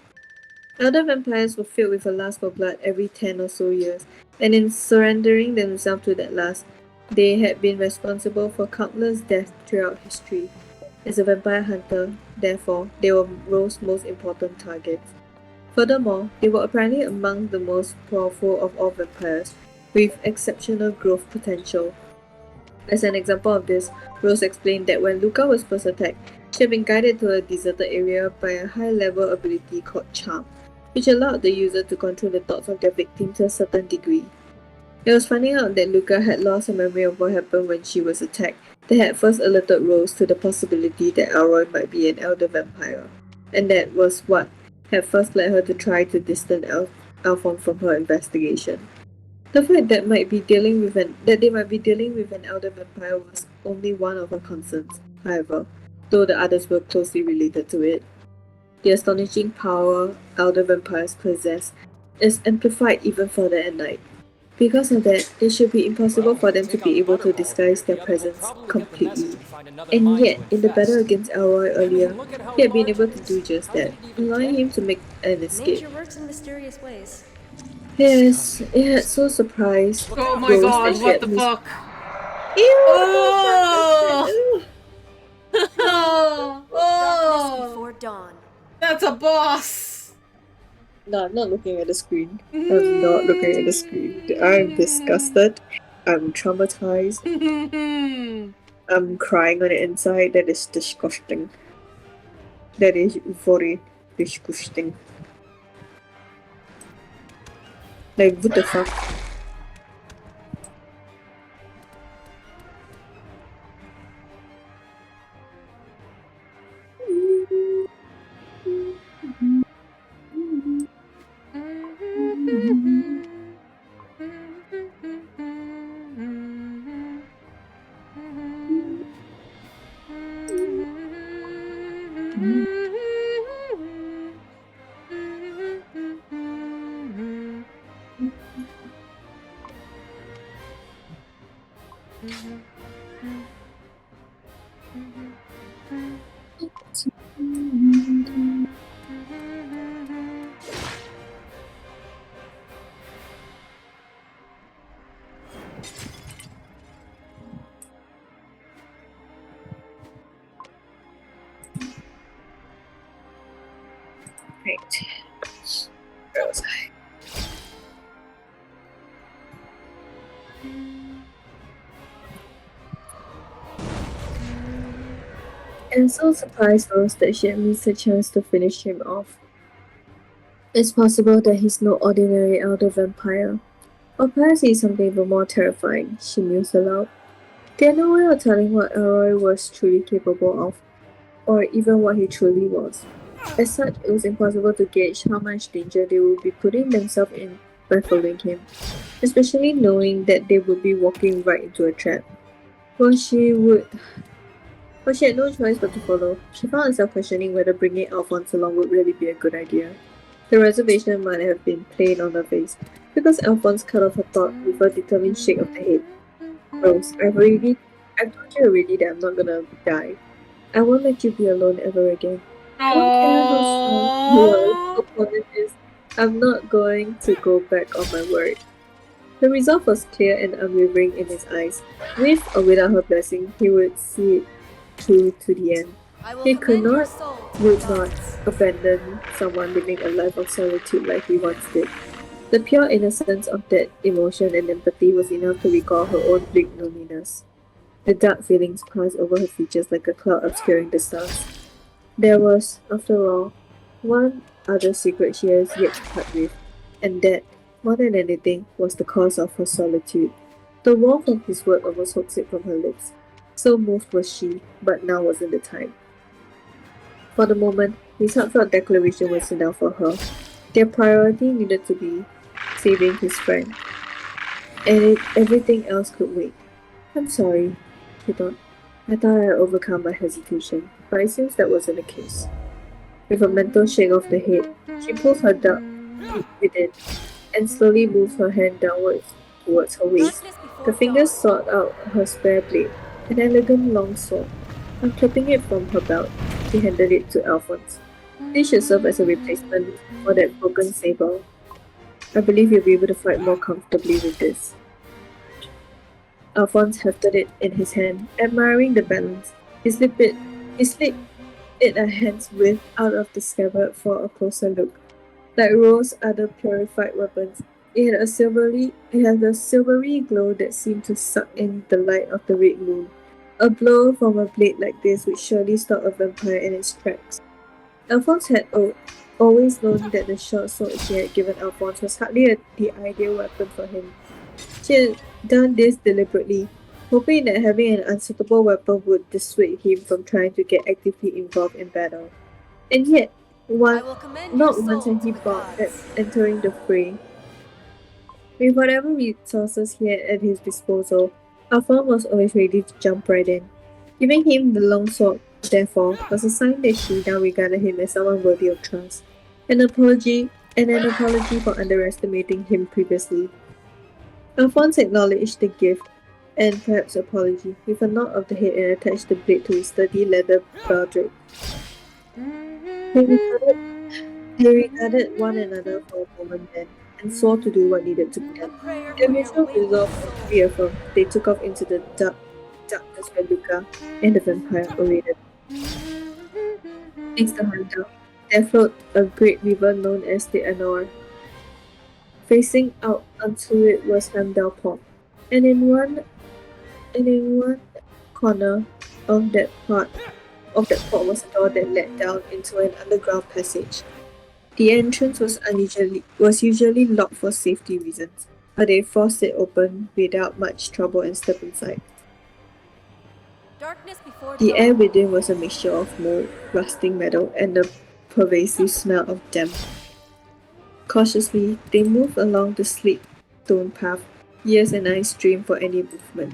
Elder vampires were filled with a lust for blood every 10 or so years, and in surrendering themselves to that lust, they had been responsible for countless deaths throughout history. As a vampire hunter, therefore, they were Rose's most important targets. Furthermore, they were apparently among the most powerful of all vampires, with exceptional growth potential. As an example of this, Rose explained that when Luca was first attacked, she had been guided to a deserted area by a high-level ability called Charm, which allowed the user to control the thoughts of their victim to a certain degree. It was finding out that Luca had lost her memory of what happened when she was attacked that had first alerted Rose to the possibility that Elroy might be an elder vampire, and that was what had first led her to try to distance Alphonse from her investigation. The fact that they might be dealing with an elder vampire was only one of her concerns, however, though the others were closely related to it. The astonishing power elder vampires possess is amplified even further at night. Because of that, it should be impossible for them to be able to disguise their presence completely. And yet, in the battle against Elroy earlier, he had been able to do just that, allowing him to make an escape. Nature works in mysterious ways. Yes, it had so surprised Oh my Rose god, that she what had the missed- fuck? Ew! Oh! Darkness Oh! before dawn. That's a boss! No, I'm not looking at the screen. I'm not looking at the screen. I'm disgusted. I'm traumatized. I'm crying on the inside. That is disgusting. That is very disgusting. Like, what the fuck? Right. Where was I? And so surprised Rose that she had missed a chance to finish him off. It's possible that he's no ordinary elder vampire. Or perhaps he's something even more terrifying, she mused aloud. They had no way of telling what Elroy was truly capable of, or even what he truly was. As such, it was impossible to gauge how much danger they would be putting themselves in by following him, especially knowing that they would be walking right into a trap. But she had no choice but to follow. She found herself questioning whether bringing Alphonse along would really be a good idea. The reservation might have been plain on her face, because Alphonse cut off her thought with a determined shake of the head. Rose, I've told you already that I'm not gonna die. I won't let you be alone ever again. I don't care how strong your opponent is. I'm not going to go back on my word. The resolve was clear and unwavering in his eyes. With or without her blessing, he would see it through to the end. He could not, would not abandon someone living a life of solitude like he once did. The pure innocence of that emotion and empathy was enough to recall her own bleak loneliness. The dark feelings passed over her features like a cloud obscuring the stars. There was, after all, one other secret she has yet to part with, and that, more than anything, was the cause of her solitude. The warmth of his word almost hooked it from her lips. So moved was she, but now wasn't the time. For the moment, his heartfelt declaration was enough for her. Their priority needed to be saving his friend, and everything else could wait. I'm sorry, she thought. I thought I had overcome my hesitation, but it seems that wasn't the case. With a mental shake of the head, she pulled her dark feet within, and slowly moved her hand downwards towards her waist. Her fingers sought out her spare blade, an elegant long sword. Unclipping it from her belt, she handed it to Alphonse. This should serve as a replacement for that broken saber. I believe you'll be able to fight more comfortably with this. Alphonse hefted it in his hand, admiring the balance. He slipped it a hand's width out of the scabbard for a closer look. Like Rose's other purified weapons, it had a silvery glow that seemed to suck in the light of the red moon. A blow from a blade like this would surely stop a vampire in its tracks. Alphonse had always known that the short sword she had given Alphonse was hardly the ideal weapon for him. She had done this deliberately, hoping that having an unsuitable weapon would dissuade him from trying to get actively involved in battle. And yet, not once had he balked at entering the fray. With whatever resources he had at his disposal, Alphonse was always ready to jump right in. Giving him the long sword therefore, was a sign that she now regarded him as someone worthy of trust. An apology for underestimating him previously. Alphonse acknowledged the gift and perhaps apology with a nod of the head and attached the blade to his sturdy leather baldric. They regarded one another for a moment then, and swore to do what needed to be done. Their mutual resolve reaffirmed, they took off into the darkness where Luca and the vampire awaited. Next to Heimdall, there flowed a great river known as the Anor. Facing out onto it was Heimdall Port, and in one corner of that port was a door that led down into an underground passage. The entrance was usually locked for safety reasons, but they forced it open without much trouble and stepped inside. The air within was a mixture of mold, rusting metal, and the pervasive smell of damp. Cautiously, they moved along the slick stone path, ears and eyes strained for any movement.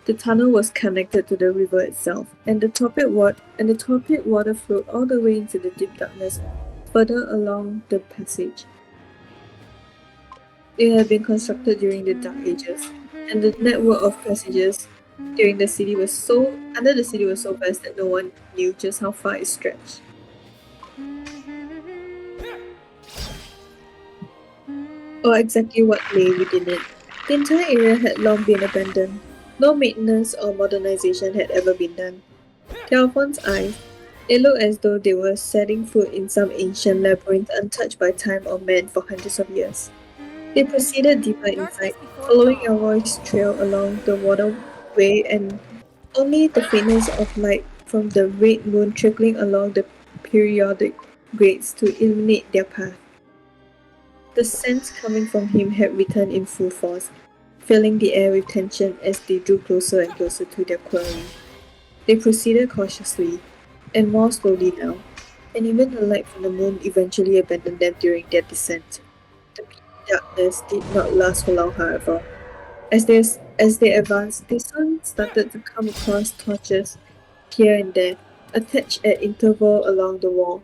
The tunnel was connected to the river itself, and the torpid water flowed all the way into the deep darkness further along the passage. It had been constructed during the Dark Ages, and the network of passages under the city was so vast that no one knew just how far it stretched. Or exactly what lay within it. The entire area had long been abandoned. No maintenance or modernization had ever been done. To Alphonse's eyes, it looked as though they were setting foot in some ancient labyrinth untouched by time or man for hundreds of years. They proceeded deeper inside, following Elroy's trail along the waterway, and only the faintness of light from the red moon trickling along the periodic grades to illuminate their path. The sense coming from him had returned in full force, filling the air with tension as they drew closer and closer to their quarry. They proceeded cautiously, and more slowly now, and even the light from the moon eventually abandoned them during their descent. The darkness did not last for long, however. As they advanced, they soon started to come across torches here and there, attached at intervals along the wall.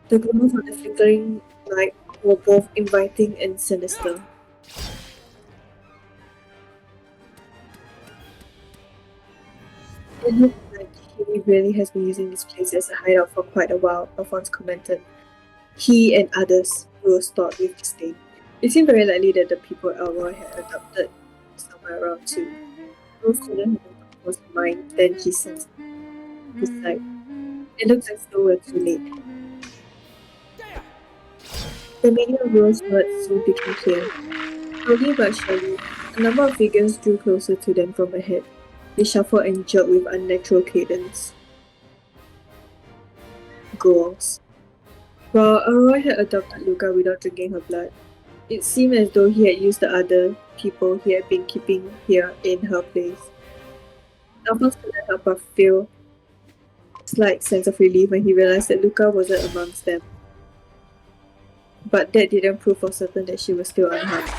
The glow of the flickering light were both inviting and sinister. It looks like he really has been using this place as a hideout for quite a while, Alphonse commented. He and others rose thought with disdain. It seemed very likely that the people Elroy had adopted somewhere around too. Rose couldn't have was mine, then he sensed his sight. It looks as though we're too late. The meaning of Rose's words soon became clear. Slowly but surely, a number of figures drew closer to them from ahead. They shuffled and jerked with unnatural cadence. Ghouls. While Elroy had adopted Luca without drinking her blood, it seemed as though he had used the other people he had been keeping here in her place. Alphonse couldn't help but feel a slight sense of relief when he realized that Luca wasn't amongst them. But that didn't prove for certain that she was still unharmed.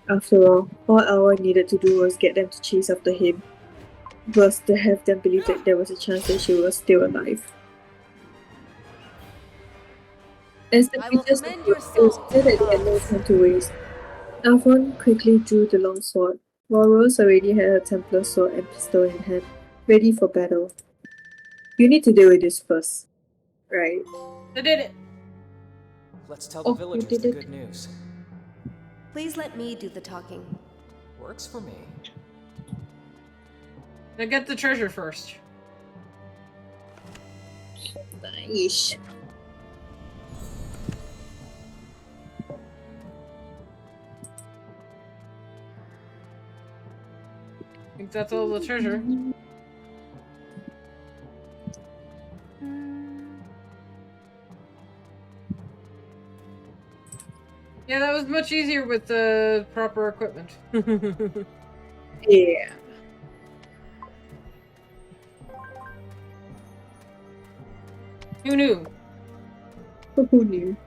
After all Elroy needed to do was get them to chase after him, was to have them believe that there was a chance that she was still alive. As the creatures approached, it was clear that they had no time to waste. Alphonse quickly drew the long sword, while Rose already had her Templar sword and pistol in hand, ready for battle. You need to deal with this first, right? I did it! Let's tell the villagers the good news. Please let me do the talking. Works for me. Now get the treasure first. Nice. I think that's all the treasure. Yeah, that was much easier with the proper equipment. Yeah. Who knew? Who knew?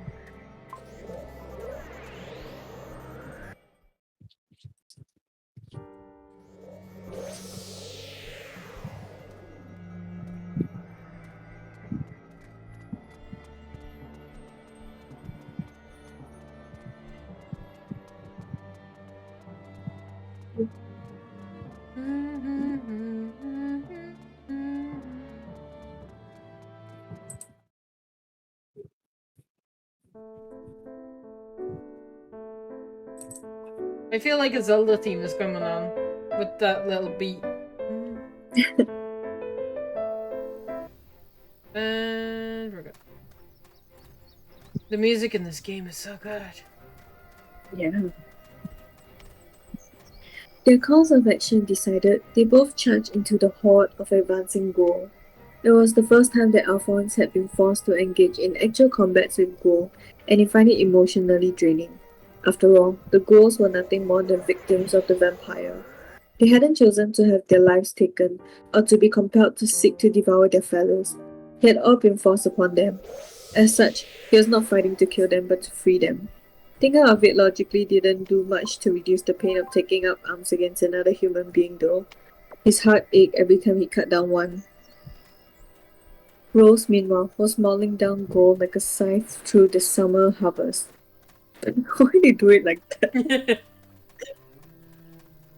I feel like a Zelda theme is coming on with that little beat. And we're good. The music in this game is so good. Yeah. Their course of action decided, they both charged into the horde of advancing Ghoul. It was the first time that Alphonse had been forced to engage in actual combats with Ghoul, and he found it emotionally draining. After all, the Ghouls were nothing more than victims of the vampire. They hadn't chosen to have their lives taken, or to be compelled to seek to devour their fellows. It had all been forced upon them. As such, he was not fighting to kill them but to free them. Thinking of it logically didn't do much to reduce the pain of taking up arms against another human being though. His heart ached every time he cut down one. Rose, meanwhile, was mauling down Ghoul like a scythe through the summer harvest. But why they do it like that?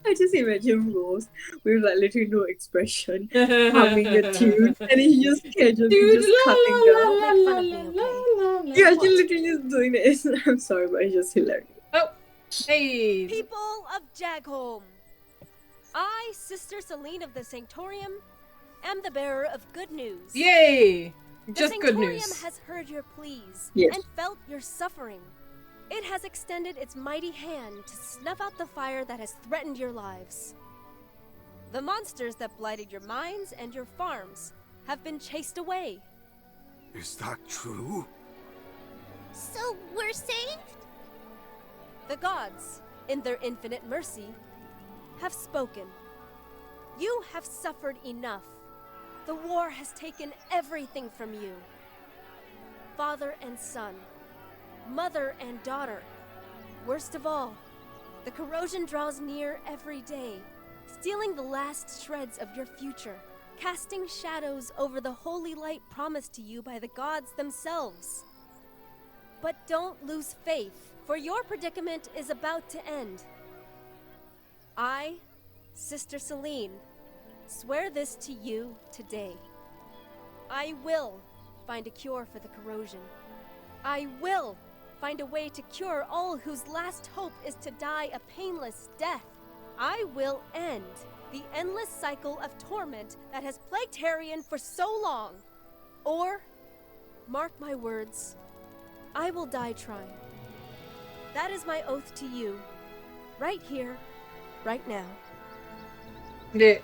I just imagine Rose with like literally no expression, humming a tune, and then he just casually just cutting down. Yeah, she literally just doing this. I'm sorry, but it's just hilarious. Oh, hey! People of Jagholm, I, Sister Celine of the Sanctorium, am the bearer of good news. Yay! Just the good Sanctorium news. has heard your pleas Yes. and felt your suffering. It has extended its mighty hand to snuff out the fire that has threatened your lives. The monsters that blighted your mines and your farms have been chased away. Is that true? So we're saved? The gods, in their infinite mercy, have spoken. You have suffered enough. The war has taken everything from you. Father and son, mother and daughter. Worst of all, the corrosion draws near every day, stealing the last shreds of your future, casting shadows over the holy light promised to you by the gods themselves. But don't lose faith, for your predicament is about to end. I, Sister Celine, swear this to you today. I will find a cure for the corrosion. I will find a way to cure all whose last hope is to die a painless death. I will end the endless cycle of torment that has plagued Harrion for so long. Or, mark my words, I will die trying. That is my oath to you, right here, right now. Yeah.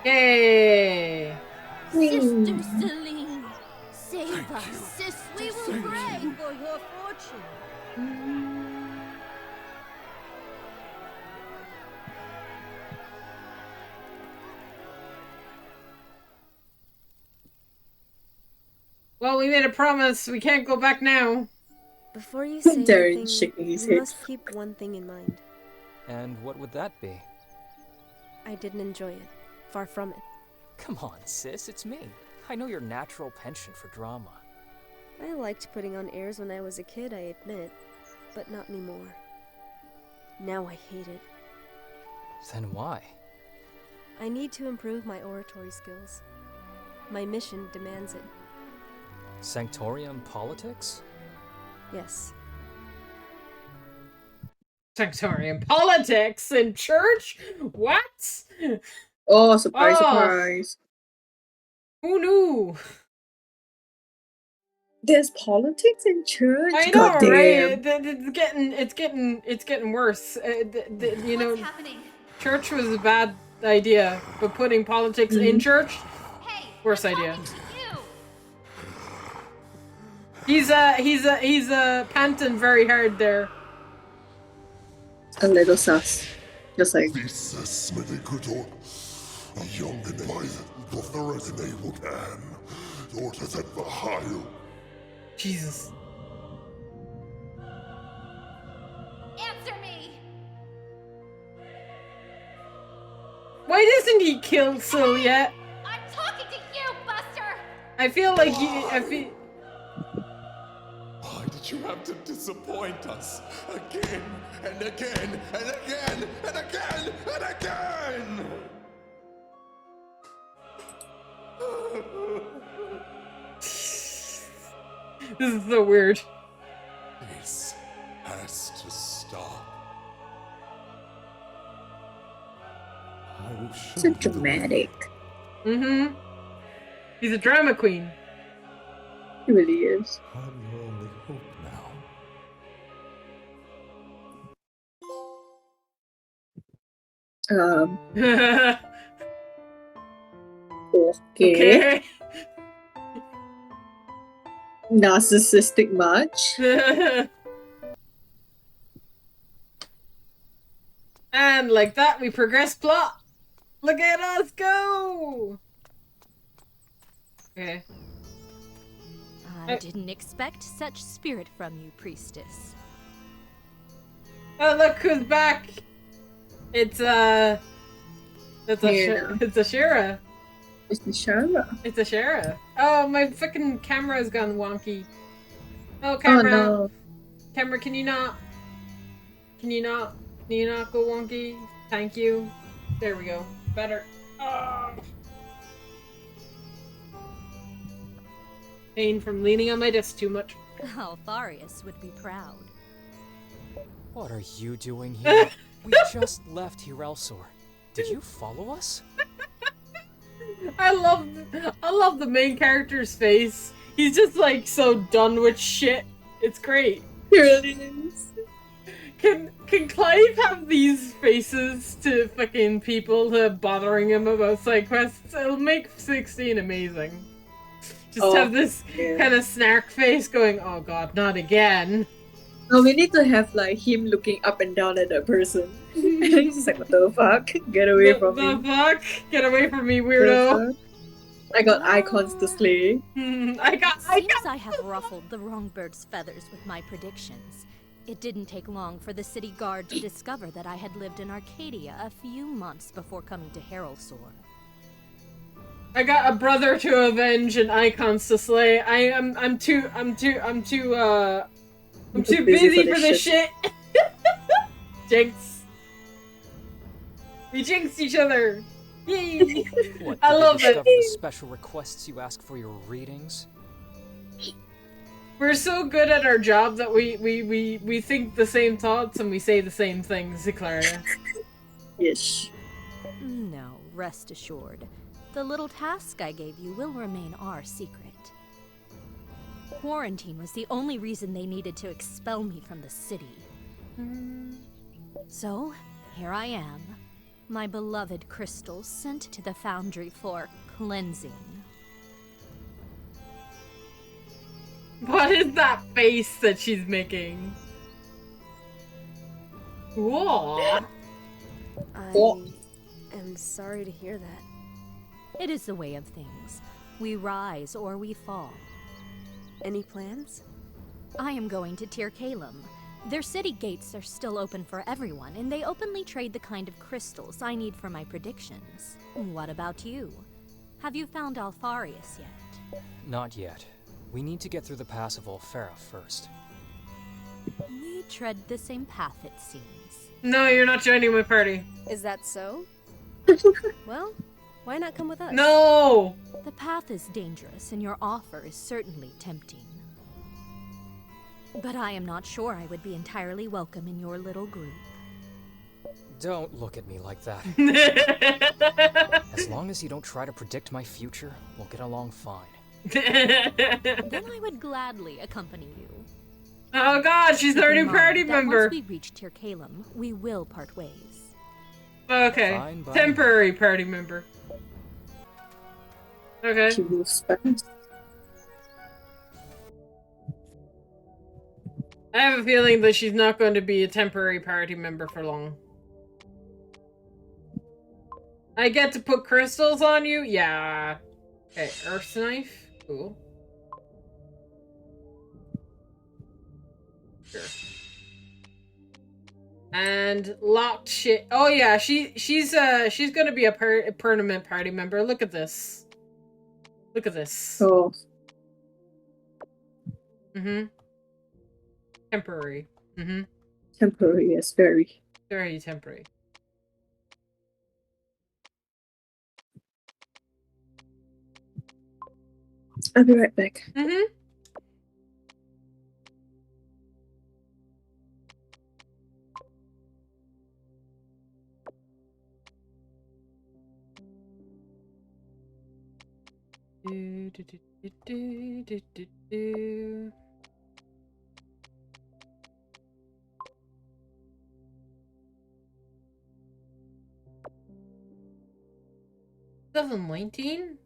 Yay! Sister Celine, save Thank us. you. Sister, we will Thank pray you. for your fortune. Well, we made a promise. We can't go back now. Before you say Darren anything, shaking his you head. must keep one thing in mind. And what would that be? I didn't enjoy it. Far from it. Come on, sis, it's me. I know your natural penchant for drama. I liked putting on airs when I was a kid, I admit, but not anymore. Now I hate it. Then why? I need to improve my oratory skills. My mission demands it. Sanctorium politics? Yes. Sanctorium politics in church? What? Oh, surprise, Oh. surprise. Who knew? There's politics in church? I know, Goddamn. right? It's getting worse. You know, What's happening? church was a bad idea, but putting politics in church, Hey, worst I'm idea. talking to you. He's panting very hard there. A little sus. Just like, This is Smithikutor, a young and wise authority enabled man, daughters at the Hile. Jesus. Answer me. Why doesn't he kill Sil yet? I'm talking to you, Buster. I feel like he. I feel. Why did you have to disappoint us again and again and again and again and again! This is so weird. This has to stop. I will show So you the way. dramatic. Mm-hmm. He's a drama queen. It really is. I'm your only hope now. Okay. Narcissistic much? And like that, we progress plot. Look at us go! Okay. I didn't expect such spirit from you, priestess. Oh, look who's back! It's a Shira. It's a Shira. It's a Shira. Oh, my fucking camera's gone wonky. Oh, camera. Oh no. Camera, can you not go wonky? Thank you. There we go. Better. Oh. Pain from leaning on my desk too much. Alfarius would be proud. What are you doing here? We just left Hirelsor. Did you follow us? I love the main character's face. He's just like so done with shit. It's great. He really is. Can Clive have these faces to fucking people who are bothering him about side quests? It'll make 16 amazing. Just have this kind of snark face going, oh god, not again. No, we need to have like him looking up and down at that person. He's just like, what the fuck? Get away from me. The fuck? Get away from me, weirdo. I got icons to slay. Seems I have ruffled the wrong bird's feathers with my predictions. It didn't take long for the city guard to discover that I had lived in Arcadia a few months before coming to Hirelsor. I got a brother to avenge and icons to slay. I'm too busy for this shit. Jinx. We jinxed each other. Yay. What, I love discover it. the special requests you ask for your readings? We're so good at our job that we think the same thoughts and we say the same things, Clara. Yes. No, rest assured. The little task I gave you will remain our secret. Quarantine was the only reason they needed to expel me from the city. So, here I am. My beloved crystal sent to the foundry for cleansing. What is that face that she's making? Whoa. I am sorry to hear that. It is the way of things. We rise or we fall. Any plans? I am going to Tir Kalem. Their city gates are still open for everyone, and they openly trade the kind of crystals I need for my predictions. What about you? Have you found Alfarius yet? Not yet. We need to get through the pass of Olfera first. We tread the same path, it seems. No, you're not joining my party. Is that so? Well, why not come with us? No! The path is dangerous, and your offer is certainly tempting. But I am not sure I would be entirely welcome in your little group. Don't look at me like that. As long as you don't try to predict my future, we'll get along fine. Then I would gladly accompany you. Oh god, she's our new party member. Once we reach Tir Kalem, we will part ways. Okay, Fine, bye. temporary party member. Okay. She moves fast. I have a feeling that she's not going to be a temporary party member for long. I get to put crystals on you? Yeah. Okay, Earth Knife. Cool. Sure. And locked shit. Oh yeah, she's gonna be a permanent party member. Look at this. Look at this. Oh. Temporary. Mm-hmm. Temporary, yes, very. Very temporary. I'll be right back. Mm-hmm. Do, do, do, do, do, do, do. $2019?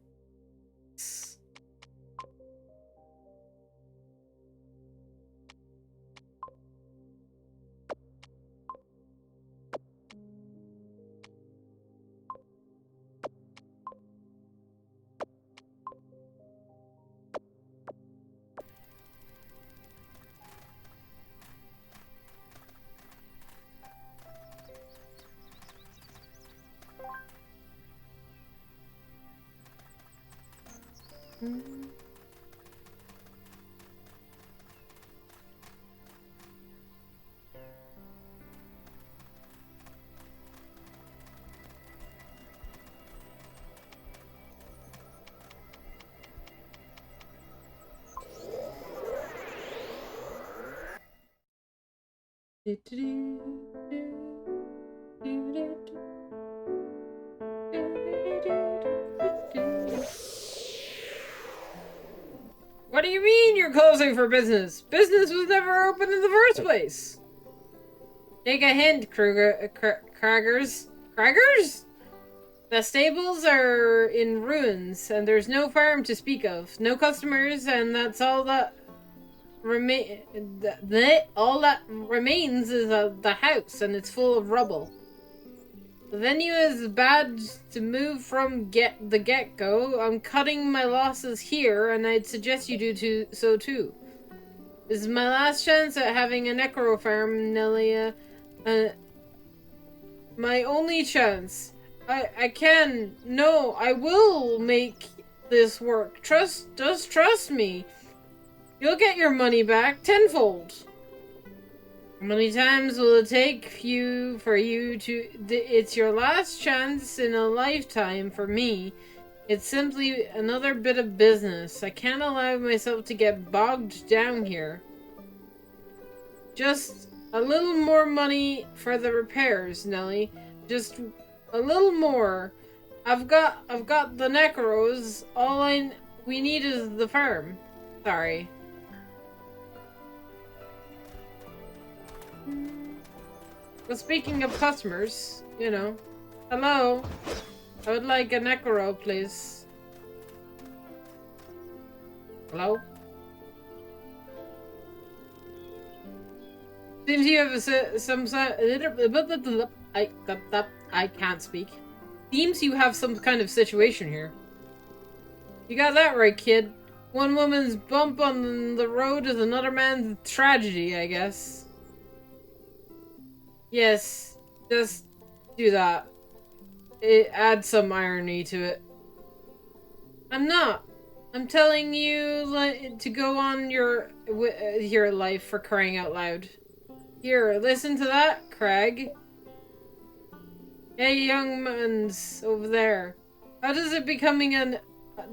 What do you mean you're closing for business? Business was never open in the first place. Take a hint, Craggers. Craggers? The stables are in ruins, and there's no farm to speak of. No customers, and that's all that all that remains is the house, and it's full of rubble. The venue is bad to move from the get-go. I'm cutting my losses here, and I'd suggest you do so too. This is my last chance at having a necro farm, Nelia. My only chance. I will make this work. Just trust me. You'll get your money back tenfold. How many times will it take for you to... It's your last chance in a lifetime for me. It's simply another bit of business. I can't allow myself to get bogged down here. Just a little more money for the repairs, Nelly. Just a little more. I've got the necros. We need is the farm. Sorry. Well, speaking of customers, you know. Hello. I would like a necro, please. Hello? Seems you have I can't speak. Seems you have some kind of situation here. You got that right, kid. One woman's bump on the road is another man's tragedy, I guess. Yes, just do that. It adds some irony to it. I'm not. I'm telling you to go on your life, for crying out loud. Here, listen to that, Craig. Hey, young man's over there. How does it becoming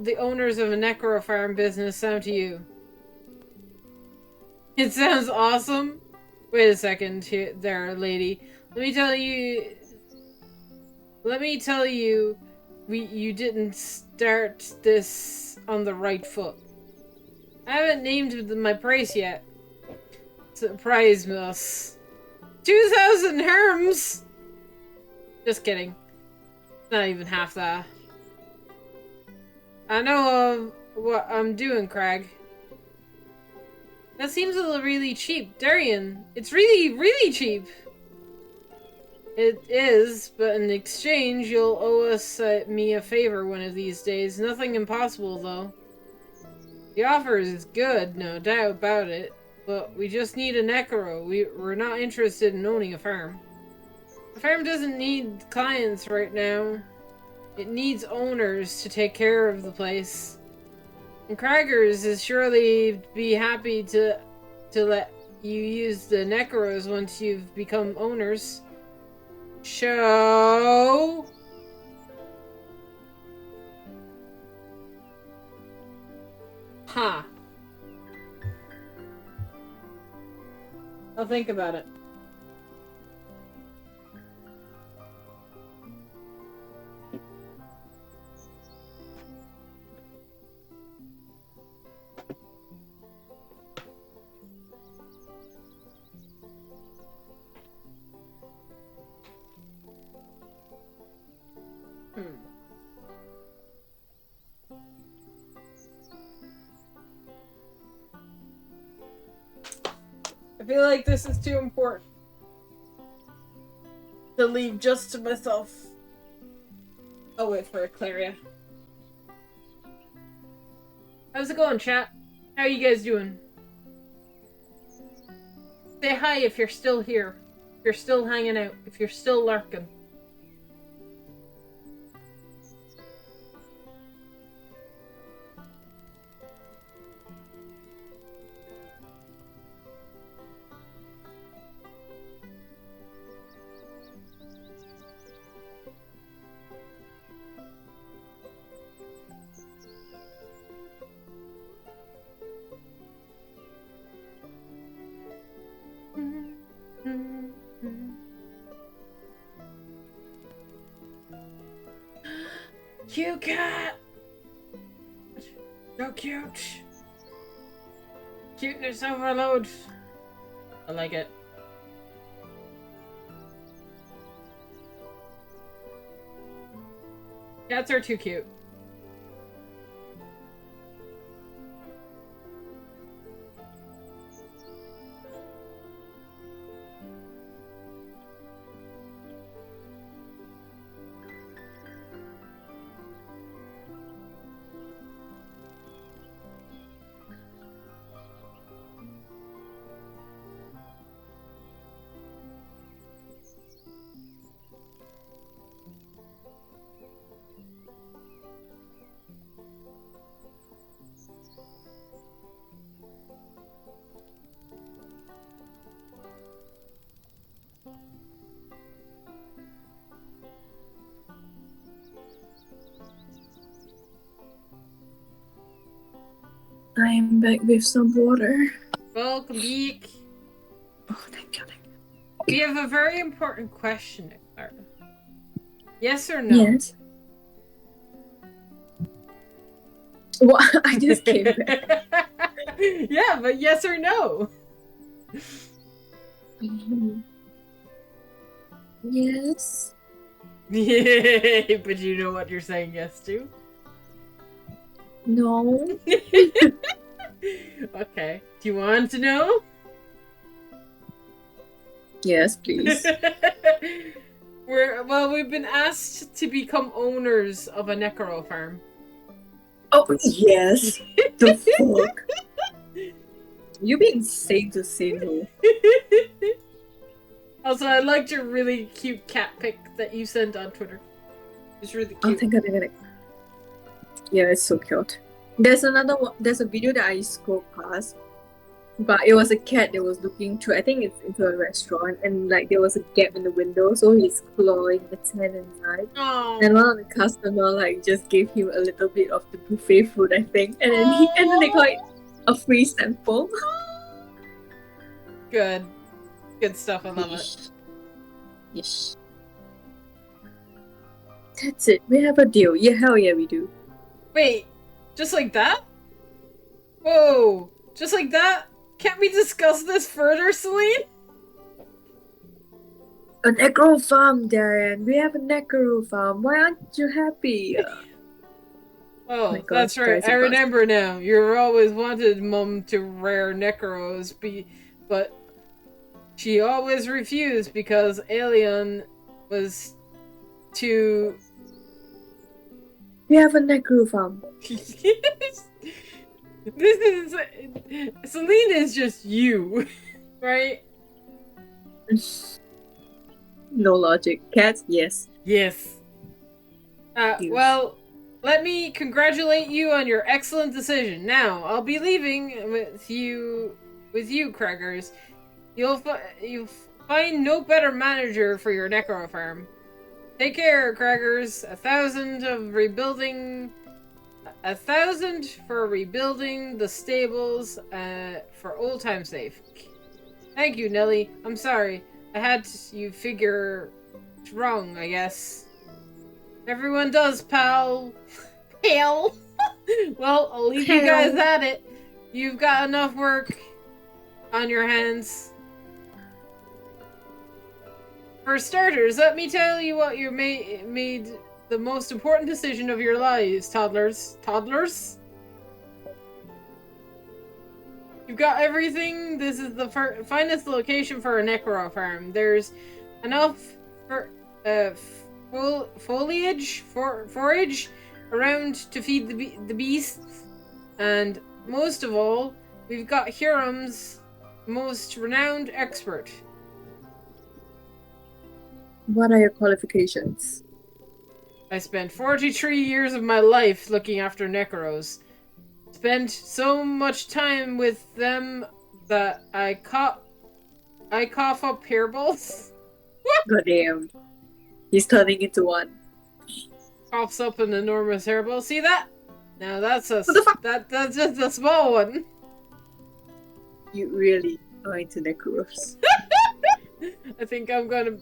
the owners of a necro farm business sound to you? It sounds awesome. Wait a second there, lady. Let me tell you, you didn't start this on the right foot. I haven't named my price yet. Surprise us. 2,000 herms! Just kidding. Not even half that. I know what I'm doing, Craig. That seems a little really cheap. Darian, it's really, really cheap. It is, but in exchange, you'll owe me a favor one of these days. Nothing impossible, though. The offer is good, no doubt about it, but we just need a necro. We're not interested in owning a farm. The farm doesn't need clients right now. It needs owners to take care of the place. And Craggers is surely be happy to let you use the Necros once you've become owners. Show. Huh. I'll think about it. I feel like this is too important to leave just to myself. I'll wait for Claria. How's it going, chat? How you guys doing? Say hi if you're still here. If you're still hanging out. If you're still lurking. Cute cat! So cute! Cuteness overload! I like it. Cats are too cute. I'm back with some water. Welcome back. Oh, thank God. We have a very important question, Clara. Yes or no? Yes. What? I just came back. Yeah, but yes or no? Yes. Yeah, but you know what you're saying yes to? No. Okay. Do you want to know? Yes, please. We've been asked to become owners of a Necro farm. Oh, yes. The fuck? You'd be insane to say no. Also, I liked your really cute cat pic that you sent on Twitter. It's really cute. Oh, thank God, I got it. Yeah, it's so cute. There's another one. There's a video that I scrolled past, but it was a cat that was looking through. I think it's into a restaurant, and like there was a gap in the window, so he's clawing its hand inside. Aww. And one of the customer like just gave him a little bit of the buffet food, I think, and then they got a free sample. Good stuff. I love it. Yes. That's it. We have a deal. Yeah, hell yeah, we do. Wait, just like that? Whoa, just like that? Can't we discuss this further, Celine? A necro farm, Darren. We have a necro farm. Why aren't you happy? Oh, my God, that's right. guys I are remember now. You always wanted Mum to rear necros, but she always refused because Alien was too... We have a necro farm. This is... Celine is just you, right? No logic. Cats, yes. Yes. Well, let me congratulate you on your excellent decision. Now, I'll be leaving with you with you, Craggers. You'll find no better manager for your necro farm. Take care, Craggers. 1,000 for rebuilding the stables for old time's sake. Thank you, Nelly. I'm sorry. I had you figure wrong, I guess. Everyone does, pal. Pal. Well, I'll leave you guys at it. You've got enough work on your hands. For starters, let me tell you what you made the most important decision of your lives, toddlers. Toddlers? You've got everything. This is the finest location for a necro farm. There's enough for forage around to feed the beasts, and most of all, we've got Hiram's most renowned expert. What are your qualifications? I spent 43 years of my life looking after necros. Spent so much time with them that I cough up hairballs. God damn. He's turning into one. Coughs up an enormous hairball. See that? Now that's that's just a small one. You really are into necros. I think I'm gonna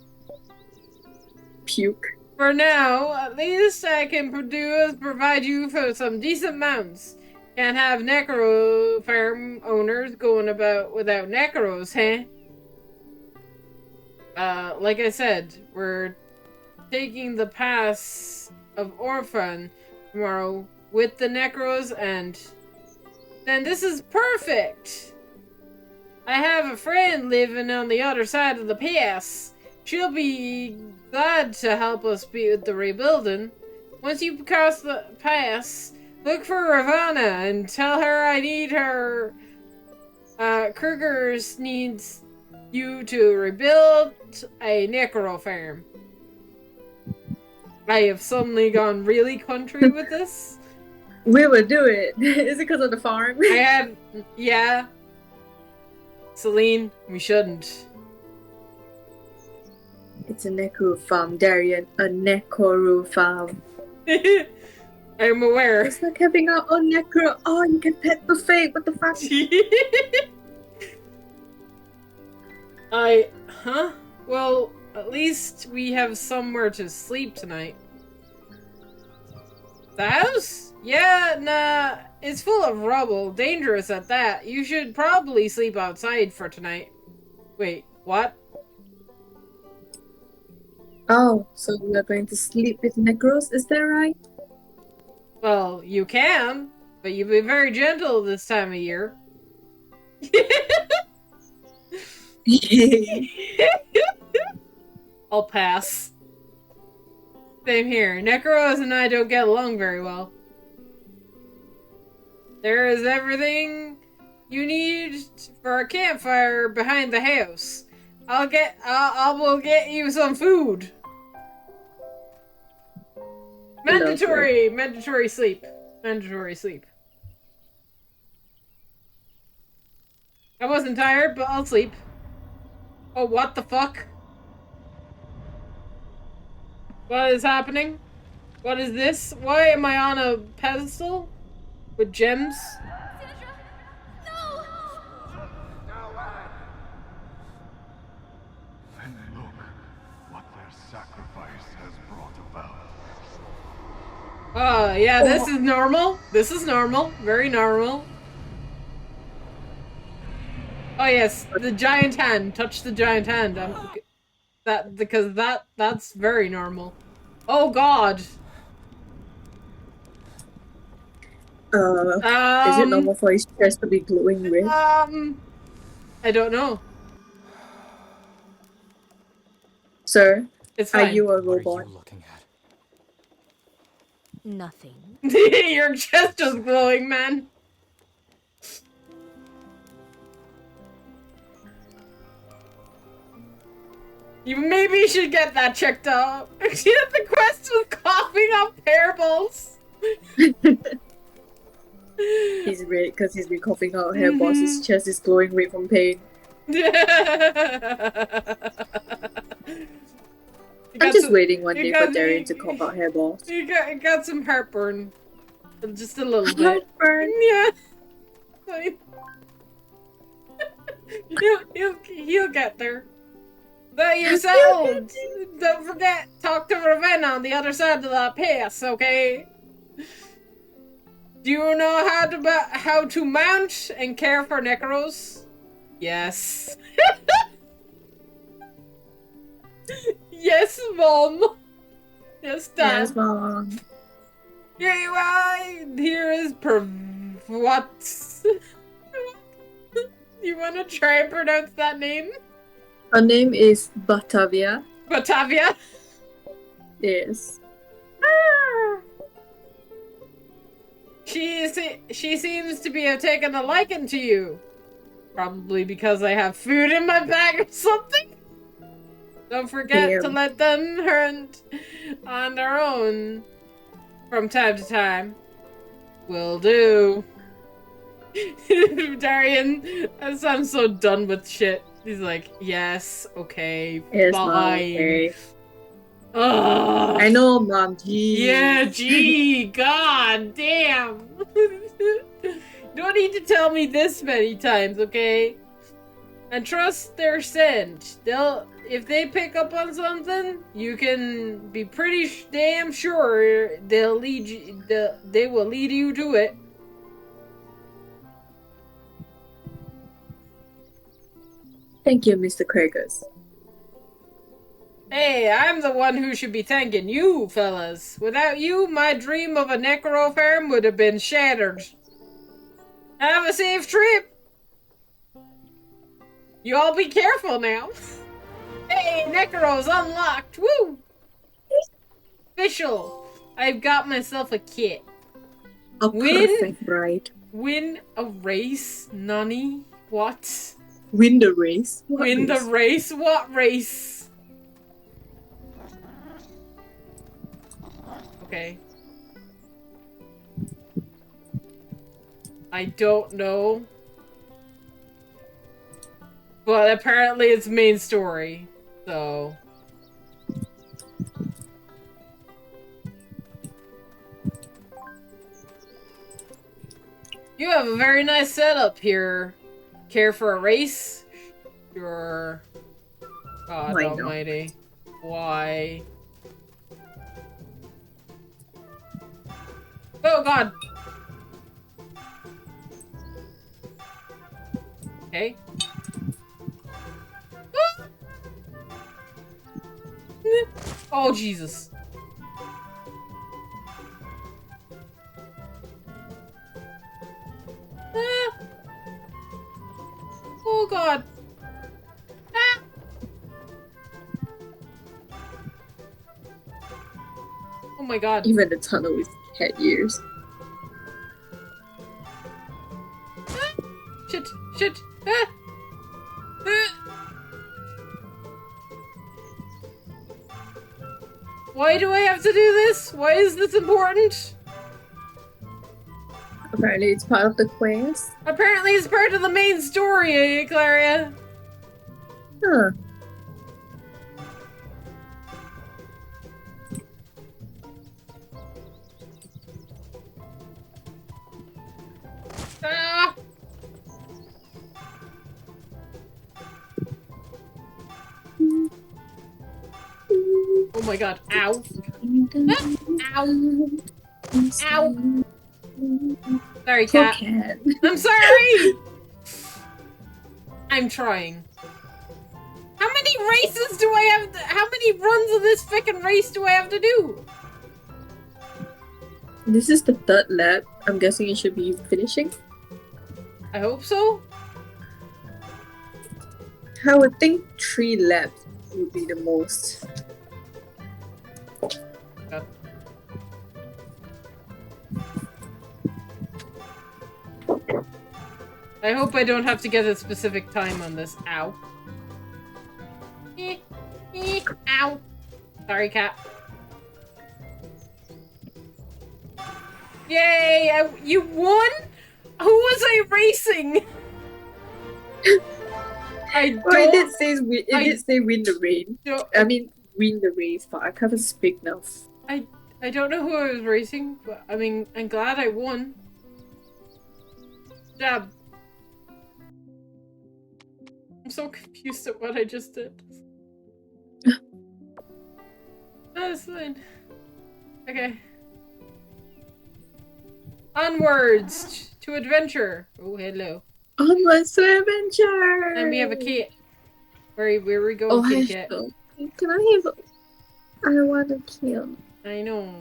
puke. For now, at least I can provide you for some decent mounts. Can't have necro farm owners going about without necros, huh? Like I said, we're taking the pass of Orphan tomorrow with the necros, and then this is perfect. I have a friend living on the other side of the pass. She'll be glad to help us with the rebuilding. Once you cross the pass, look for Ravana and tell her I need her. Kruger's needs you to rebuild a necro farm. I have suddenly gone really country with this. We will do it. Is it because of the farm? Yeah. Celine, we shouldn't. It's a necro farm, Darian. A necro farm. I'm aware. It's like having our own necro. Oh, you can pet buffet. What the fuck? Well, at least we have somewhere to sleep tonight. The house? Yeah, nah. It's full of rubble. Dangerous at that. You should probably sleep outside for tonight. Wait, what? Oh, so we are going to sleep with necros, is that right? Well, you can, but you be very gentle this time of year. I'll pass. Same here. Necros and I don't get along very well. There is everything you need for a campfire behind the house. I will get you some food. Mandatory sleep. Mandatory sleep. I wasn't tired, but I'll sleep. Oh, what the fuck? What is happening? What is this? Why am I on a pedestal? With gems? And look what their sacrifice has brought about. Yeah, this is normal. This is normal. Very normal. Oh yes, the giant hand. Touch the giant hand. That's very normal. Oh god. Is it normal for his chest to be glowing red? I don't know. Sir, it's are fine. you a robot? What are you looking at? Nothing. Your chest is glowing, man. You maybe should get that checked out. The quest was coughing up hairballs. He's red because he's been coughing out hair balls. His chest is glowing red from pain. I'm just waiting one day for Darian to cough out hair balls. You got some heartburn. Just a little bit. Heartburn? Yeah. Fine. He'll get there. But you're settled. Don't forget, talk to Ravenna on the other side of that pass, okay? Do you know how to mount and care for Necros? Yes. Yes, Mom. Yes, Dad. Yes, Mom. Here you are. Here is what? You want to try and pronounce that name? Her name is Batavia. Batavia? Yes. She seems to be taking a liking to you. Probably because I have food in my bag or something. Don't forget to let them hunt on their own from time to time. Will do. Darian, I'm so done with shit. He's like, yes, okay, yes, fine. Mom, okay. Ugh. I know, Mom. Gee. Yeah, gee. God damn. Don't need to tell me this many times, okay? And trust their scent. If they pick up on something, you can be pretty damn sure they will lead you to it. Thank you, Mr. Kragus. Hey, I'm the one who should be thanking you, fellas. Without you, my dream of a necro farm would have been shattered. Have a safe trip. You all be careful now. Hey, Necro's unlocked. Woo! Official. I've got myself a kit. A perfect bride. Win a race? Nani? What? Win the race? Win the race? What race? Okay. I don't know. But apparently it's main story, so... You have a very nice setup here. Care for a race? Sure. God almighty. Why? Oh god! Okay. Oh, Jesus. Ah. Oh, God. Ah. Oh, my God. Even the tunnel is cat ears. Ah. Shit. Shit. Ah. Ah. Why do I have to do this? Why is this important? Apparently it's part of the quest. Apparently it's part of the main story, Claria. Huh. Ah. Oh my god, ow. Ah. Ow. Ow. Sorry, cat. I'm sorry! I'm trying. How many races do I have to, how many runs of this frickin' race do I have to do? This is the third lap. I'm guessing it should be finishing. I hope so. I would think 3 laps would be the most. I hope I don't have to get a specific time on this. Ow. Ow. Sorry, cat. Yay! You won? Who was I racing? Well, it did say win the race. don't- I mean, win the race, but I can't speak now. I don't know who I was racing, but I mean, I'm glad I won. Jab. I'm so confused at what I just did. That's fine. Okay. Onwards to adventure. Oh, hello. Onwards to adventure! And we have a key. Where we go, Oh, I kitty have cat? Can I have... I want to kill. I know.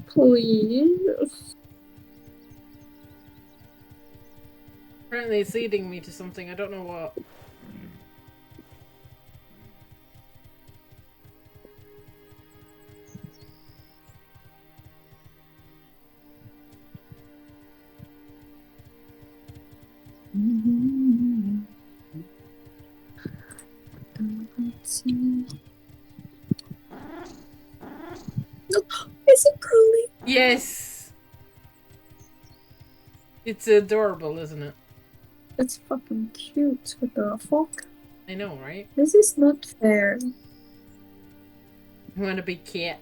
Please. Apparently it's leading me to something. I don't know what. Is it curly? Yes! It's adorable, isn't it? It's fucking cute. What the fuck? I know, right? This is not fair. You want a big cat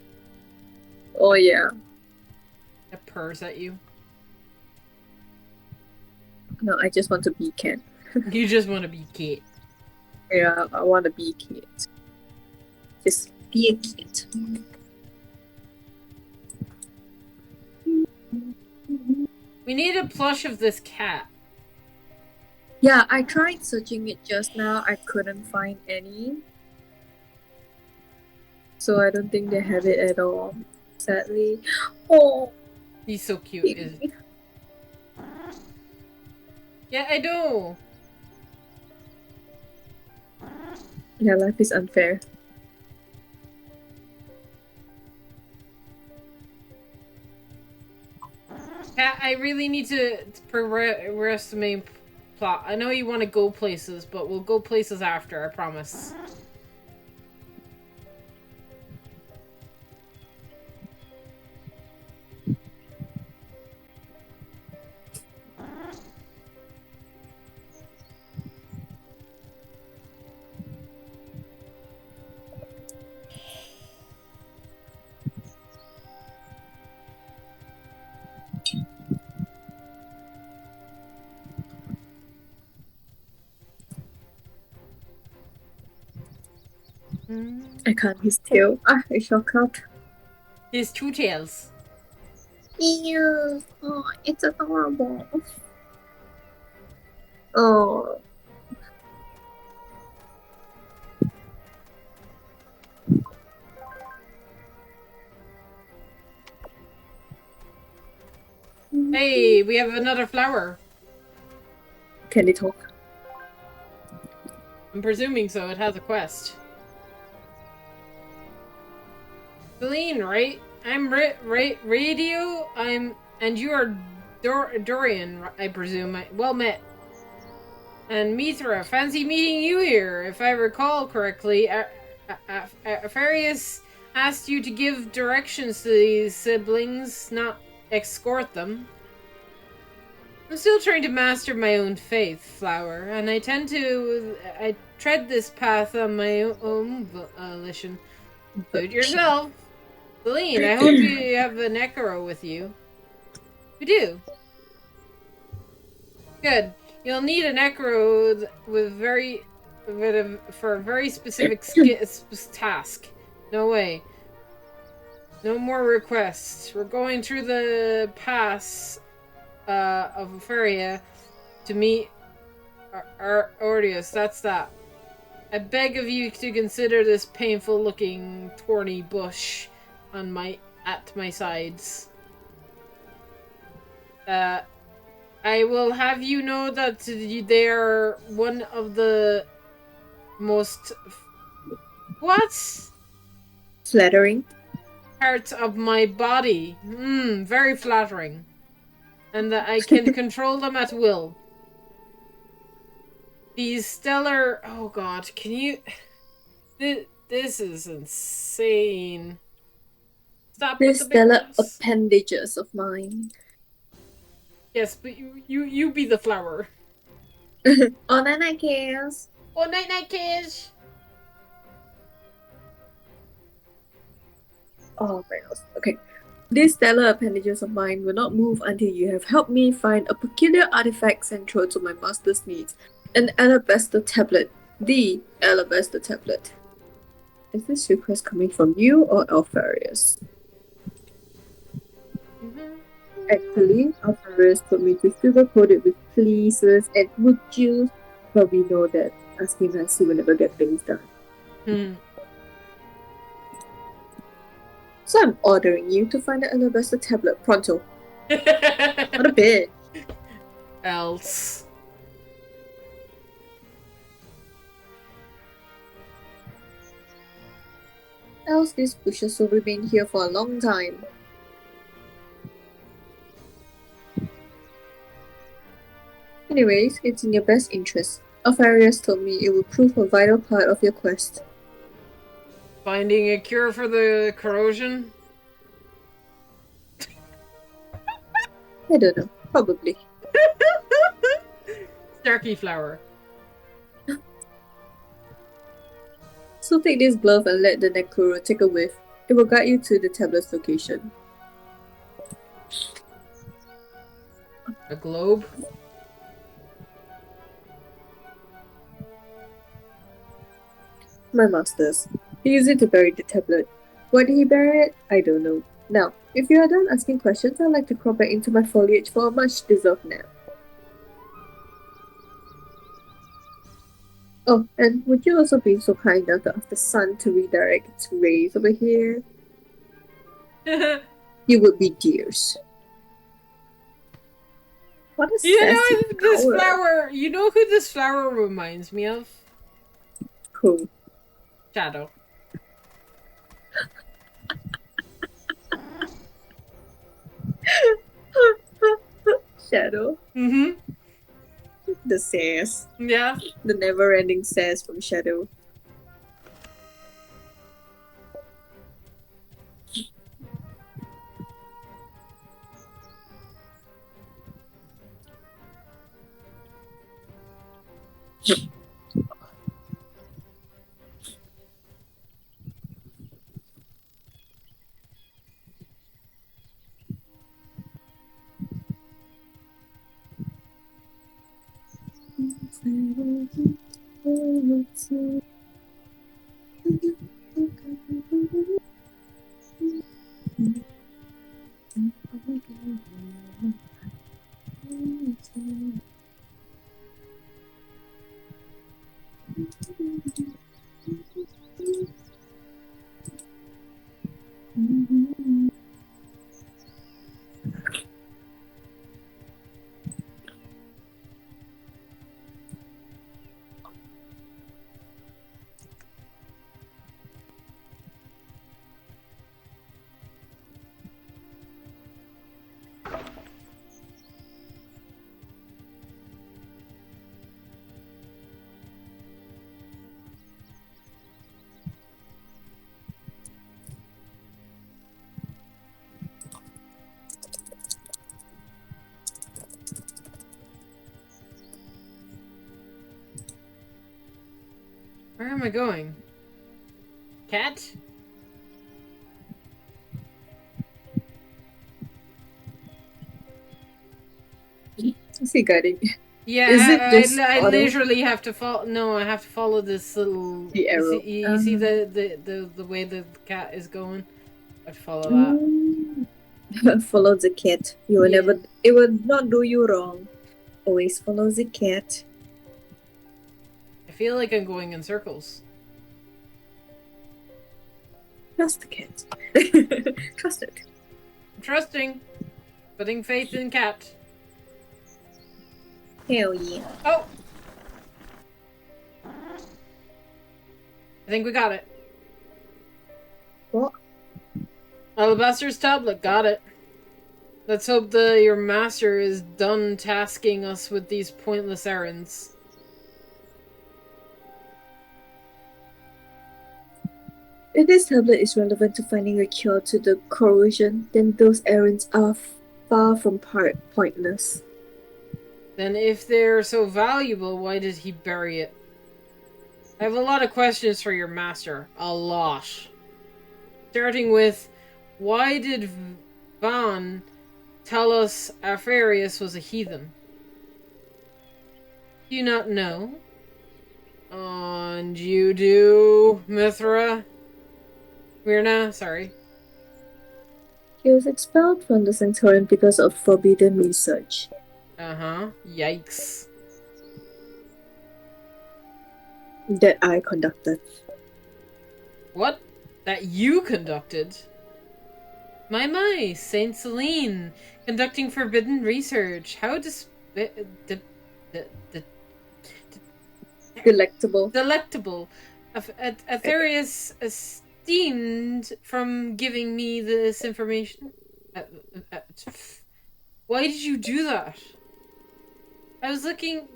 Oh yeah. that purrs at you? No, I just want to be Ken. You just want to be cat. Yeah, I want to be kid. Just be a kid. We need a plush of this cat. Yeah, I tried searching it just now. I couldn't find any. So I don't think they have it at all. Sadly. Oh, He's so cute. Yeah, I know. yeah, life is unfair. Cat, I really need to progress the main plot. I know you want to go places, but we'll go places after, I promise. I can't his tail. Ah, I shock out. His two tails. Ew. Oh, it's adorable. Oh. Hey, we have another flower. Can they talk? I'm presuming so. It has a quest. Celine, right? I'm Radio. And you are Dorian, I presume. Well met. And Mithra, fancy meeting you here. If I recall correctly, Farius asked you to give directions to these siblings, not escort them. I'm still trying to master my own faith, Flower, and I tread this path on my own volition. Do it yourself. Celine, I hope you have an Necro with you. We do. Good. You'll need a Necro for a very specific task. No way. No more requests. We're going through the pass of Feria to meet our Ordeus. That's that. I beg of you to consider this painful-looking thorny bush at my sides. I will have you know that they are one of the most flattering parts of my body. Very flattering. And that I can control them at will. These stellar... Oh god, can you... This is insane. Stop These with the big stellar words. appendages of mine. Yes, but you be the flower. Oh, night, Chaos. Oh, night, kids. Oh, my nose. Okay. These stellar appendages of mine will not move until you have helped me find a peculiar artifact central to my master's needs. An alabaster tablet. The alabaster tablet. Is this request coming from you or Alpharius? Actually, Alpharius told me to sugarcoat it with pleases and would you, but we know that asking nicely will never get things done. So I'm ordering you to find the alabaster tablet pronto. What a bitch. Else. Else these bushes will remain here for a long time. Anyways, it's in your best interest. Alpharius told me it will prove a vital part of your quest. Finding a cure for the corrosion? I don't know. Probably. Starkey flower. So take this glove and let the Nekuro take a whiff. It will guide you to the tablet's location. A globe? My masters. He used it to bury the tablet. Why did he bury it? I don't know. Now, if you are done asking questions, I'd like to crawl back into my foliage for a much-deserved nap. Oh, and would you also be so kind enough to ask the sun to redirect its rays over here? You would be dears. What a sassy this flower. flower. You know who this flower reminds me of? Who? Shadow. Shadow. Mm-hmm. The sass. Yeah. The never-ending sass from Shadow. Where am I going? Cat? Is he guiding? Yeah, Is it just I auto? literally have to follow. No, I have to follow this little. The arrow. You see the way the cat is going. I have to follow that. Follow the cat. You will Yeah. never. It will not do you wrong. Always follow the cat. I feel like I'm going in circles. Trust the cat. Trust it. I'm trusting, putting faith in cat. Hell yeah. Oh. I think we got it. What? Alabaster's tablet, got it. Let's hope your master is done tasking us with these pointless errands. If this tablet is relevant to finding a cure to the corrosion, then those errands are far from pointless. Then if they're so valuable, why did he bury it? I have a lot of questions for your master. A lot. Starting with, why did Van tell us Alpharius was a heathen? Do you not know? And you do, Mithra? Myrna, sorry. He was expelled from the Sanctorium because of forbidden research. Uh-huh. Yikes. That I conducted. What? That you conducted? My, Saint Celine, conducting forbidden research. How delectable. Delectable. Aetherius esteemed from giving me this information. Why did you do that? I was looking...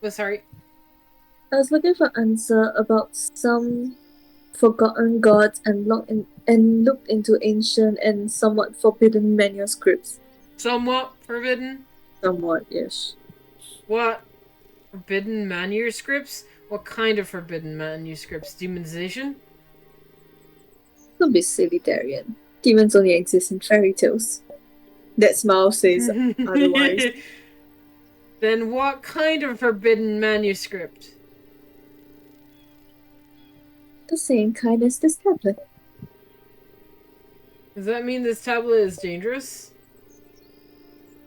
sorry. I was looking for answer about some forgotten gods and looked into ancient and somewhat forbidden manuscripts. Somewhat forbidden? Somewhat, yes. What? Forbidden manuscripts? What kind of forbidden manuscripts? Demonization? Don't be silly, Darian. Demons only exist in fairy tales. That smile says otherwise. Then what kind of forbidden manuscript? The same kind as this tablet. Does that mean this tablet is dangerous?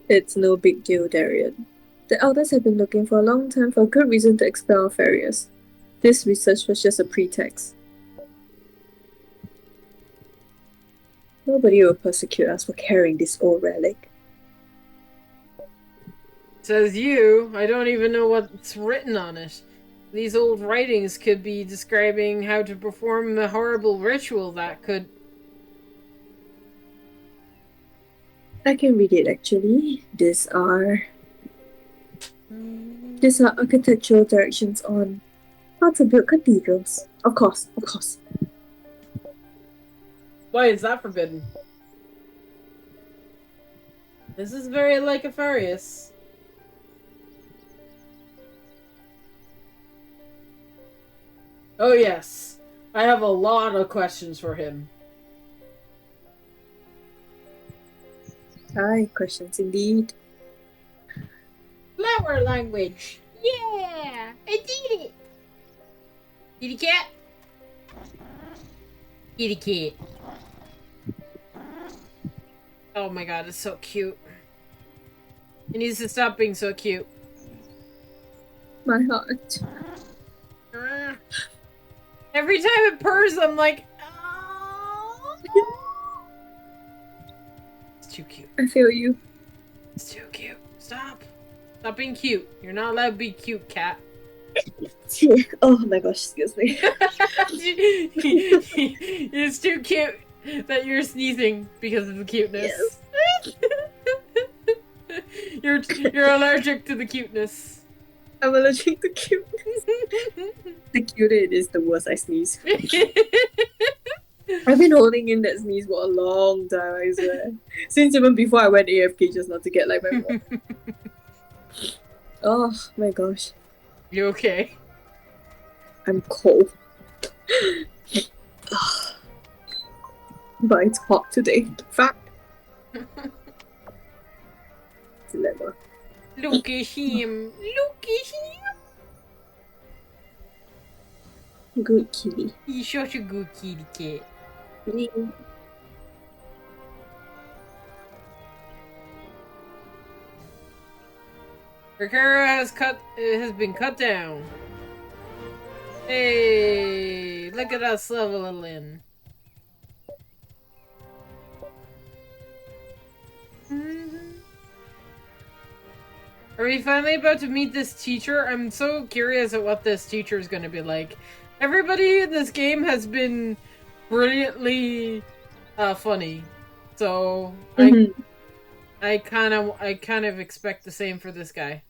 It's no big deal, Darian. The elders have been looking for a long time for a good reason to expel Alpharius. This research was just a pretext. Nobody will persecute us for carrying this old relic. Says you. I don't even know what's written on it. These old writings could be describing how to perform a horrible ritual that could... I can read it actually. These are architectural directions on how to build cathedrals. Of course. Why is that forbidden? This is very like Alpharius. Oh yes, I have a lot of questions for him. Aye, questions indeed. Flower language. Yeah, I did it. Kitty cat. Kitty cat. Oh my god, it's so cute. He needs to stop being so cute. My heart. Every time it purrs, I'm like, oh. It's too cute. I feel you. It's too cute. Stop. Stop being cute. You're not allowed to be cute, cat. Oh my gosh, excuse me. It's too cute that you're sneezing because of the cuteness. Yes. You're allergic to the cuteness. I'm allergic to cuteness. The cuter it is, the worse I sneeze. I've been holding in that sneeze for a long time, I swear. Since even before I went AFK just not to get like my mom. Oh my gosh. You okay? I'm cold. But it's hot today. Fact. Dilemma. Look at him. Look at him. Good kitty. He's such a good kitty cat. Rakara has been cut down. Hey, look at us leveling. Are we finally about to meet this teacher? I'm so curious at what this teacher is going to be like. Everybody in this game has been brilliantly funny, so I kind of expect the same for this guy.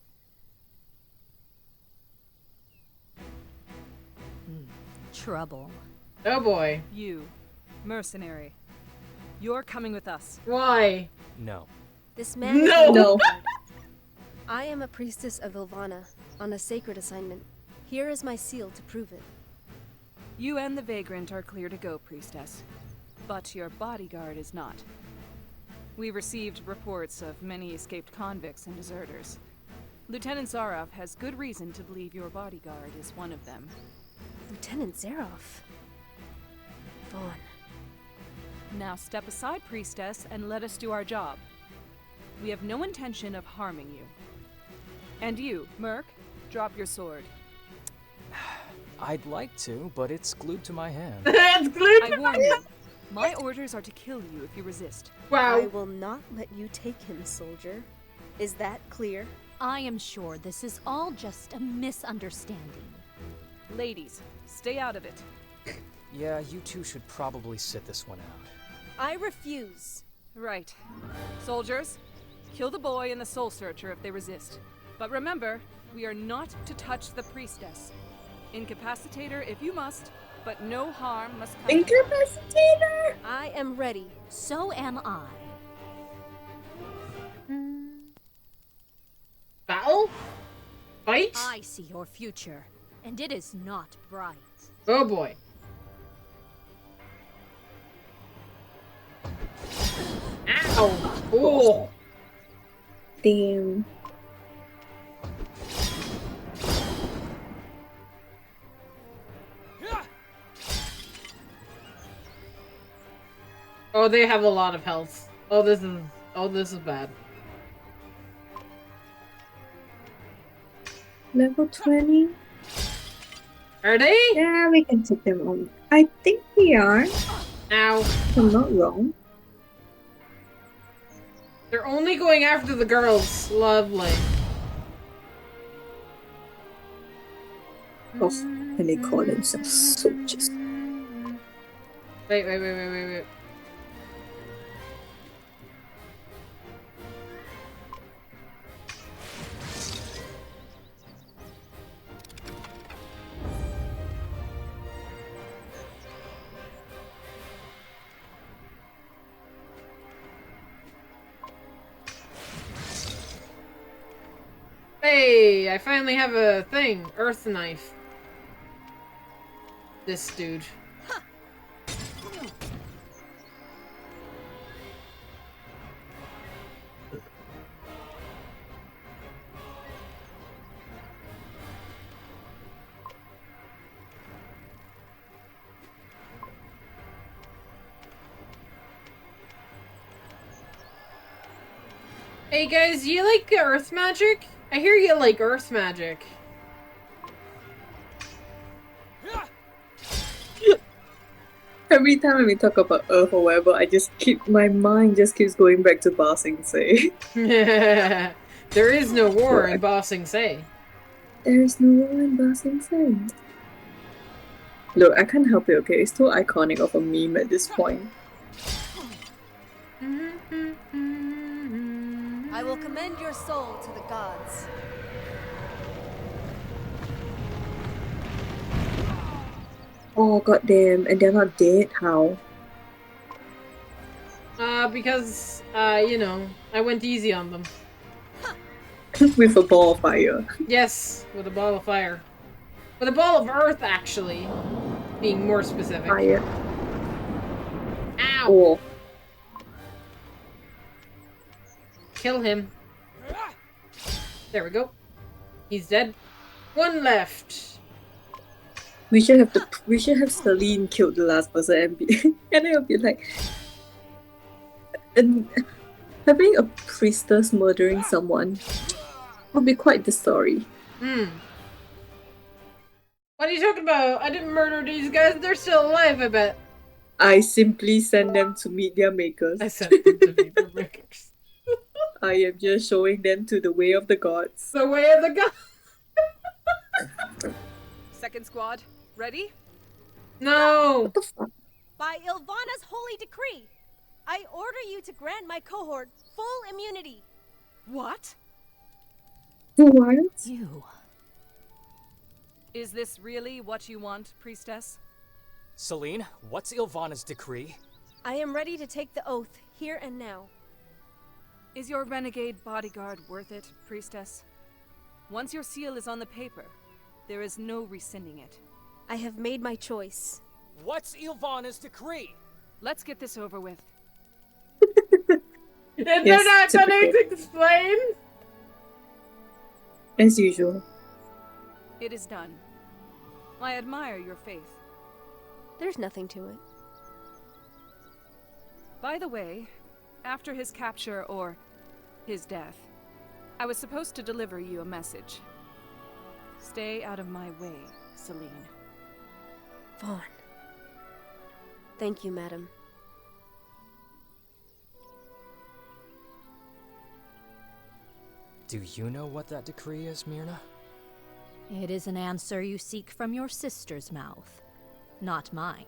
Trouble. Oh boy. You, mercenary. You're coming with us. Why? No. This man No. is No. I am a priestess of Ilvana on a sacred assignment. Here is my seal to prove it. You and the Vagrant are clear to go, priestess. But your bodyguard is not. We received reports of many escaped convicts and deserters. Lieutenant Zaroff has good reason to believe your bodyguard is one of them. Lieutenant Zaroff. Vaughn. Now step aside, priestess, and let us do our job. We have no intention of harming you. And you, Merc, drop your sword. I'd like to, but it's glued to my hand. It's glued I to warn my you. My orders are to kill you if you resist. Wow. I will not let you take him, soldier. Is that clear? I am sure this is all just a misunderstanding. Ladies, stay out of it. Yeah, you two should probably sit this one out. I refuse. Right. Soldiers, kill the boy and the soul searcher if they resist. But remember, we are not to touch the priestess. Incapacitate her if you must, but no harm must come. Incapacitator! I am ready. So am I. Battle? Fight? I see your future, and it is not bright. Oh boy. Ow! Oh! Damn. Oh, they have a lot of health. Oh, this is bad. Level 20? Are they? Yeah, we can take them on. I think we are. Ow. If I'm not wrong. They're only going after the girls. Lovely. Oh, and they call themselves soldiers. Wait. Hey, I finally have a thing. Earth knife. This dude. Hey guys, you like earth magic? I hear you like earth magic. Every time we talk about Earth or whatever, my mind just keeps going back to Ba Sing Se. There is no war in Ba Sing Se. There is no war in Ba Sing Se. Look, I can't help it, okay? It's too iconic of a meme at this point. I will commend your soul to the gods. Oh, goddamn. And they're not dead? How? Because, you know, I went easy on them. With a ball of fire. Yes, with a ball of fire. With a ball of earth, actually. Being more specific. Fire. Ow! Oh. Kill him. There we go. He's dead. One left. We should have Celine killed the last person and and it would be like, and having a priestess murdering someone would be quite the story. What are you talking about? I didn't murder these guys. They're still alive, I bet. I simply send them to meet their makers. I sent them to meet their makers. I am just showing them to the way of the gods. The way of the gods. Second squad, ready? No. What the fuck? By Ilvana's holy decree, I order you to grant my cohort full immunity. What? What? You. Is this really what you want, priestess? Celine, what's Ilvana's decree? I am ready to take the oath, here and now. Is your renegade bodyguard worth it, priestess? Once your seal is on the paper, there is no rescinding it. I have made my choice. What's Ilvana's decree? Let's get this over with. And they're not going to explain? As usual. It is done. I admire your faith. There's nothing to it. By the way, after his capture or his death, I was supposed to deliver you a message. Stay out of my way, Celine. Vaughn. Thank you, madam. Do you know what that decree is, Myrna? It is an answer you seek from your sister's mouth, not mine.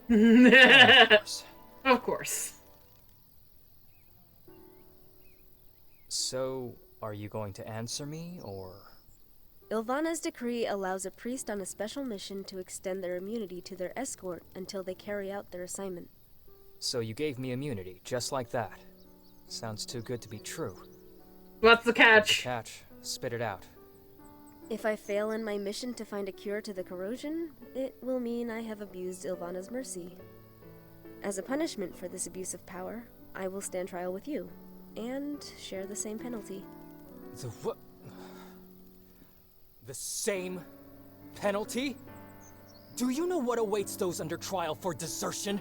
Of course. Of course. So, are you going to answer me, or...? Ilvana's decree allows a priest on a special mission to extend their immunity to their escort until they carry out their assignment. So you gave me immunity, just like that. Sounds too good to be true. What's the catch? What's the catch? Spit it out. If I fail in my mission to find a cure to the corrosion, it will mean I have abused Ilvana's mercy. As a punishment for this abuse of power, I will stand trial with you, and share the same penalty. The what? The same penalty? Do you know what awaits those under trial for desertion?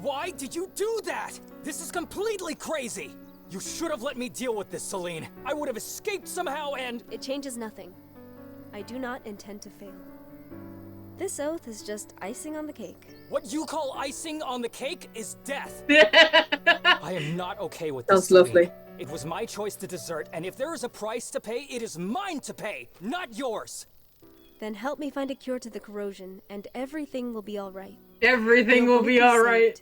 Why did you do that? This is completely crazy! You should have let me deal with this, Celine. I would have escaped somehow and... It changes nothing. I do not intend to fail. This oath is just icing on the cake. What you call icing on the cake is death. I am not okay with this, Sounds lovely. Celine. It was my choice to desert, and if there is a price to pay, it is mine to pay, not yours. Then help me find a cure to the corrosion, and everything will be all right. Everything will be all right.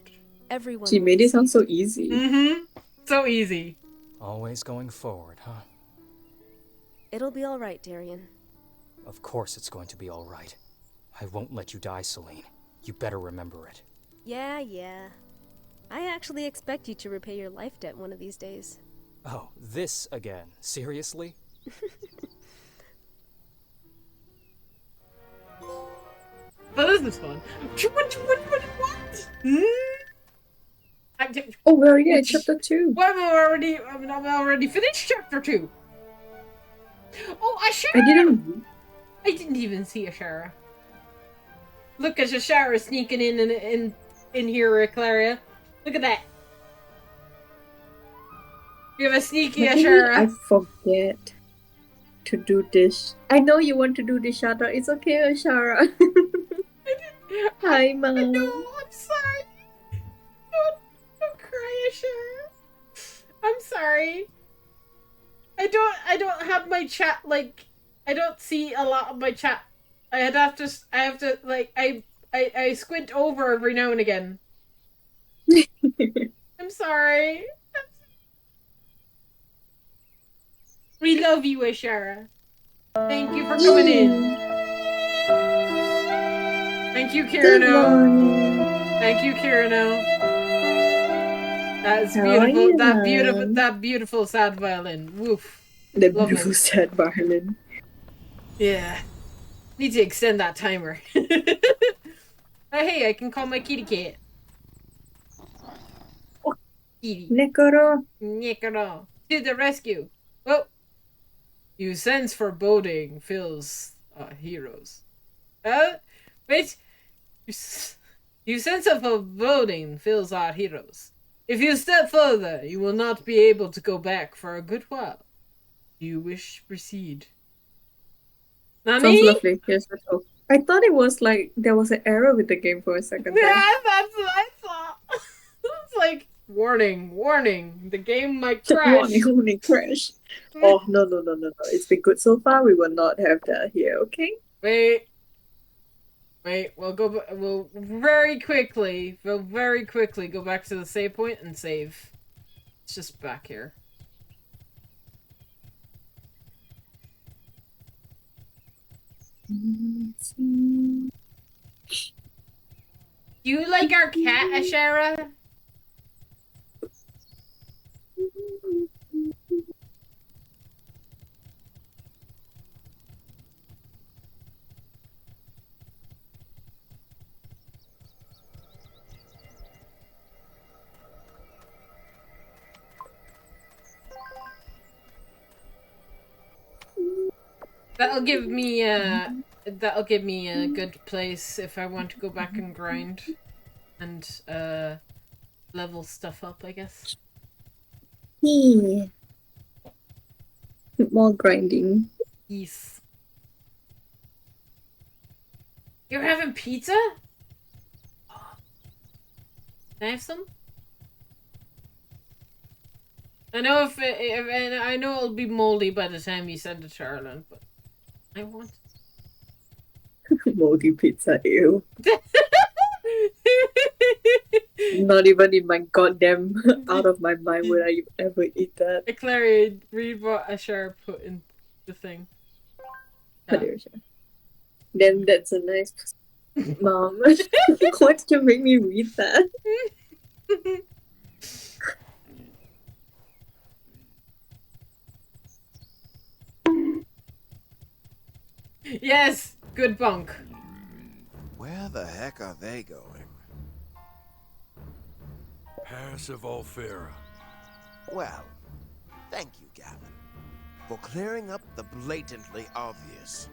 Everyone. She made it sound so easy. Mm-hmm. So easy. Always going forward, huh? It'll be all right, Darian. Of course it's going to be all right. I won't let you die, Celine. You better remember it. Yeah. I actually expect you to repay your life debt one of these days. Oh, this again? Seriously? But this is fun. What? Oh, we're already at chapter 2. Well, I've already finished chapter 2. Oh, Ashara! I didn't even see Ashara. Look at Ashara sneaking in here, Claria. Look at that. You have a sneaky Ashara. I forget to do this. I know you want to do this, Shada. It's okay, Ashara. Hi, Mom. No, I'm sorry. Don't cry, Ashara. I'm sorry. I don't have my chat, like, I don't see a lot of my chat. I have to like, I squint over every now and again. I'm sorry. We love you, Ashara. Thank you for coming in. Thank you, Kirano. Thank you, Kirano. That's beautiful. That beautiful sad violin. Woof. The Lovely. beautiful sad violin. Yeah. Need to extend that timer. Hey, I can call my kitty cat. Kitty. Nekoro. Nekoro. To the rescue. Oh. You sense foreboding fills heroes. Wait. You sense a foreboding fills our heroes. If you step further, you will not be able to go back for a good while. Do you wish to proceed? Nani? Sounds lovely. Yes, let's go. I thought it was like there was an error with the game for a second. Yeah, there. that's what I thought. It's like, warning, the game might crash. Warning, crash. Oh, no. It's been good so far. We will not have that here, okay? Wait, we'll very quickly go back to the save point and save. It's just back here. Do you like our cat, Ashera? That'll give me a good place if I want to go back and grind and level stuff up, I guess. Yeah. More grinding. Yes. You're having pizza? Can I have some? I know and I know it'll be moldy by the time you send it to Ireland, but I want Moldy pizza, ew. Not even in my goddamn out of my mind would I ever eat that. Clary, read what Ashar put in the thing. Then that's a nice mom. Why did you make me read that? Yes! Good bunk. Where the heck are they going? Pass of Alfera. Well, thank you, Gavin, for clearing up the blatantly obvious.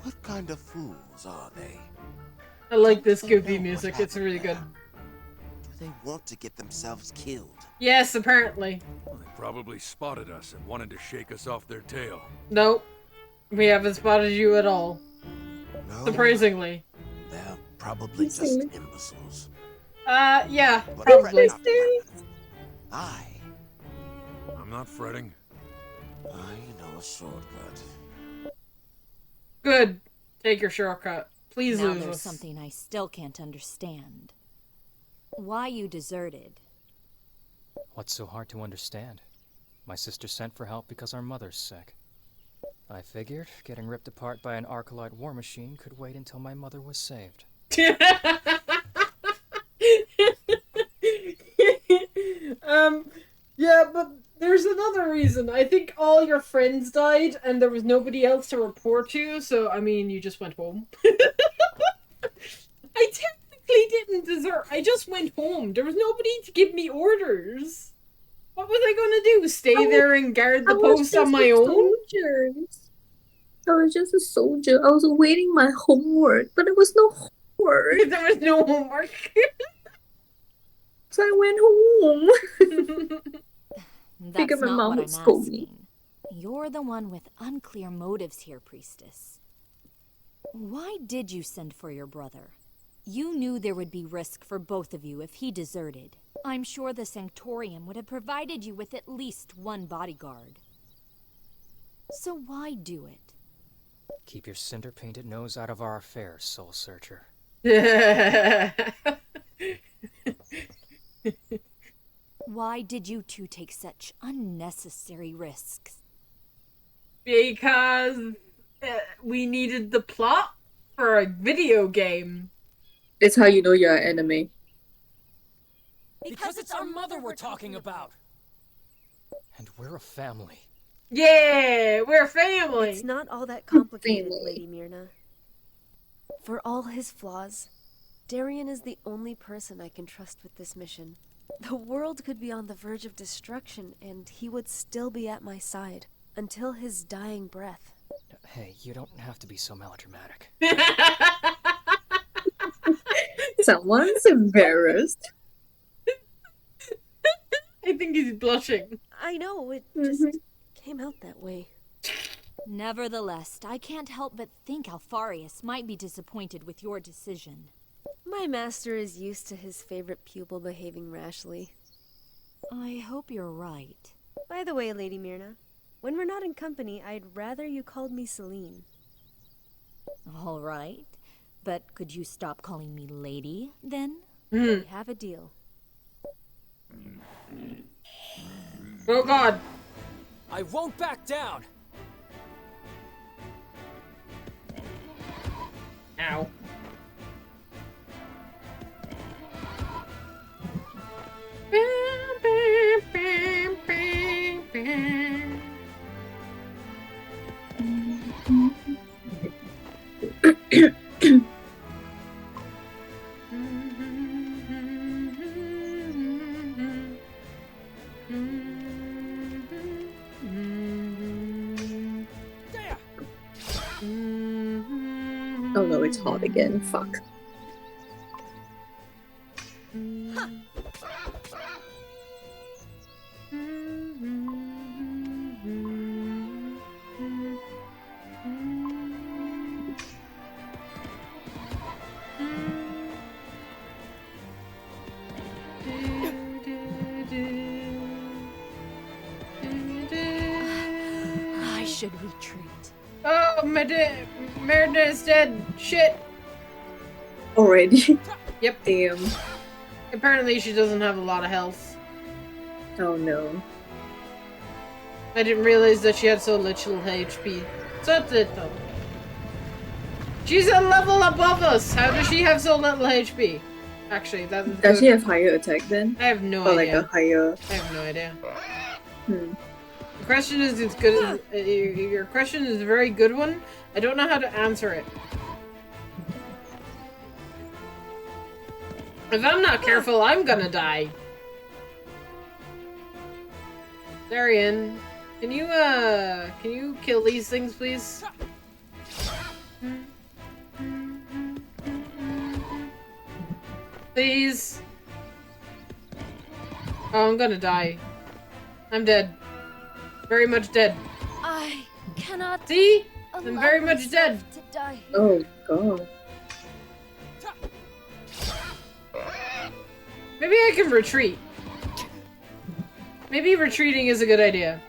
What kind of fools are they? I like this goofy music, it's really good. Do they want to get themselves killed? Yes, apparently. They probably spotted us and wanted to shake us off their tail. Nope. We haven't spotted you at all. No. Surprisingly. They're probably just imbeciles. Yeah, But probably. fret not, Gavin. I'm not fretting. I know a shortcut. Good. Take your shortcut. Please Now lose there's us. something I still can't understand. Why you deserted? What's so hard to understand? My sister sent for help because our mother's sick. I figured getting ripped apart by an Arcalite war machine could wait until my mother was saved. Yeah, but there's another reason. I think all your friends died and there was nobody else to report to, so, I mean, you just went home. I technically didn't desert. I just went home. There was nobody to give me orders. What was I gonna do? Stay there and guard the post on my own? I was just a soldier. I was awaiting my homework, but there was no homework. There was no homework. So I went home. That's Figured my not mom what would I'm scold me. asking. You're the one with unclear motives here, Priestess. Why did you send for your brother? You knew there would be risk for both of you if he deserted. I'm sure the Sanctorium would have provided you with at least one bodyguard. So why do it? Keep your cinder-painted nose out of our affairs, Soul Searcher. Why did you two take such unnecessary risks? Because we needed the plot for a video game. It's how you know you're an enemy. Because it's our mother we're talking about! And we're a family. Yeah, we're family. It's not all that complicated, Lady Myrna. For all his flaws, Darian is the only person I can trust with this mission. The world could be on the verge of destruction, and he would still be at my side until his dying breath. Hey, you don't have to be so melodramatic. Someone's embarrassed. I think he's blushing. I know, it just came out that way. Nevertheless, I can't help but think Alfarius might be disappointed with your decision. My master is used to his favorite pupil behaving rashly. I hope you're right. By the way, Lady Myrna, when we're not in company, I'd rather you called me Celine. All right. But could you stop calling me lady, then? We have a deal. Oh god. I won't back down! Ow. out again. Fuck. I should retreat. Oh, Merida is dead. Shit. Already? Yep. Damn. Apparently she doesn't have a lot of health. Oh no. I didn't realize that she had so little HP. So that's it though. She's a level above us! How does she have so little HP? Actually, that is Does good. she have higher attack then? I have no or like idea. a higher. I have no idea. Hmm. The question is as good as your question is a very good one. I don't know how to answer it. If I'm not careful, I'm gonna die. Darian, can you kill these things, please? Please. Oh, I'm gonna die. I'm dead. Very much dead. I cannot. See? I'm allow very much dead. myself to die. Oh god. Maybe I can retreat. Maybe retreating is a good idea.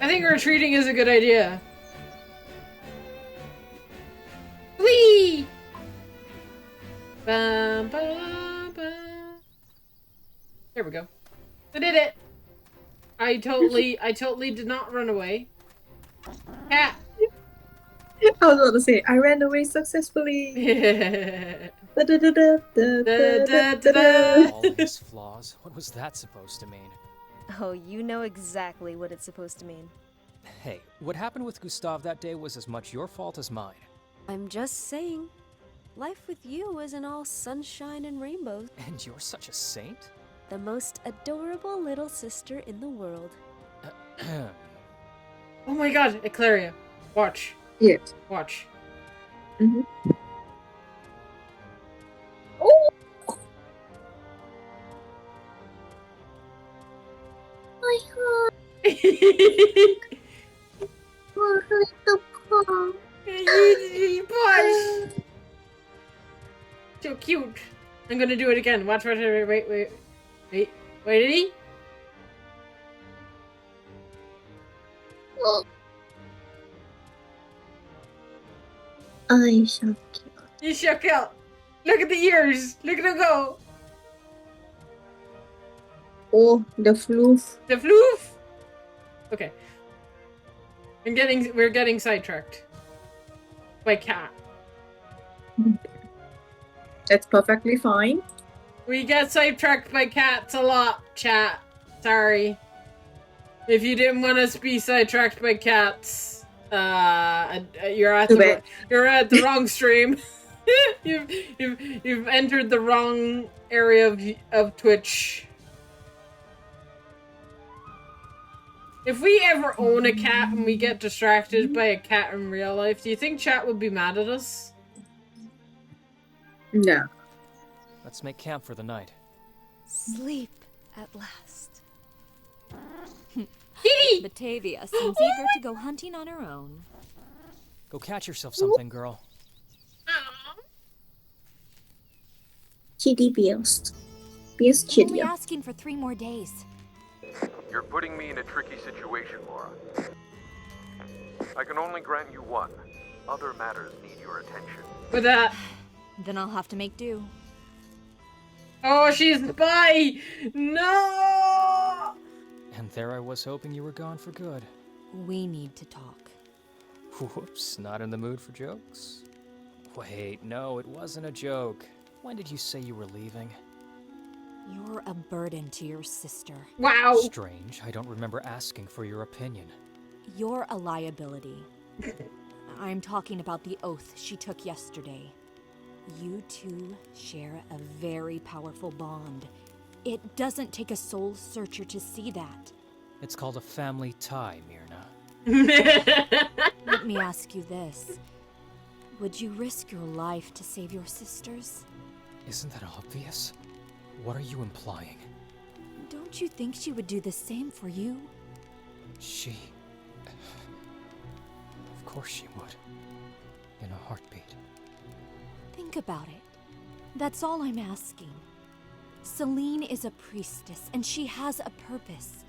I think retreating is a good idea. Whee! Bum, bum, bum. There we go. I did it. I totally did not run away. Cat. I was about to say, I ran away successfully. All these flaws. What was that supposed to mean? Oh, you know exactly what it's supposed to mean. Hey, what happened with Gustav that day was as much your fault as mine. I'm just saying, life with you isn't all sunshine and rainbows. And you're such a saint? The most adorable little sister in the world. Oh my god, Eclaria. Watch. Yes. Watch. Mm-hmm. Oh! My heart. So cute. I'm gonna do it again. Watch, wait. Did he? Oh. I shall kill. You shall kill. Look at the ears. Look at them go. Oh, the floof. The floof. Okay. We're getting sidetracked by cat. That's perfectly fine. We get sidetracked by cats a lot, chat. Sorry. If you didn't want us to be sidetracked by cats, you're at the wrong stream. you've entered the wrong area of Twitch. If we ever own a cat and we get distracted by a cat in real life, do you think chat would be mad at us? No. Let's make camp for the night. Sleep at last. Batavia seems eager to go hunting on her own. Go catch yourself something, girl. Chitty Beast. Only asking for 3 more days. You're putting me in a tricky situation, Laura. I can only grant you one. Other matters need your attention. With that. Then I'll have to make do. Oh, she's by! No! And there I was hoping you were gone for good. We need to talk. Whoops, not in the mood for jokes? Wait, no, it wasn't a joke. When did you say you were leaving? You're a burden to your sister. Wow! Strange, I don't remember asking for your opinion. You're a liability. I'm talking about the oath she took yesterday. You two share a very powerful bond. It doesn't take a soul searcher to see that. It's called a family tie, Myrna. Let me ask you this. Would you risk your life to save your sisters? Isn't that obvious? What are you implying? Don't you think she would do the same for you? She... Of course she would. In a heartbeat. Think about it. That's all I'm asking. Selene is a priestess, and she has a purpose.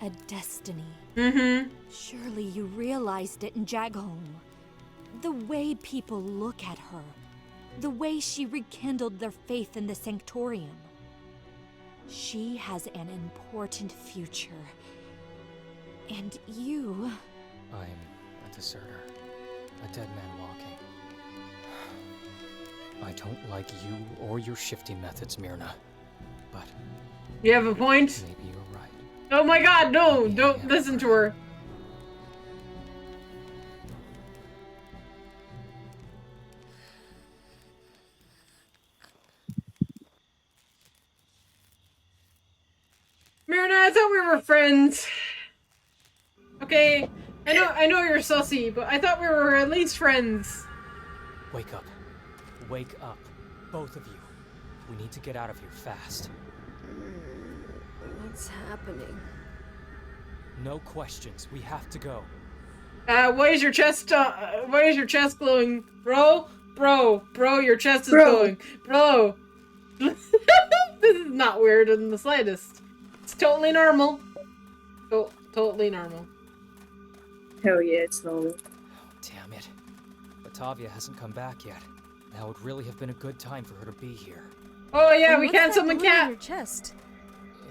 A destiny. Mm-hmm. Surely you realized it in Jagholm. The way people look at her. The way she rekindled their faith in the Sanctorium. She has an important future. And you... I'm a deserter. A dead man walking. I don't like you or your shifty methods, Myrna. But... You have a point? Maybe you're right. Oh my god, no! Don't listen to her. Myrna, I thought we were friends. Okay, I know you're sussy, but I thought we were at least friends. Wake up. Wake up. Both of you. We need to get out of here fast. What's happening? No questions. We have to go. Why is your chest glowing? Bro, your chest is glowing. Bro. This is not weird in the slightest. It's totally normal. Totally normal. Hell yeah, it's normal. Damn it. Batavia hasn't come back yet. Now would really have been a good time for her to be here. Oh yeah, And we what's can't that summon wound on Cat. your chest?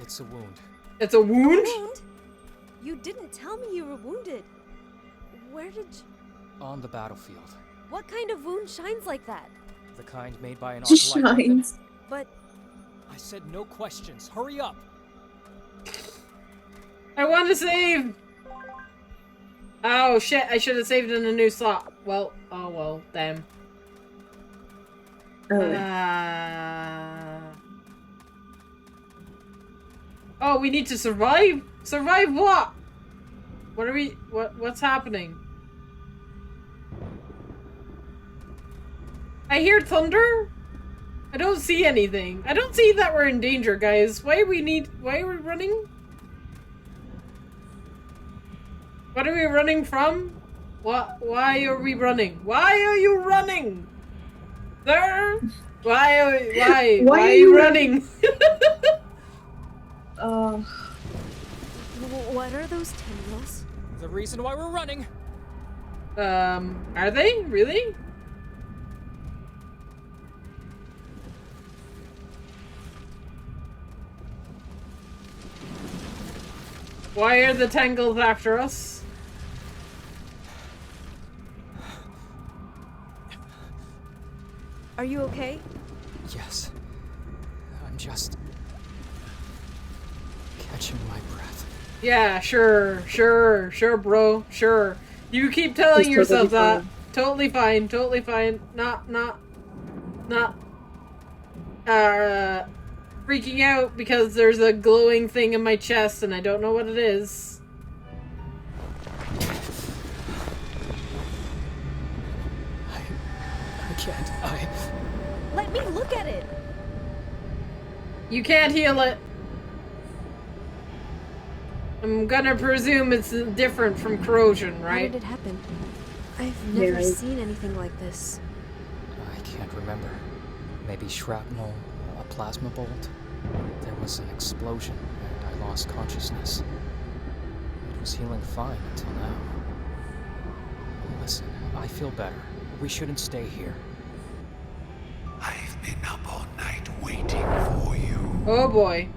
It's a wound. It's a wound? You didn't tell me you were wounded. Where did you... On the battlefield. What kind of wound shines like that? The kind made by an Just arc light weapon. shines. But... I said no questions. Hurry up! I want to save! Oh shit, I should have saved in a new slot. Well, oh well, damn. Oh, we need to survive? Survive what? What are we, what's happening? I hear thunder? I don't see anything. I don't see that we're in danger, guys. Why are we running? What are we running from? Why are we running? Why are you running? Sir? Why are you running? What are those tendrils? The reason why we're running. Are they? Really? Why are the tangles after us? Are you okay? Yes. I'm just... catching my breath. Yeah, sure, bro, sure. You keep telling yourself that. Totally fine, Not, freaking out because there's a glowing thing in my chest and I don't know what it is. I can't, Let me look at it! You can't heal it. I'm gonna presume it's different from corrosion, How right? did it happen? I've never seen anything like this. I can't remember. Maybe shrapnel, a plasma bolt. There was an explosion, and I lost consciousness. It was healing fine until now. Listen, I feel better. We shouldn't stay here. I've been up all night waiting for you. Oh boy.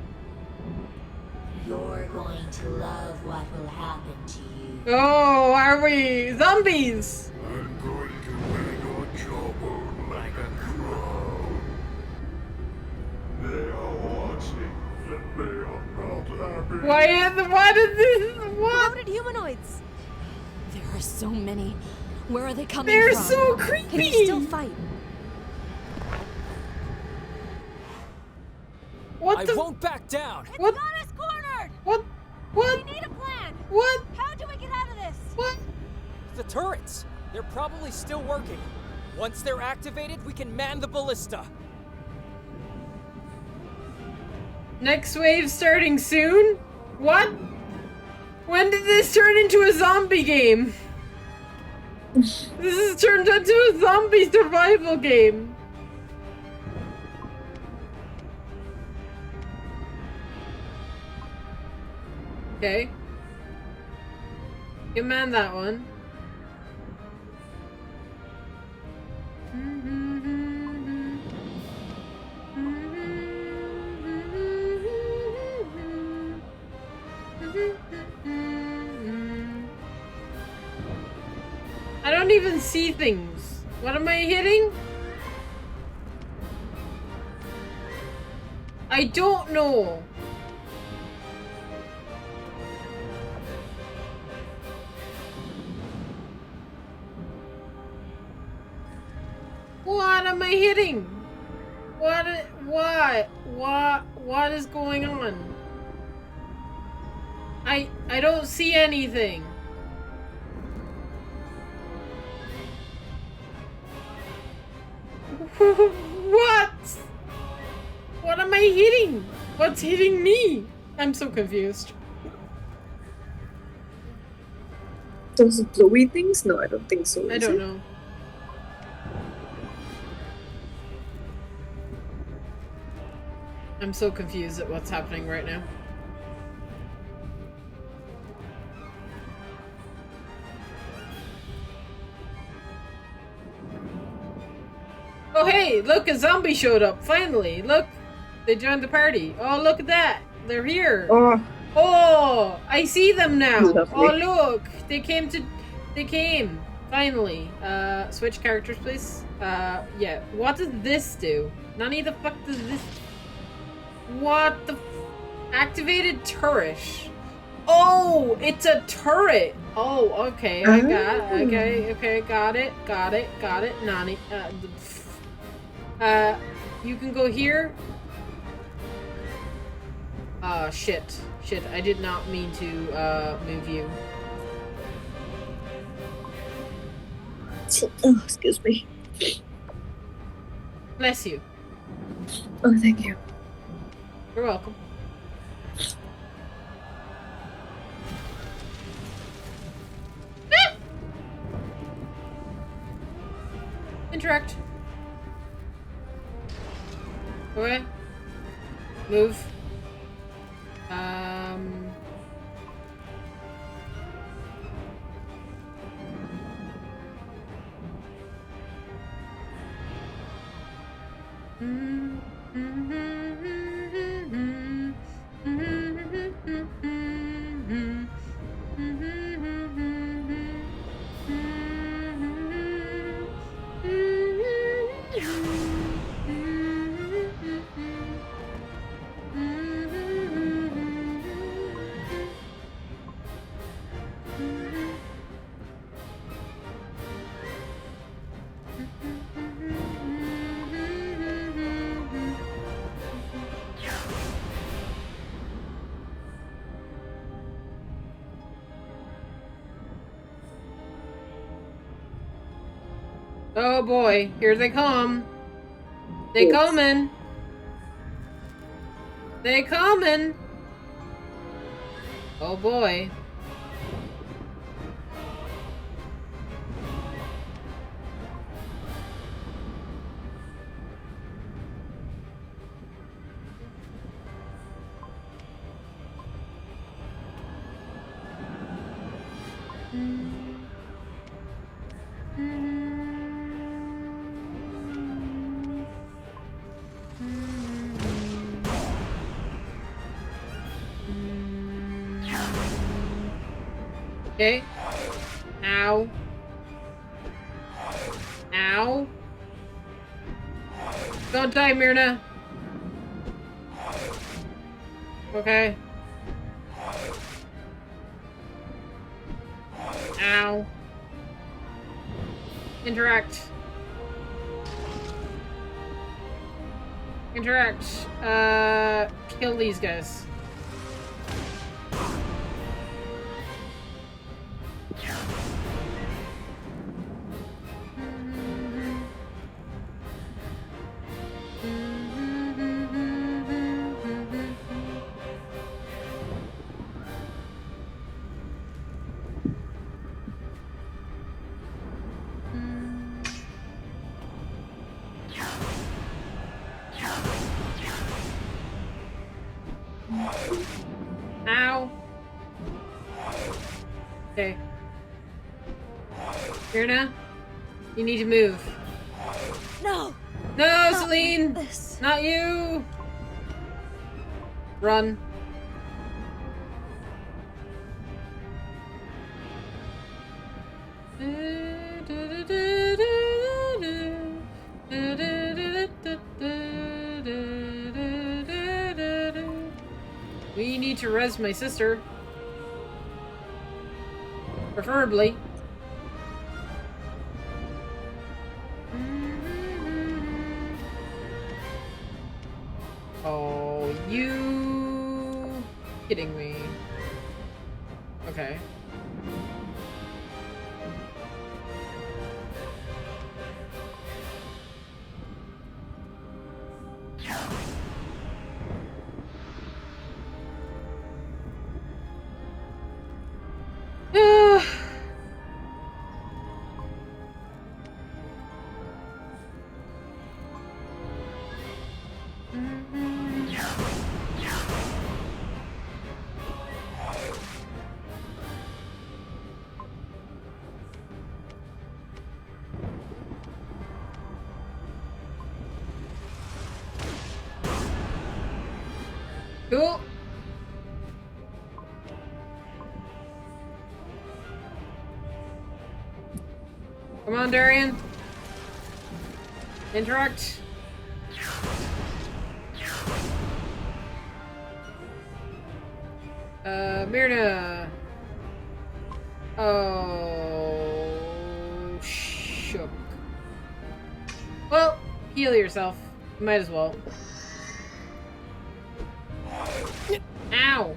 You're going to love what will happen to you. Oh, are we zombies? I'm going to wear your jawbone like a crown. They are watching, and they are not happy. Why did this? What? Corroded humanoids! There are so many. Where are they coming They're from? so creepy. Can you still fight? What I the? won't back down! What? Got us cornered! What? We need a plan! What? How do we get out of this? What? The turrets! They're probably still working. Once they're activated, we can man the ballista. Next wave starting soon? What? When did this turn into a zombie game? This has turned into a zombie survival game. Okay. You man that one. I don't even see things. What am I hitting? I don't know. What am I hitting? What is going on? I don't see anything. What? What am I hitting? What's hitting me? I'm so confused. Those glowy things? No, I don't think so. I don't know. I'm so confused at what's happening right now. Oh hey, look, a zombie showed up, finally. Look, they joined the party. Oh, look at that. They're here. Oh, I see them now. Lovely. Oh, look, they came, finally. Switch characters, please. Yeah, what does this do? Nani the fuck does this? What the activated turret? Oh, it's a turret. Oh, okay, I got okay, got it. Nani, you can go here. Shit, I did not mean to, move you. Oh, excuse me. Bless you. Oh, thank you. You're welcome. Interact. Okay. Move. Oh boy, here they come. They coming. They coming. Oh boy. Okay. Ow. Ow. Don't die, Myrna. Okay. Ow. Interact. Interact. Kill these guys. Okay. Myrna, you need to move. No! No, Celine! Not you! Run. We need to res my sister. Preferably. Oh, you kidding me? Okay. Cool. Come on, Darian. Interact. Myrna. Oh, shook. Well, heal yourself. You might as well. Ow.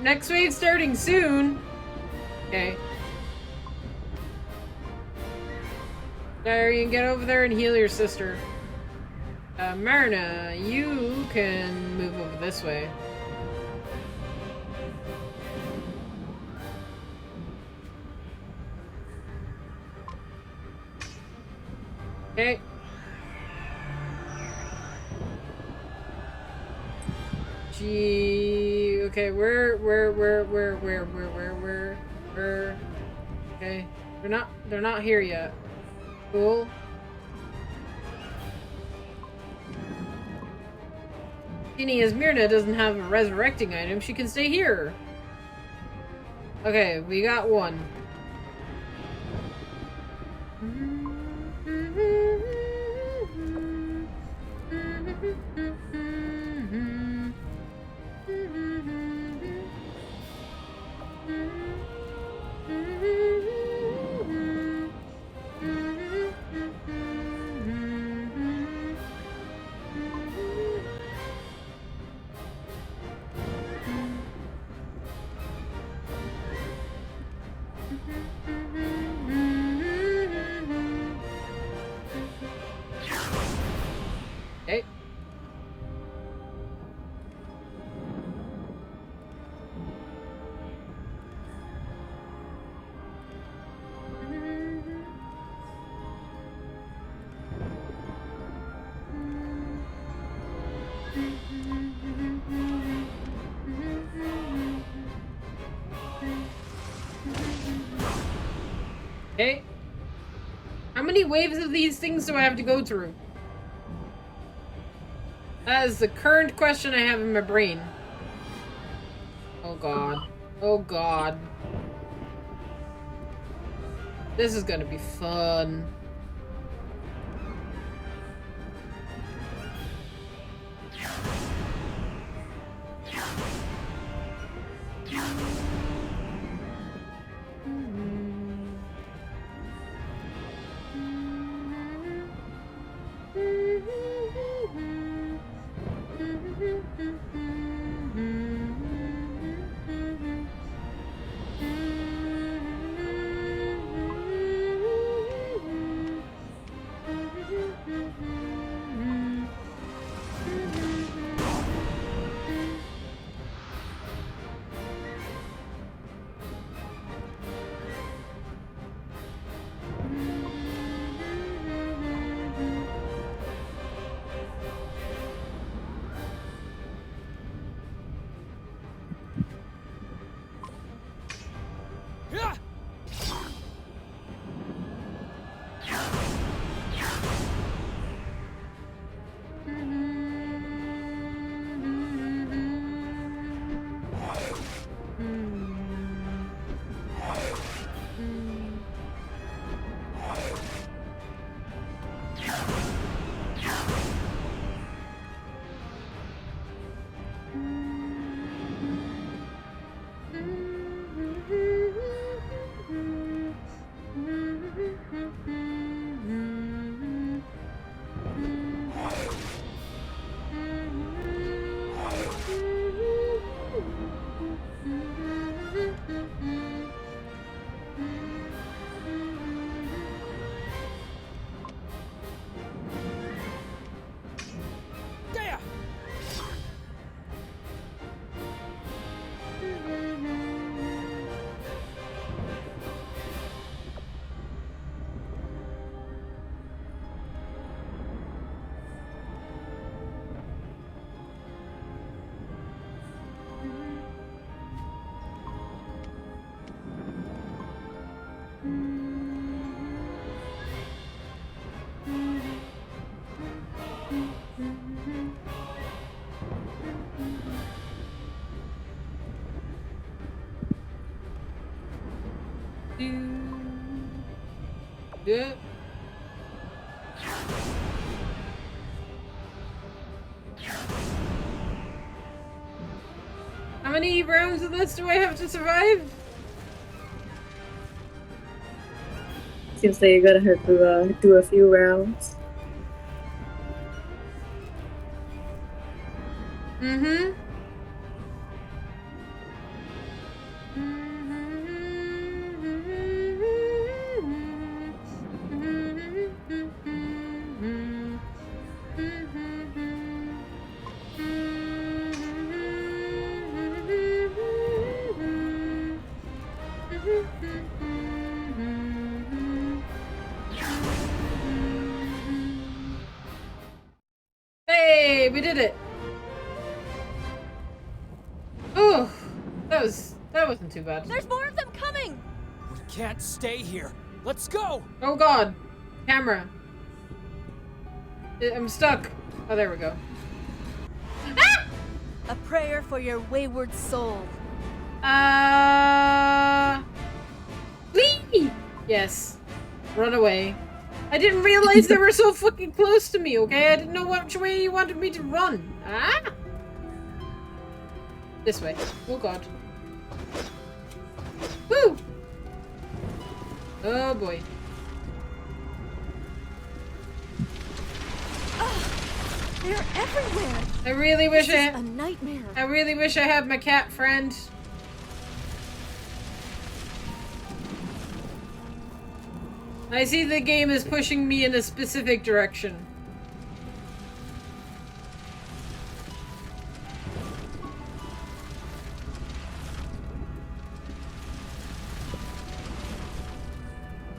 Next wave starting soon. Okay. Darian, get over there and heal your sister. Myrna, you can move over this way. Okay. Gee. Okay, where? Okay, they're not here yet. Cool. Seeing as Myrna doesn't have a resurrecting item, she can stay here. Okay, we got one. Okay. Okay. How many waves of these things do I have to go through? That is the current question I have in my brain. Oh god. Oh god. This is gonna be fun. Yeah. How many rounds of this do I have to survive? Seems like you're gonna have to do a few rounds. Mm-hmm. Hey, we did it. Oh, that wasn't too bad. There's more of them coming! We can't stay here. Let's go! Oh god. Camera. I'm stuck. Oh, there we go. A prayer for your wayward soul. Please! Yes. Run away. I didn't realize they were so fucking close to me, okay? I didn't know which way you wanted me to run. Ah! This way. Oh god. Woo! Oh boy. They're everywhere. I really wish This is a nightmare. I really wish I had my cat friend. I see the game is pushing me in a specific direction.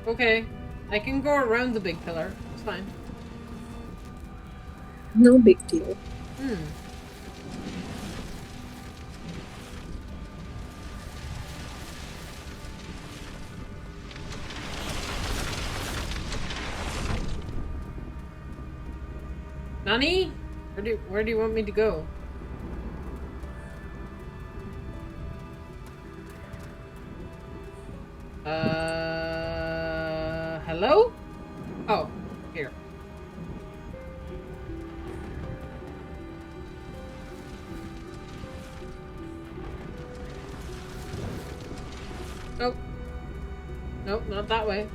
Okay, I can go around the big pillar. It's fine. No big deal. Nani? Where do you want me to go? Hello? Oh, here. Nope. Nope, not that way.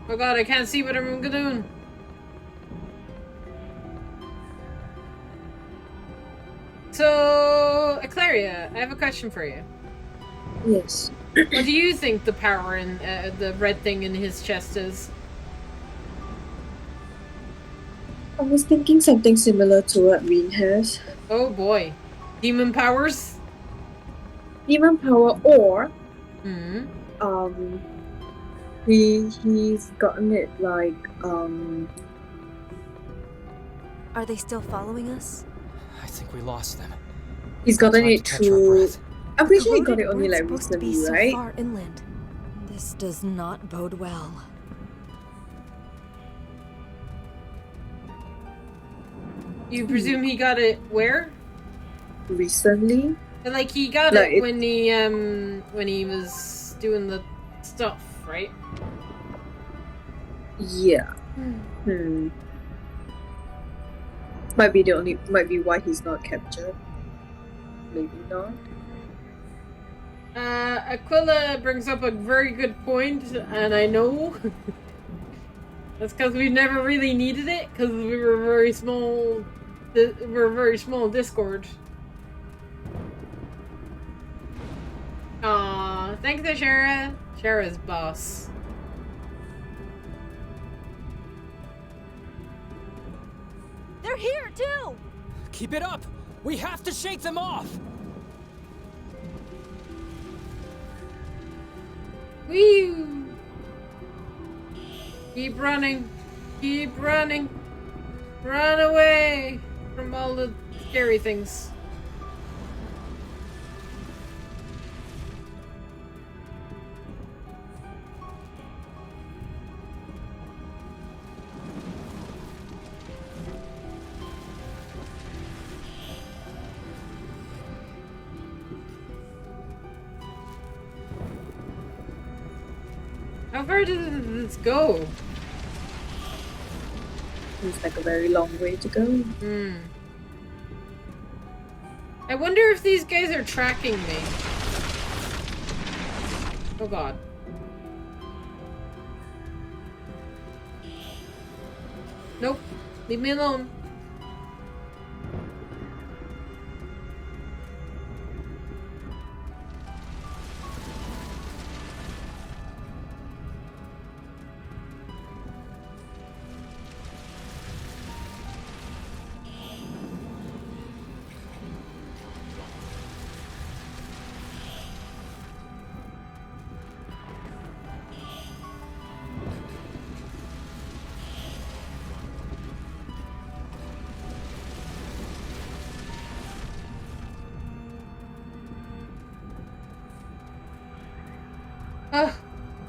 Oh god, I can't see what I'm doing. So, Eclaria, I have a question for you. Yes. What do you think the power in the red thing in his chest is? I was thinking something similar to what Rin has. Oh boy. Demon powers? Demon power, or Hmm. he's gotten it like Are they still following us? I think we lost them. He's gotten Time to it catch our through. breath. I'm pretty sure he got Corroded it only weren't like supposed to be recently, so right? far inland. This does not bode well. You presume he got it where? Recently? Like he got Like, it when he was doing the stuff, right? Yeah. Might be why he's not captured. Maybe not. Aquila brings up a very good point, and I know that's because we never really needed it because we were very small. We're a very small Discord. Aw, thanks to Shara. Shara's boss. They're here too! Keep it up! We have to shake them off! Woo! Keep running. Keep running. Run away from all the scary things. How far does this go? Seems like a very long way to go. I wonder if these guys are tracking me. Oh god. Nope. Leave me alone.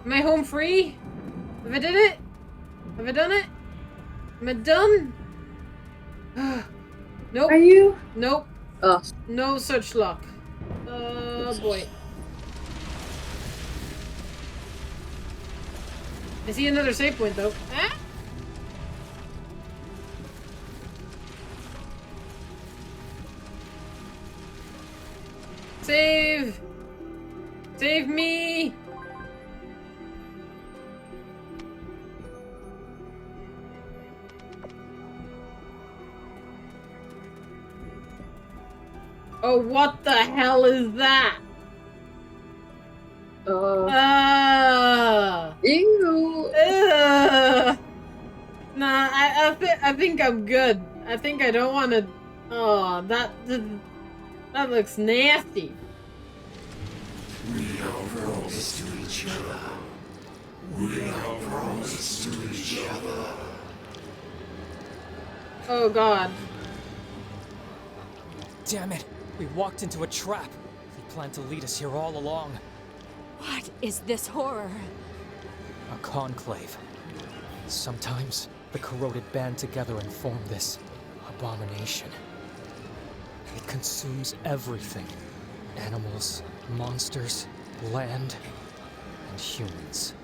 Am I home free? Have I did it? Have I done it? Am I done? Nope. Are you? Nope. Oh. No such luck. Boy. I see another save point though. Ah? Save! Save me! Oh, what the hell is that? Ew. Nah, I think I'm good. I think I don't want to. Oh, that looks nasty. We have promised to each other. We have promised to each other. Oh god. Damn it! We walked into a trap. He planned to lead us here all along. What is this horror? A conclave. Sometimes the corroded band together and form this abomination. It consumes everything. Animals, monsters, land, and humans.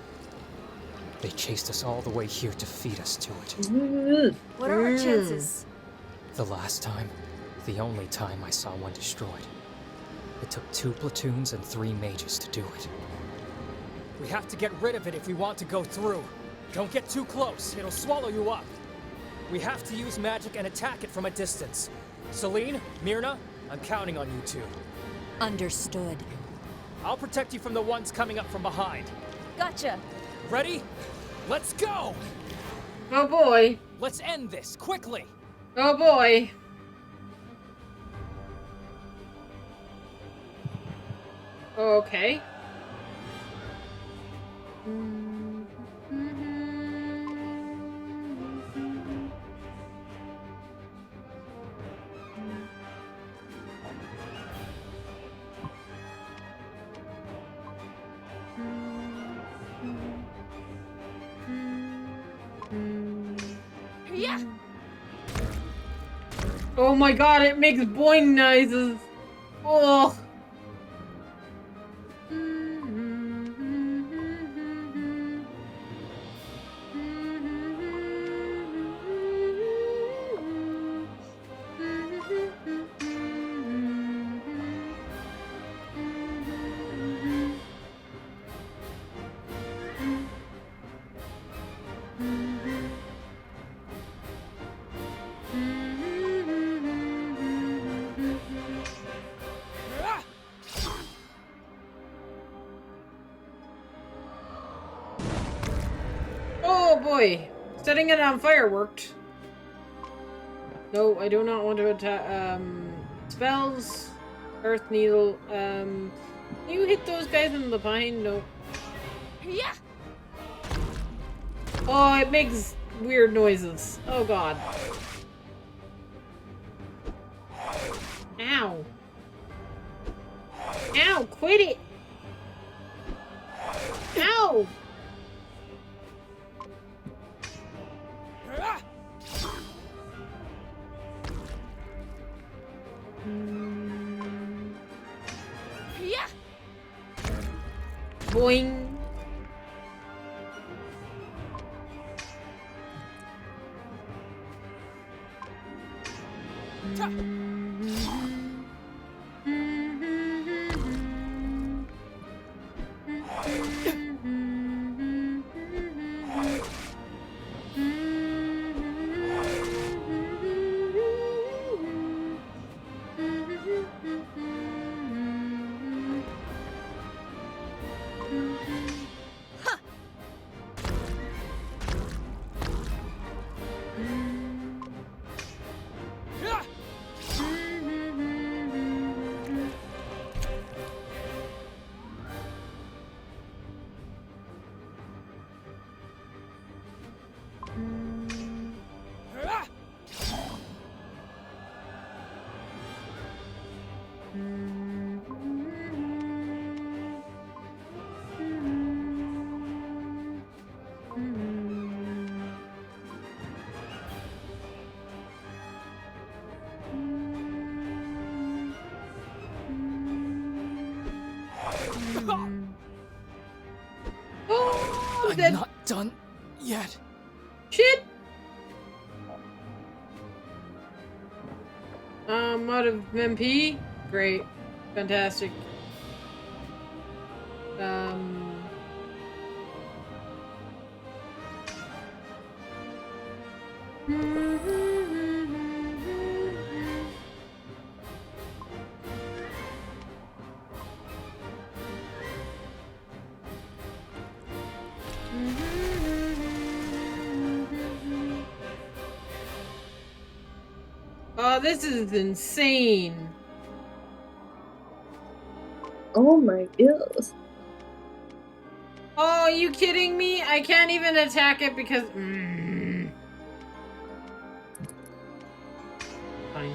They chased us all the way here to feed us to it. What are our chances? The last time, the only time I saw one destroyed. It took 2 platoons and 3 mages to do it. We have to get rid of it if we want to go through. Don't get too close, it'll swallow you up. We have to use magic and attack it from a distance. Celine, Myrna, I'm counting on you two. Understood. I'll protect you from the ones coming up from behind. Gotcha. Ready? Let's go! Oh boy. Let's end this, quickly! Oh boy. Okay. Oh my god, it makes boing noises. Oh. Oh boy, setting it on fire worked. No, I do not want to attack. Spells, Earth Needle. You hit those guys in the pine? No. Yeah. Oh, it makes weird noises. Oh god. Ow. Ow, quit it. Ow. Yeah. Boing. Oh, I'm that not done yet. shit. Out of MP. Great, fantastic. Oh, this is insane. Oh my goodness. Oh, are you kidding me? I can't even attack it because... Fine.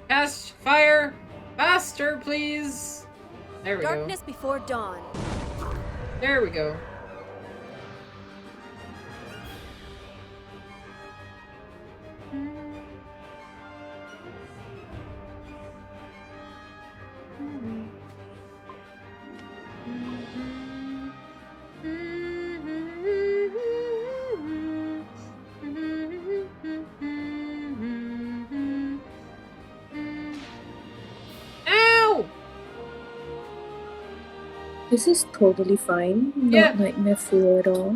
Cast fire faster, please. There we Darkness before dawn. go. There we go. Ow! This is totally fine. Not Yeah. nightmare fuel at all.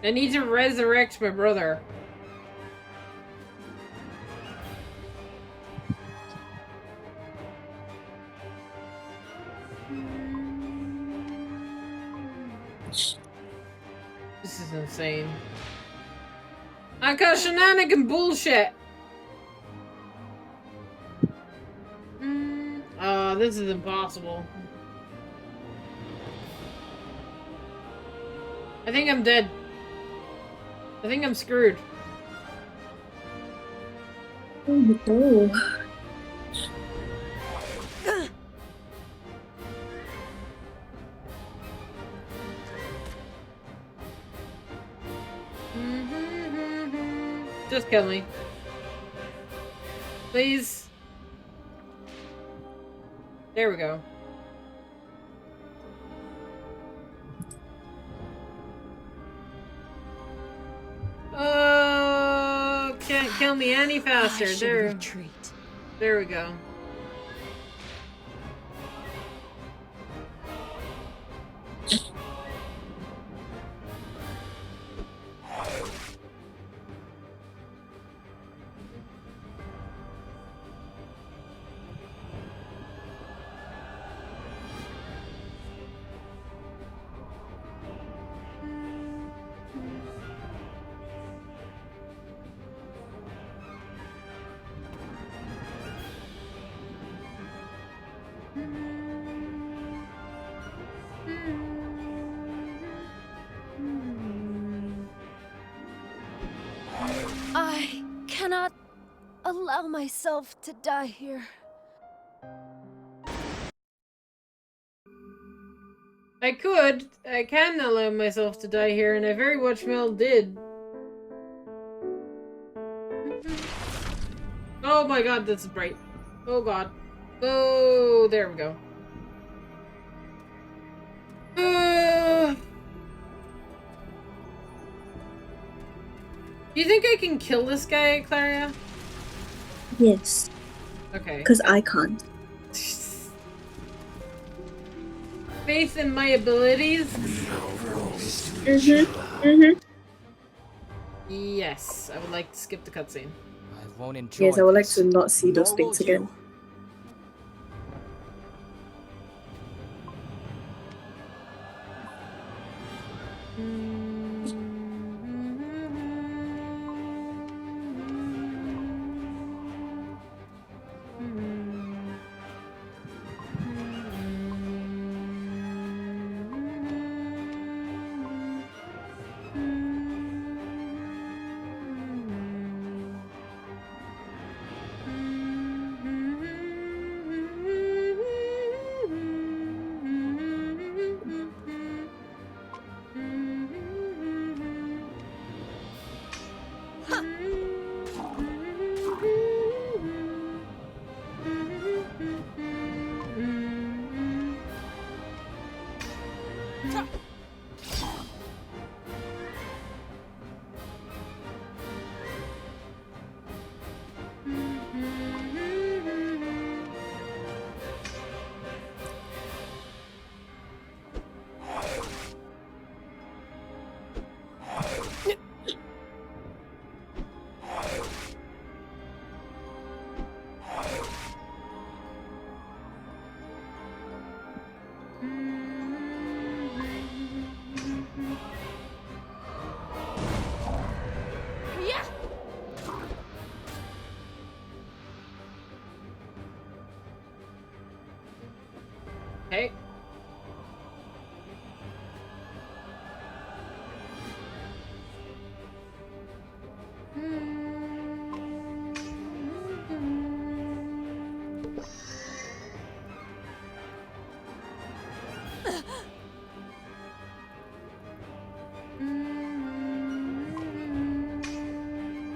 I need to resurrect my brother. This is insane. I got shenanigan bullshit. Oh, this is impossible. I think I'm dead. I think I'm screwed. Oh no. Just kill me. Please. There we go. Oh, can't kill me any faster. There we go. I cannot allow myself to die here. I can allow myself to die here, and I very much well did. Oh my god, this is bright. Oh god. Oh, there we go. Do you think I can kill this guy, Claria? Yes. Okay. Because I can't. Faith in my abilities? Yes, I would like to skip the cutscene. I won't enjoy Yes, I would like this. to not see those things again. Okay.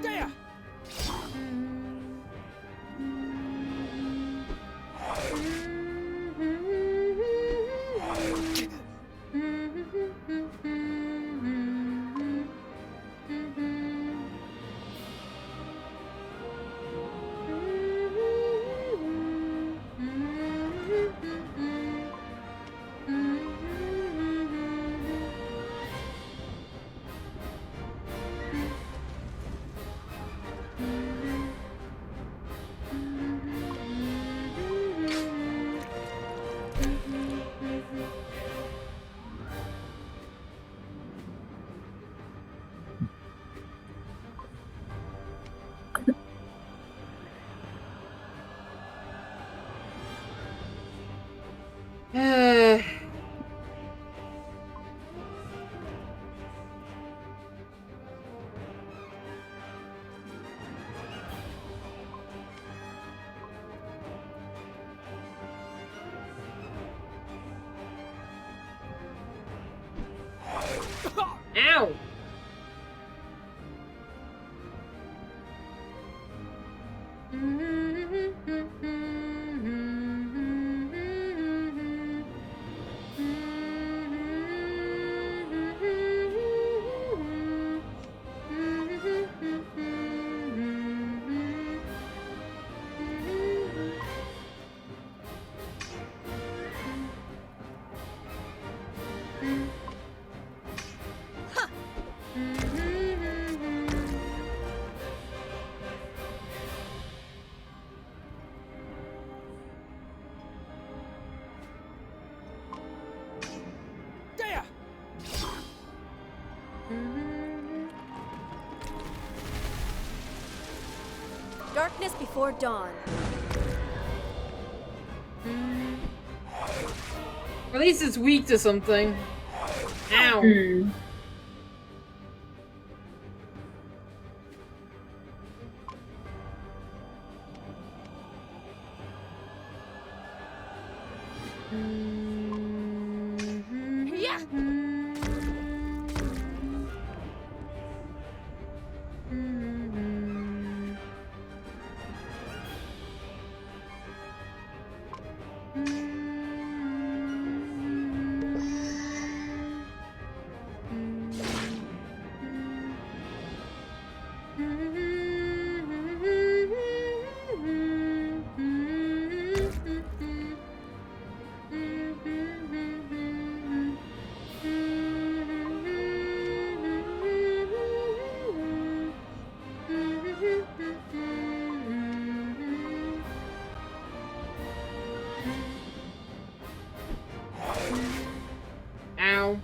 There! Ow! Darkness before dawn. Or at least it's weak to something. Ow. Yeah. Ow.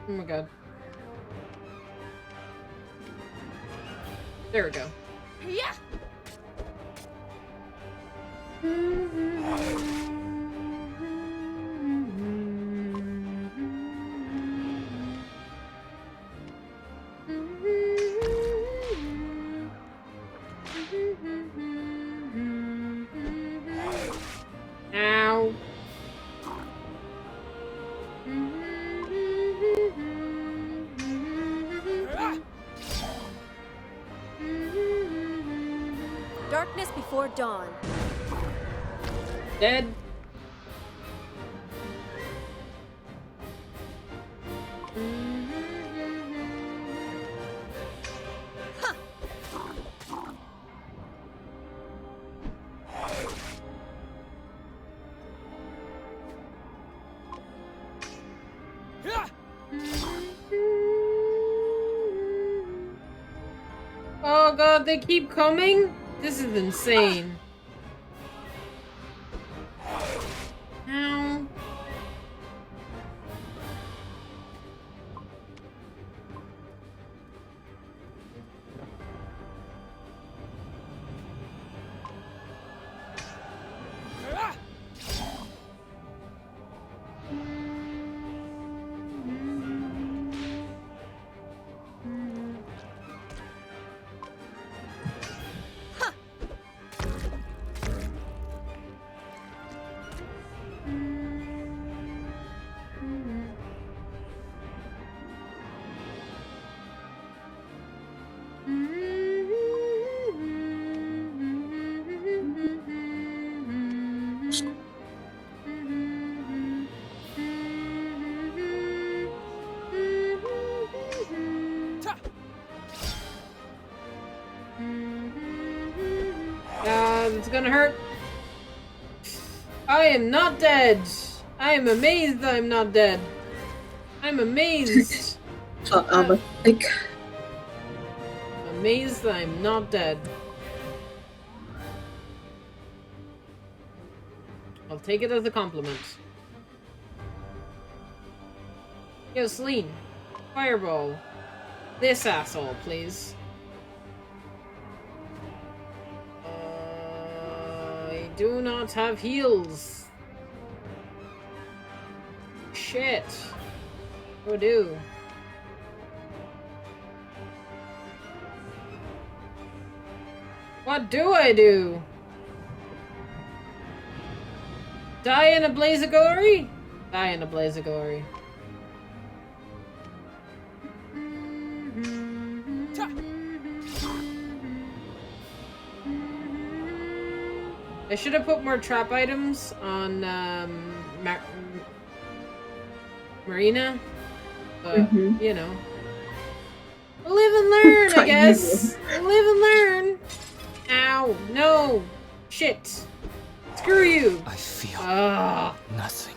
Oh my god. There we go. Yeah. Ow. Darkness before dawn. Dead. Oh god, they keep coming? This is insane. Ow. It's gonna hurt. I am not dead. I am amazed that I'm not dead. I'm amazed. I'm like, Amazed that I'm not dead. I'll take it as a compliment. Yo, Celine. Fireball. This asshole, please. I do not have heals. Shit. What do I do? What do I do? Die in a blaze of glory? Die in a blaze of glory. I should have put more trap items on Marina, but you know, live and learn. I guess live and learn. Ow! No! Shit! Screw you! I feel nothing.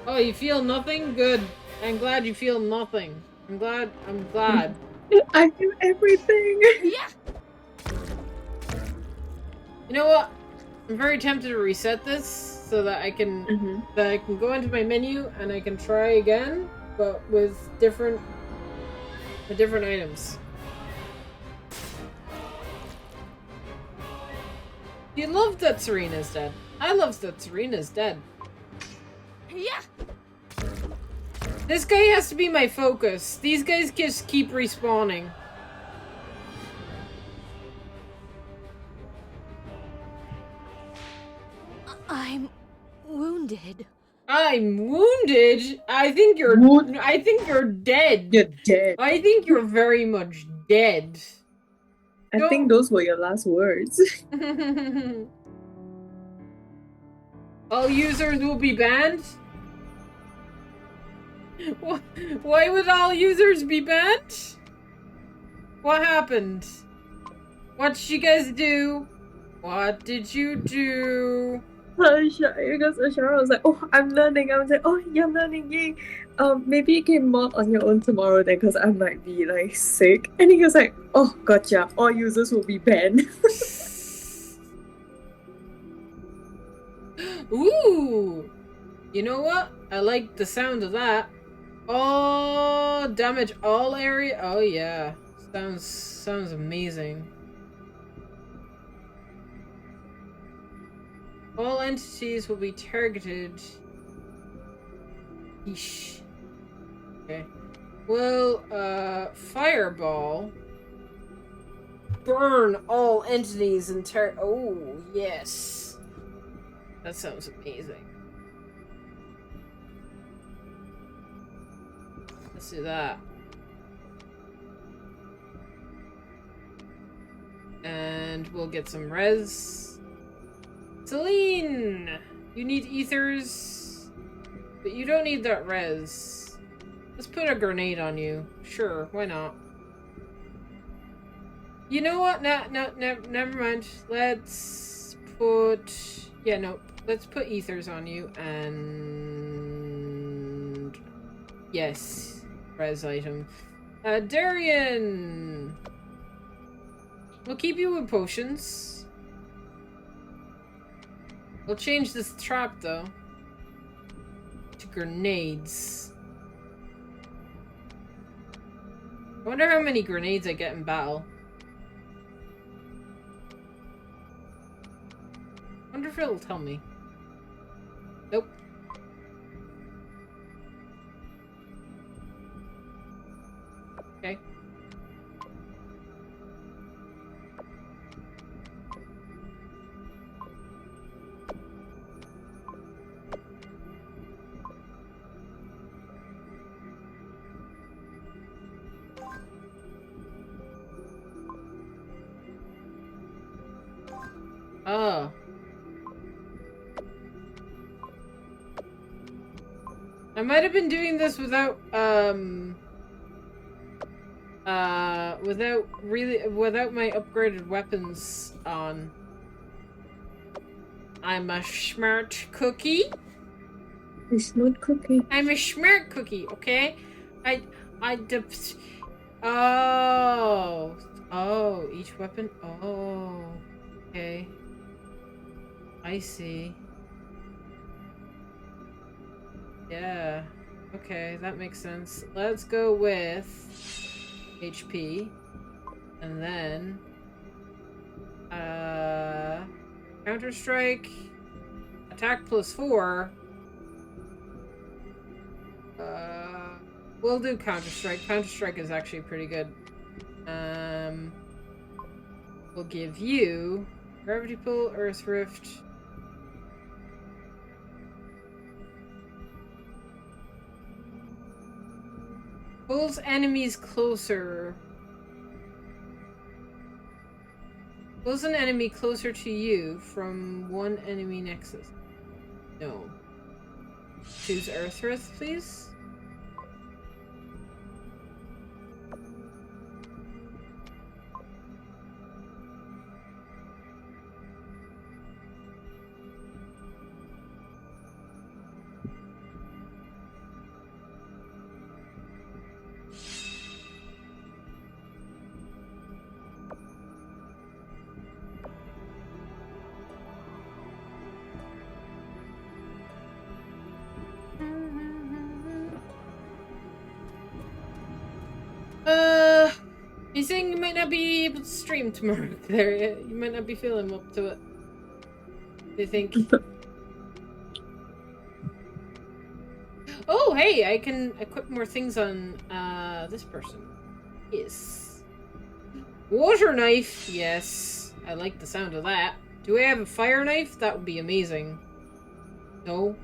Oh, you feel nothing? Good. I'm glad you feel nothing. I'm glad. I feel everything. Yeah. You know what? I'm very tempted to reset this so that I can go into my menu and I can try again, but with different items. You love that Serena's dead. I love that Serena's dead. Yeah. This guy has to be my focus. These guys just keep respawning. I'm wounded. I'm wounded? I think you're dead. You're dead. I think you're very much dead. I think those were your last words. All users will be banned? Why would all users be banned? What happened? What did you guys do? What did you do? Because Ashara was like, oh, I'm learning. I was like, oh, you're learning, yay. Maybe you can mod on your own tomorrow then, because I might be like sick. And he was like, oh, gotcha. All users will be banned. Ooh! You know what? I like the sound of that. Oh, damage all area. Oh yeah, sounds amazing. All entities will be targeted. Yeesh. Okay. Well, fireball. Burn all entities and oh, yes. That sounds amazing. Let's do that. And we'll get some res. Celine! You need ethers, but you don't need that res. Let's put a grenade on you. Sure, why not? You know what? Never mind. Let's put... Yeah, no. Let's put ethers on you and... Yes. Res item. Darian! We'll keep you with potions. We'll change this trap, though, to grenades. I wonder how many grenades I get in battle. I wonder if it'll tell me. Nope. Okay. Oh. I might have been doing this without without my upgraded weapons on. I'm a smart cookie. It's not cookie. I'm a smart cookie, okay? Oh, each weapon. Oh, okay. I see. Yeah. Okay, that makes sense. Let's go with HP. And then Counter-Strike. Attack +4. We'll do Counter-Strike. Counter-Strike is actually pretty good. We'll give you Gravity Pull, Earth Rift. Pulls enemies closer. Pulls an enemy closer to you from one enemy nexus. No. Choose Earth Rift, please. You saying you might not be able to stream tomorrow, Claria? You might not be feeling up to it. Do you think? Oh, hey, I can equip more things on this person. Yes. Water knife. Yes. I like the sound of that. Do I have a fire knife? That would be amazing. No.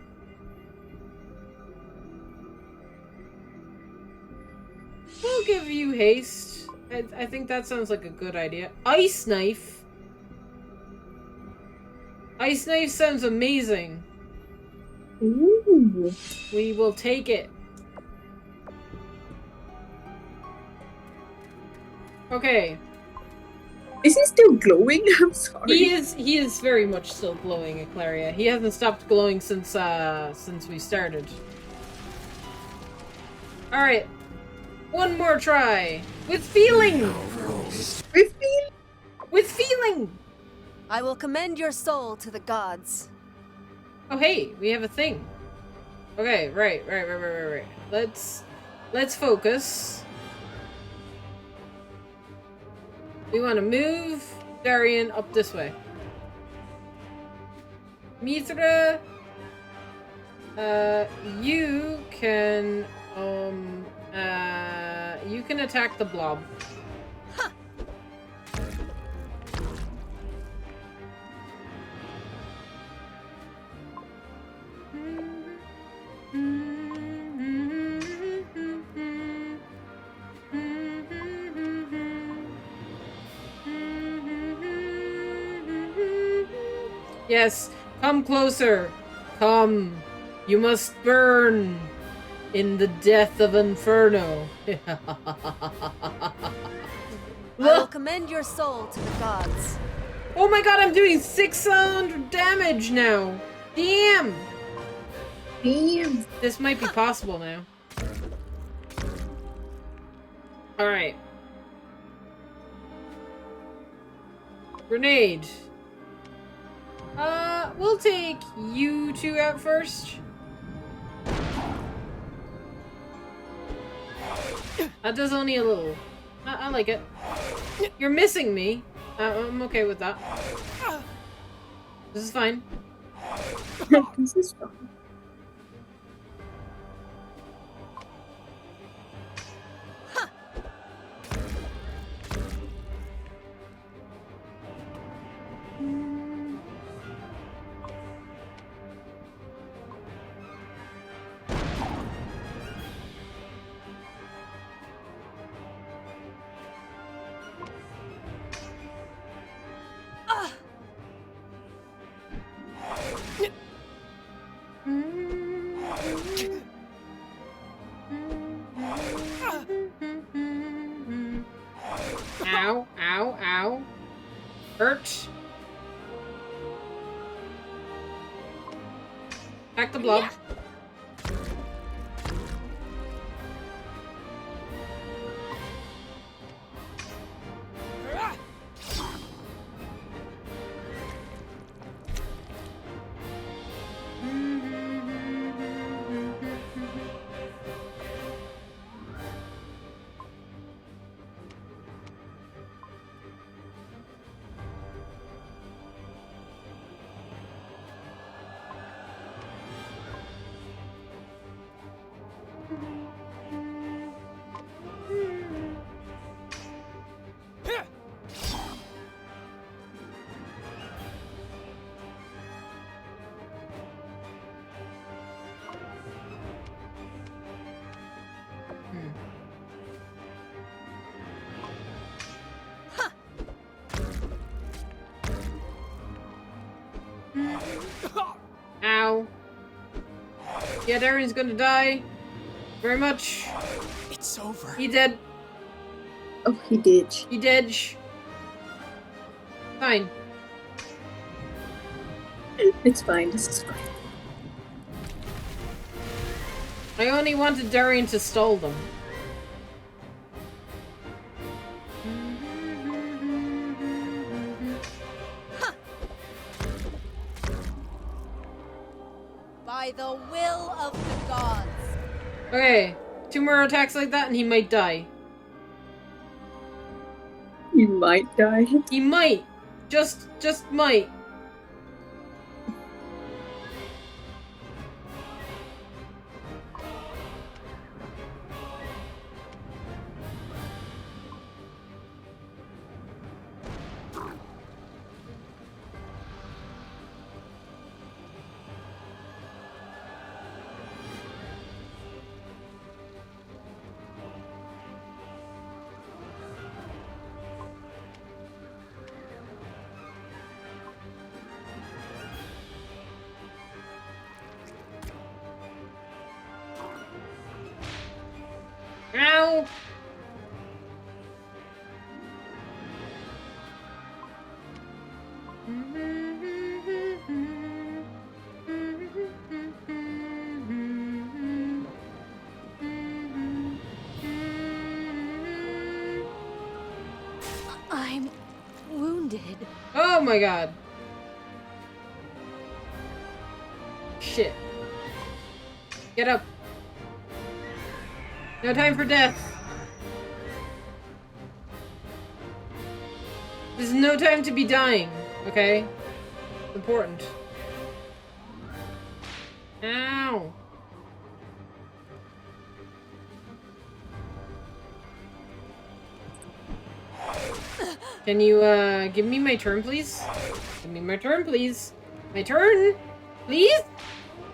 We'll give you haste. I think that sounds like a good idea. Ice knife. Ice knife sounds amazing. Ooh. We will take it. Okay. Is he still glowing? I'm sorry. He is very much still glowing, Eclaria. He hasn't stopped glowing since we started. Alright. One more try. With feeling! With feeling? With feeling! I will commend your soul to the gods. Oh hey, we have a thing. Okay, right. Let's focus. We want to move Darian up this way. Mithra, you can attack the blob. Yes, come closer. Come. You must burn in the death of Inferno. I will commend your soul to the gods. Oh my god, I'm doing 600 damage now. Damn. Damn. This might be possible now. Alright. Grenade. We'll take you two out first. That does only a little. I like it. You're missing me. I'm okay with that. This is fine. This is fine. Ow, ow, ow. Hurt. Attack the blob. Yeah, Darian's gonna die. Very much. It's over. He dead. Oh, he did. He dead. Fine. It's fine. This is fine. I only wanted Darian to stall them. By the will of the gods. Okay, 2 more attacks like that and he might die. He might die. He might. Just might. Ow! I'm wounded. Oh my god. Shit. Get up. No time for death. There's no time to be dying, okay? Important. Ow. Can you, give me my turn, please? Give me my turn, please. My turn! Please?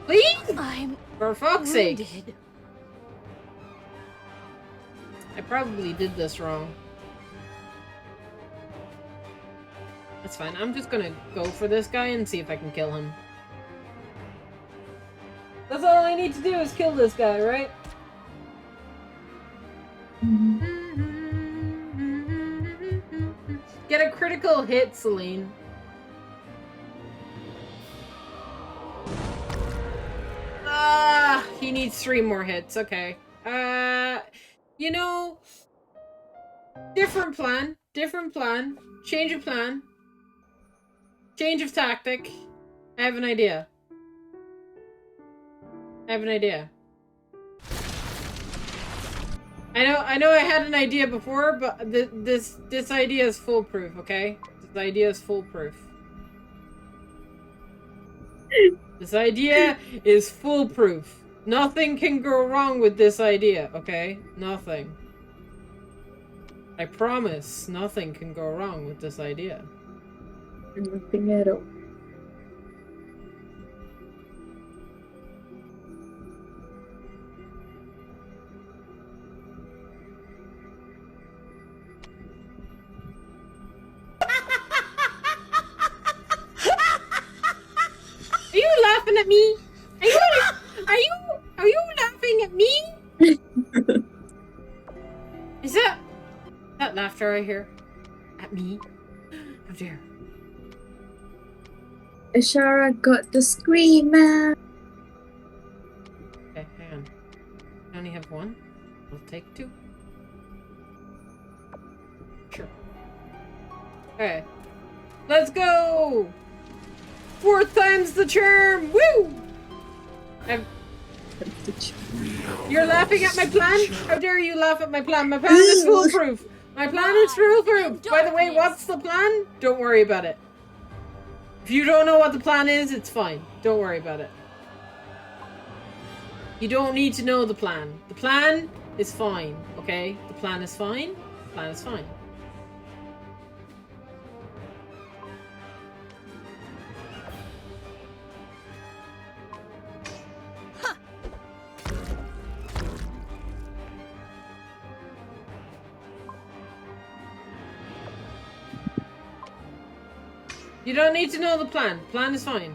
Please? I'm For fuck's sake. wounded. I probably did this wrong. That's fine. I'm just gonna go for this guy and see if I can kill him. That's all I need to do is kill this guy, right? Get a critical hit, Celine. Ah, he needs 3 more hits. Okay. You know, different plan. Change of plan. Change of tactic. I have an idea. I know I had an idea before, but this idea is foolproof, okay? This idea is foolproof. This idea is foolproof. Nothing can go wrong with this idea, okay? Nothing. I promise, nothing can go wrong with this idea. Nothing at all. Are you laughing at me? Are you laughing at me? Is that laughter I hear? At me? Oh dear. Ashara got the screamer. Okay, hang on. I only have 1. I'll take 2. Sure. Okay. Let's go! 4th time's the charm! Woo! You're laughing at my plan? How dare you laugh at my plan? My plan is foolproof! My plan is foolproof! By the way, what's the plan? Don't worry about it. If you don't know what the plan is, it's fine. Don't worry about it. You don't need to know the plan. The plan is fine, okay? The plan is fine. The plan is fine. You don't need to know the plan. Plan is fine.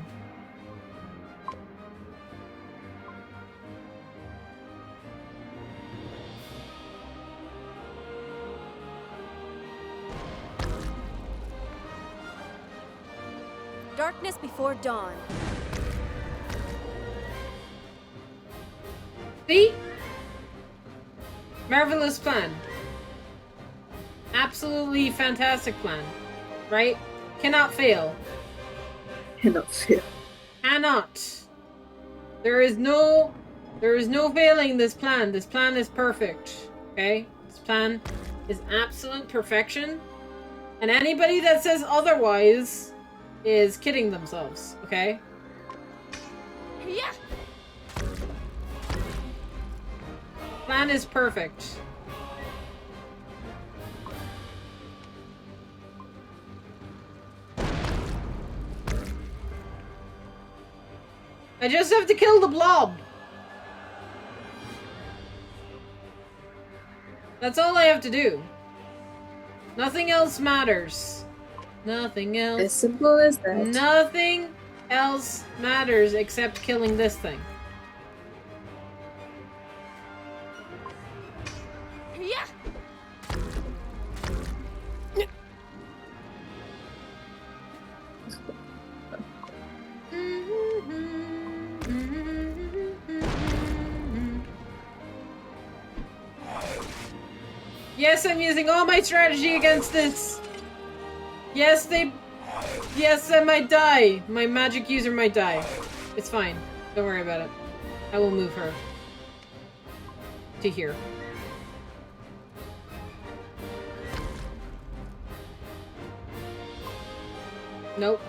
Darkness before dawn. See? Marvelous plan. Absolutely fantastic plan. Right? Cannot fail. Cannot fail. Cannot. There is no failing this plan. This plan is perfect. Okay? This plan is absolute perfection. And anybody that says otherwise is kidding themselves. Okay? Yeah. Plan is perfect. I just have to kill the blob. That's all I have to do. Nothing else matters. Nothing else. As simple as that. Nothing else matters except killing this thing. Yeah. Yes, I'm using all my strategy against this. Yes, I might die. My magic user might die. It's fine. Don't worry about it. I will move her to here. Nope.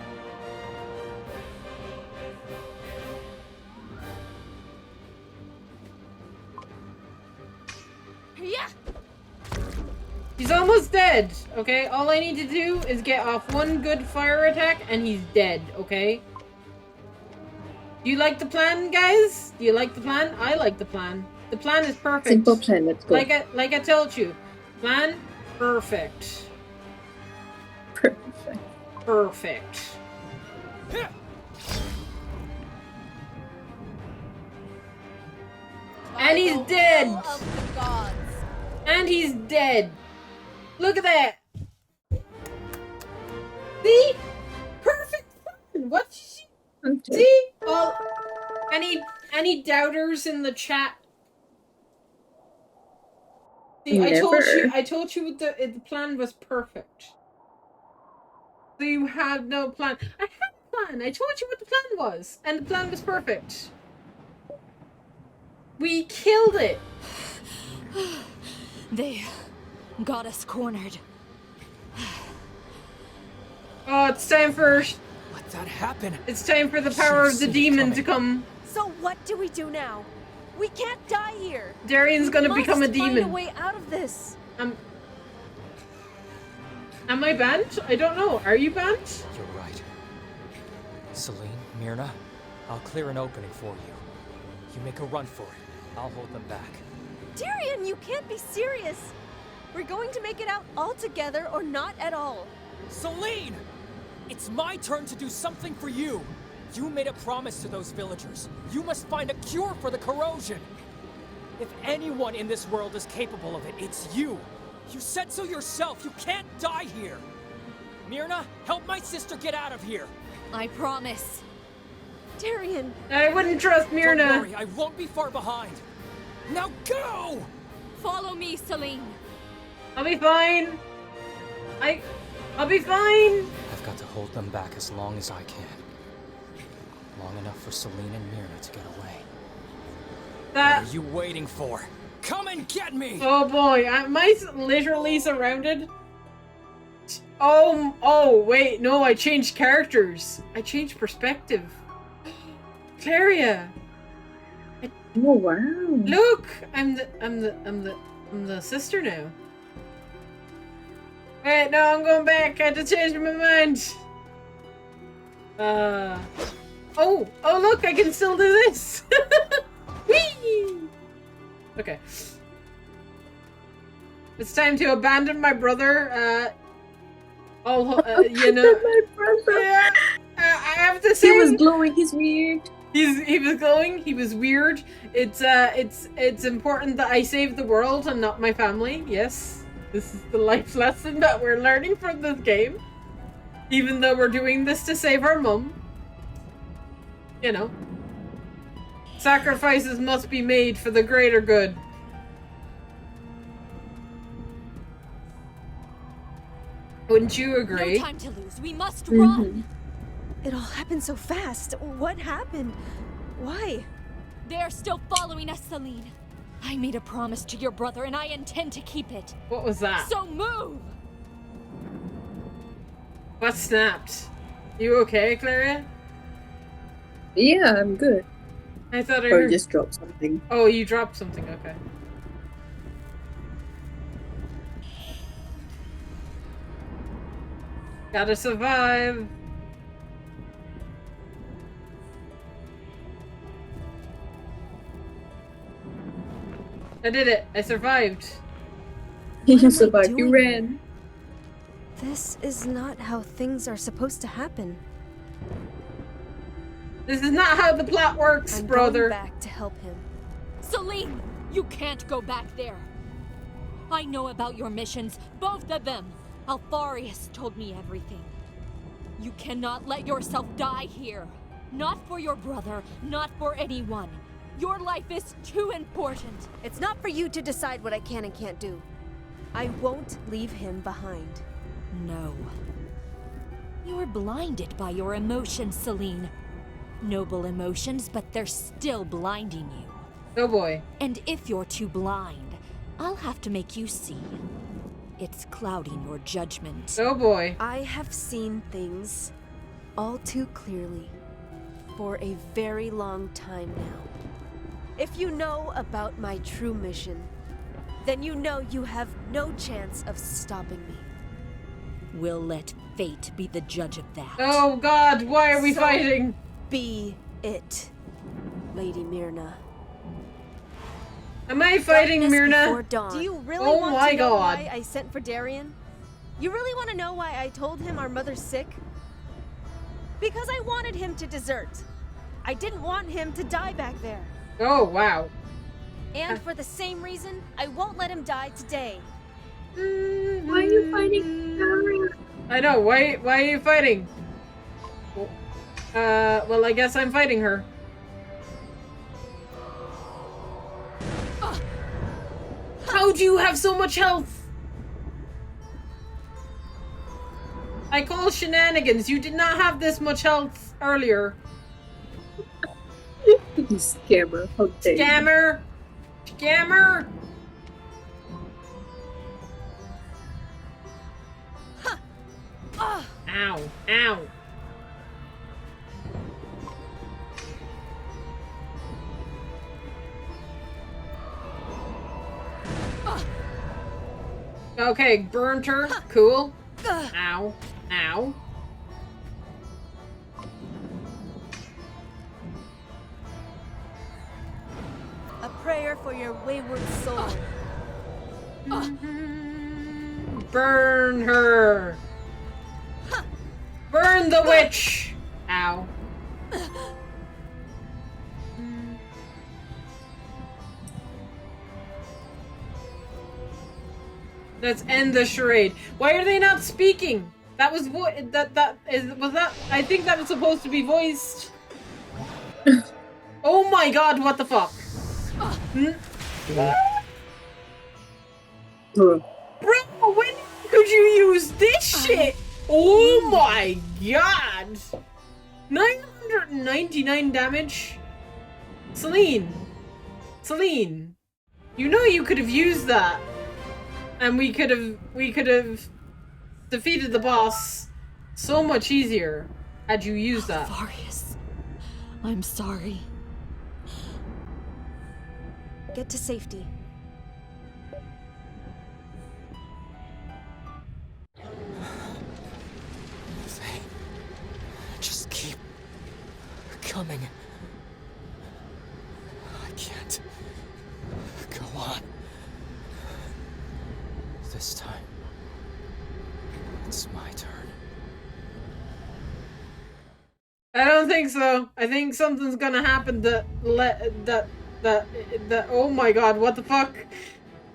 Yeah. He's almost dead, okay? All I need to do is get off one good fire attack and he's dead, okay? Do you like the plan, guys? Do you like the plan? I like the plan. The plan is perfect. Simple plan, let's go. Like I told you. Plan, perfect. Perfect. Perfect. And he's dead! Of the gods. And he's dead! Look at that! See? Perfect plan! What? See? All any doubters in the chat? See, I told you the plan was perfect. So you have no plan. I had a plan. I told you what the plan was, and the plan was perfect. We killed it. They got us cornered. Oh, it's time for. Let that happen. It's time for the power of the demon to come. So what do we do now? We can't die here. Darian's gonna become a demon. Find a way out of this. Am I banned? I don't know. Are you banned? You're right. Celine, Myrna, I'll clear an opening for you. You make a run for it. I'll hold them back. Darian, you can't be serious. We're going to make it out all together or not at all. Celine! It's my turn to do something for you. You made a promise to those villagers. You must find a cure for the corrosion. If anyone in this world is capable of it, it's you. You said so yourself. You can't die here. Myrna, help my sister get out of here. I promise. Darian! I wouldn't trust Myrna. Don't worry, I won't be far behind. Now go! Follow me, Celine. I'll be fine. I'll be fine. I've got to hold them back as long as I can. Long enough for Celine and Myrna to get away. What are you waiting for? Come and get me! Oh boy, am I literally surrounded? Oh, wait, no, I changed characters. I changed perspective. Claria. Oh wow. Look, I'm the sister now. Wait, no, I'm going back. I had to change my mind. Oh, look, I can still do this. Whee! Okay. It's time to abandon my brother. You know. My brother. Yeah, I have to say. He was glowing. He's weird. He was glowing. He was weird. It's important that I save the world and not my family. Yes, this is the life lesson that we're learning from this game. Even though we're doing this to save our mum. You know. Sacrifices must be made for the greater good. Wouldn't you agree? No time to lose. We must run. It all happened so fast. What happened? Why? They are still following us, Celine. I made a promise to your brother and I intend to keep it. What was that? So move! What snapped? You okay, Claria? Yeah, I'm good. I thought I Or heard... just dropped something. Oh, you dropped something, okay. Gotta survive. I did it. I survived. You survived. You ran. This is not how things are supposed to happen. This is not how the plot works, I'm brother. going back to help him. Celine, you can't go back there. I know about your missions, both of them. Alfarius told me everything. You cannot let yourself die here. Not for your brother, not for anyone. Your life is too important. It's not for you to decide what I can and can't do. I won't leave him behind. No. You're blinded by your emotions, Celine. Noble emotions, but they're still blinding you. Oh boy. And if you're too blind, I'll have to make you see. It's clouding your judgment. Oh boy. I have seen things all too clearly for a very long time now. If you know about my true mission, then you know you have no chance of stopping me. We'll let fate be the judge of that. Oh god, why are we fighting? Be it, Lady Myrna. Am I fighting Darkness before Myrna? dawn. Do you really Oh want my to know God. why I sent for Darien? You really want to know why I told him our mother's sick? Because I wanted him to desert. I didn't want him to die back there. Oh wow. And for the same reason, I won't let him die today. Why are you fighting Darien? I know, why are you fighting? Well, I guess I'm fighting her. How do you have so much health? I call shenanigans. You did not have this much health earlier. You scammer. How dare you. Scammer! Scammer! Ow. Ow. Okay, burned her. Cool. Ow. Ow. A prayer for your wayward soul. Burn her. Burn the witch. Ow. Let's end the charade. Why are they not speaking? That was was that? I think that was supposed to be voiced. Oh my god! What the fuck? Bro, when could you use this shit? Oh my god! 999 damage. Celine, you know you could have used that. And we could have defeated the boss so much easier had you used that. Alfarius, I'm sorry. Get to safety. Just keep coming. I can't go on. This time, it's my turn. I don't think so. I think something's gonna happen that oh my god, what the fuck?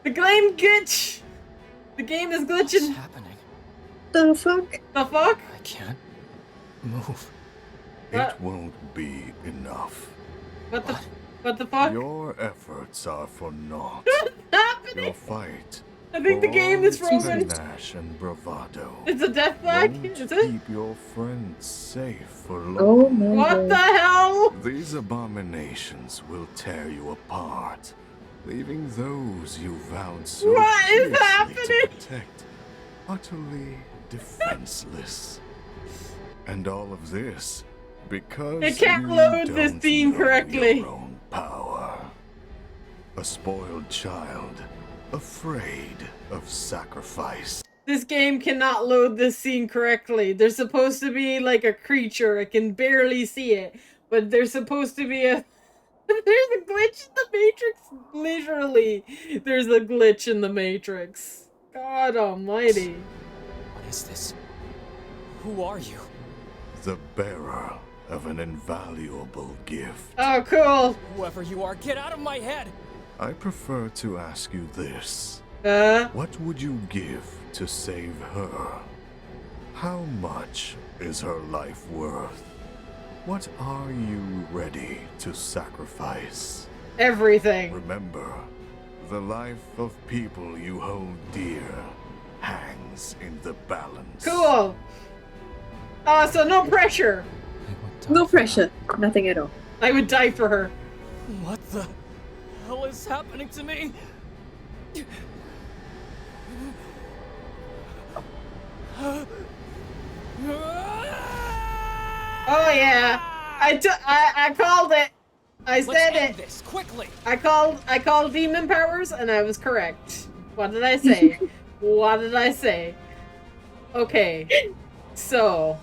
The game glitch! The game is glitching. What's happening? The fuck? The fuck? I can't move. It won't be enough. What the fuck? Your efforts are for naught. Your fight. I think the game is for all frozen. its panache and bravado. It's a death flag, won't is it? keep your friends safe for long. Oh my What the hell? These abominations will tear you apart, leaving those you vowed so What is fiercely happening? to protect utterly defenseless. And all of this because It can't you load this don't scene know correctly. your own power. A spoiled child, afraid of sacrifice. This game cannot load this scene correctly. There's supposed to be like a creature. I can barely see it. But there's supposed to be a... There's a glitch in the Matrix. Literally. There's a glitch in the Matrix. God almighty. What is this? Who are you? The bearer of an invaluable gift. Oh, cool. Whoever you are, get out of my head! I prefer to ask you this. What would you give to save her? How much is her life worth? What are you ready to sacrifice? Everything. Remember, the life of people you hold dear hangs in the balance. Cool. So no pressure. No pressure. Nothing at all. I would die for her. What the hell is happening to me? Oh yeah. I called it. I said Let's end it. this quickly. I called demon powers and I was correct. What did I say? What did I say? Okay. So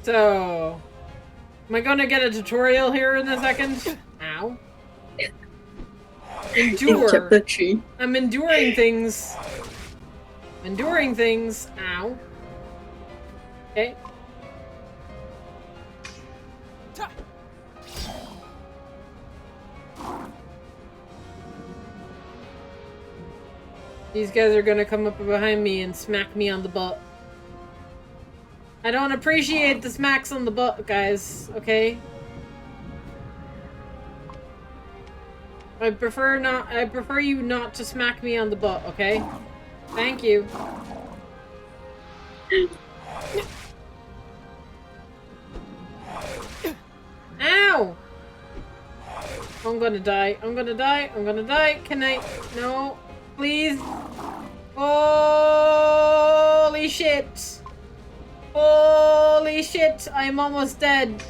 So, am I gonna get a tutorial here in a second? Ow. Endure. In chapter 3. I'm enduring things. Enduring things. Ow. Okay. These guys are gonna come up behind me and smack me on the butt. I don't appreciate the smacks on the butt, guys, okay? I prefer you not to smack me on the butt, okay? Thank you. Ow! I'm gonna die. I'm gonna die. I'm gonna die. Can I? No. Please. Holy shit. Holy shit. I'm almost dead.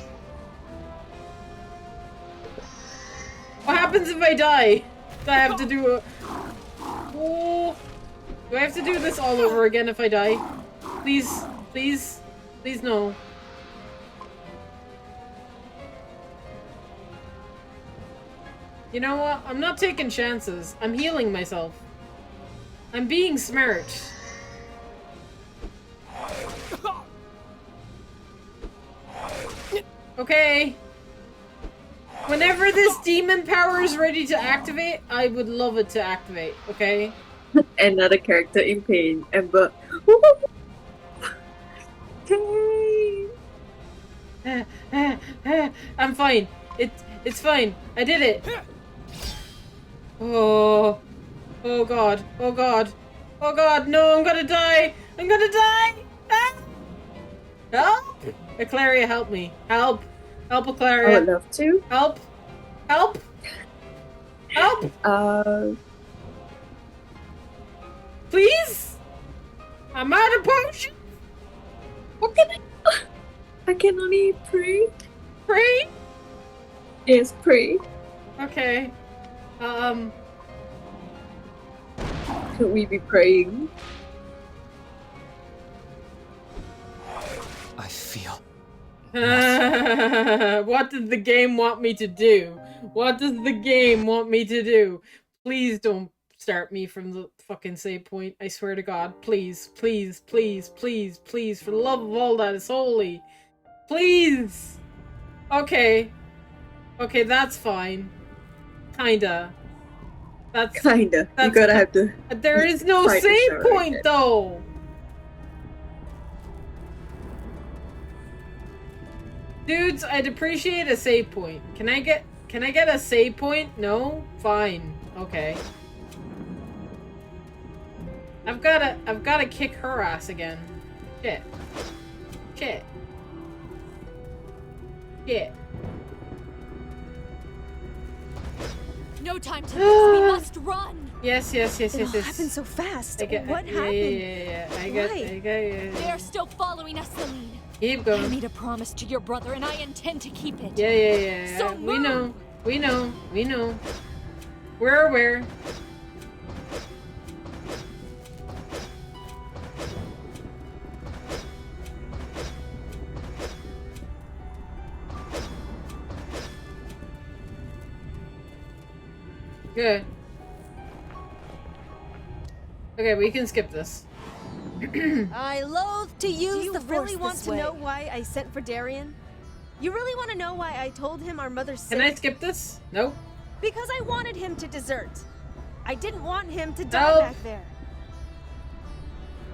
What happens if I die? Do I have to do a... Oh. Do I have to do this all over again if I die? Please. Please. Please no. You know what? I'm not taking chances. I'm healing myself. I'm being smart. Okay. Whenever this demon power is ready to activate, I would love it to activate, okay? Another character in pain. Ember. Okay. I'm fine. It's fine. I did it. Oh. Oh god. Oh god. Oh god. No, I'm gonna die. I'm gonna die. Ah! Help! Eclaria, help me. Help. Help, Eclaria. I would love to. Help. Help. Help. Please. I'm out of potions. What can I do? I can only pray. Pray? Yes, pray. Okay. Could we be praying? I feel... What does the game want me to do? What does the game want me to do? Please don't start me from the fucking save point. I swear to God. Please, please, please, please, please. For the love of all that is holy. Please! Okay. Okay, that's fine. Kinda. That's... Kinda. You gotta have to... There is no fight the save shower point, again. though! Dudes, I'd appreciate a save point. Can I get a save point? No? Fine. Okay. I've gotta kick her ass again. Shit. Shit. Shit. No time to lose. We must run. Yes. It all happened so fast. What happened? Yeah. I got They are still following us, Celine. Keep going. I made a promise to your brother, and I intend to keep it. Yeah. So We know. We're aware. Good. Okay, we can skip this. I loathe to use you the force really want this to way. know why I sent for Darien? You really want to know why I told him our mother's sick? Can I skip this? Nope. Because I wanted him to desert. I didn't want him to die Nope. back there.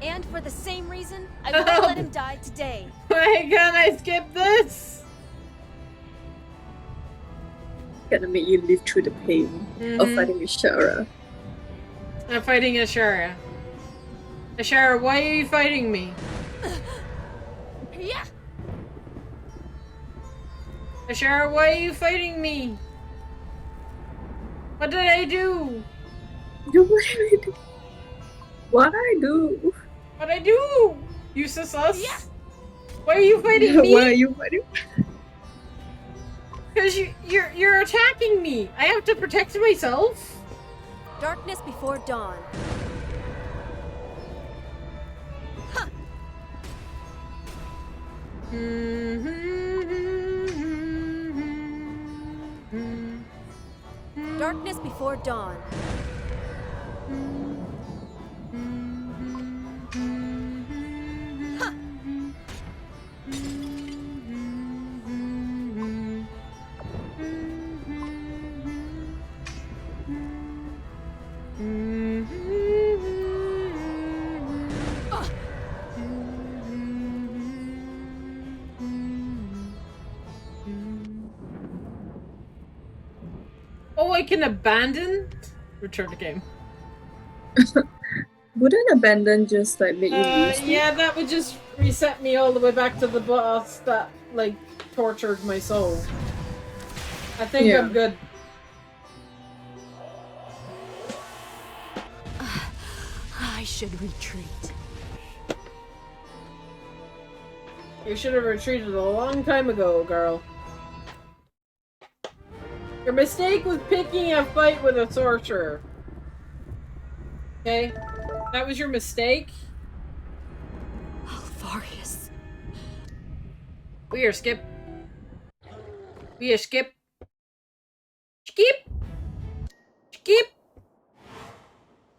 And for the same reason, I won't let him die today. Why can't I skip this? Gonna make you live through the pain of fighting with Shara. I'm fighting Ashara. Ashara, why are you fighting me? Yeah. Ashara, why are you fighting me? What did I do? What I do? What I do? You sus us? Yeah. Why are you fighting me? Why are you fighting? Because you're attacking me. I have to protect myself. Darkness before dawn. Darkness before dawn. Oh, I can abandon? Return to game. Wouldn't abandon just like make you lose? Yeah, that would just reset me all the way back to the boss that, like, tortured my soul. I think I'm good. I should retreat. You should have retreated a long time ago, girl. Your mistake was picking a fight with a sorcerer. Okay? That was your mistake. Alpharius. We are skip. We are skip. Skip! Skip!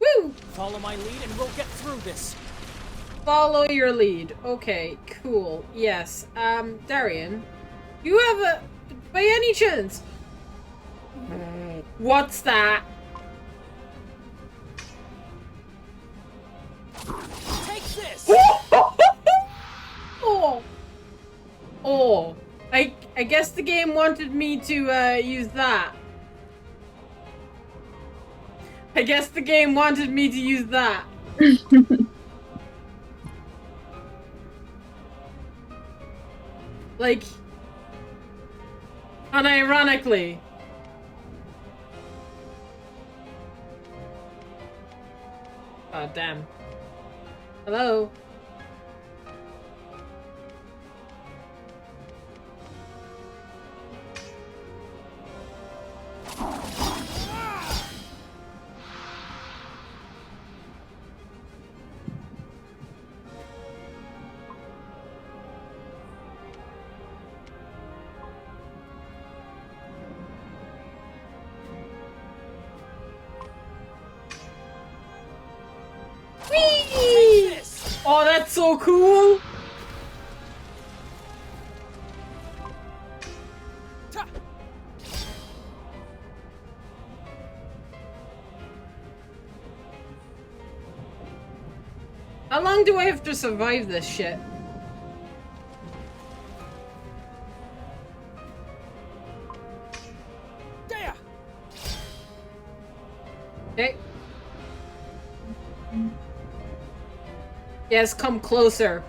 Woo! Follow my lead and we'll get through this. Follow your lead. Okay, cool. Yes. Darien, you have a... By any chance... What's that? Take this! Oh! Oh. I guess the game wanted me to, use that. I guess the game wanted me to use that. Like... unironically. Oh, damn. Hello? Oh, that's so cool! How long do I have to survive this shit? There! Okay. Yes, come closer.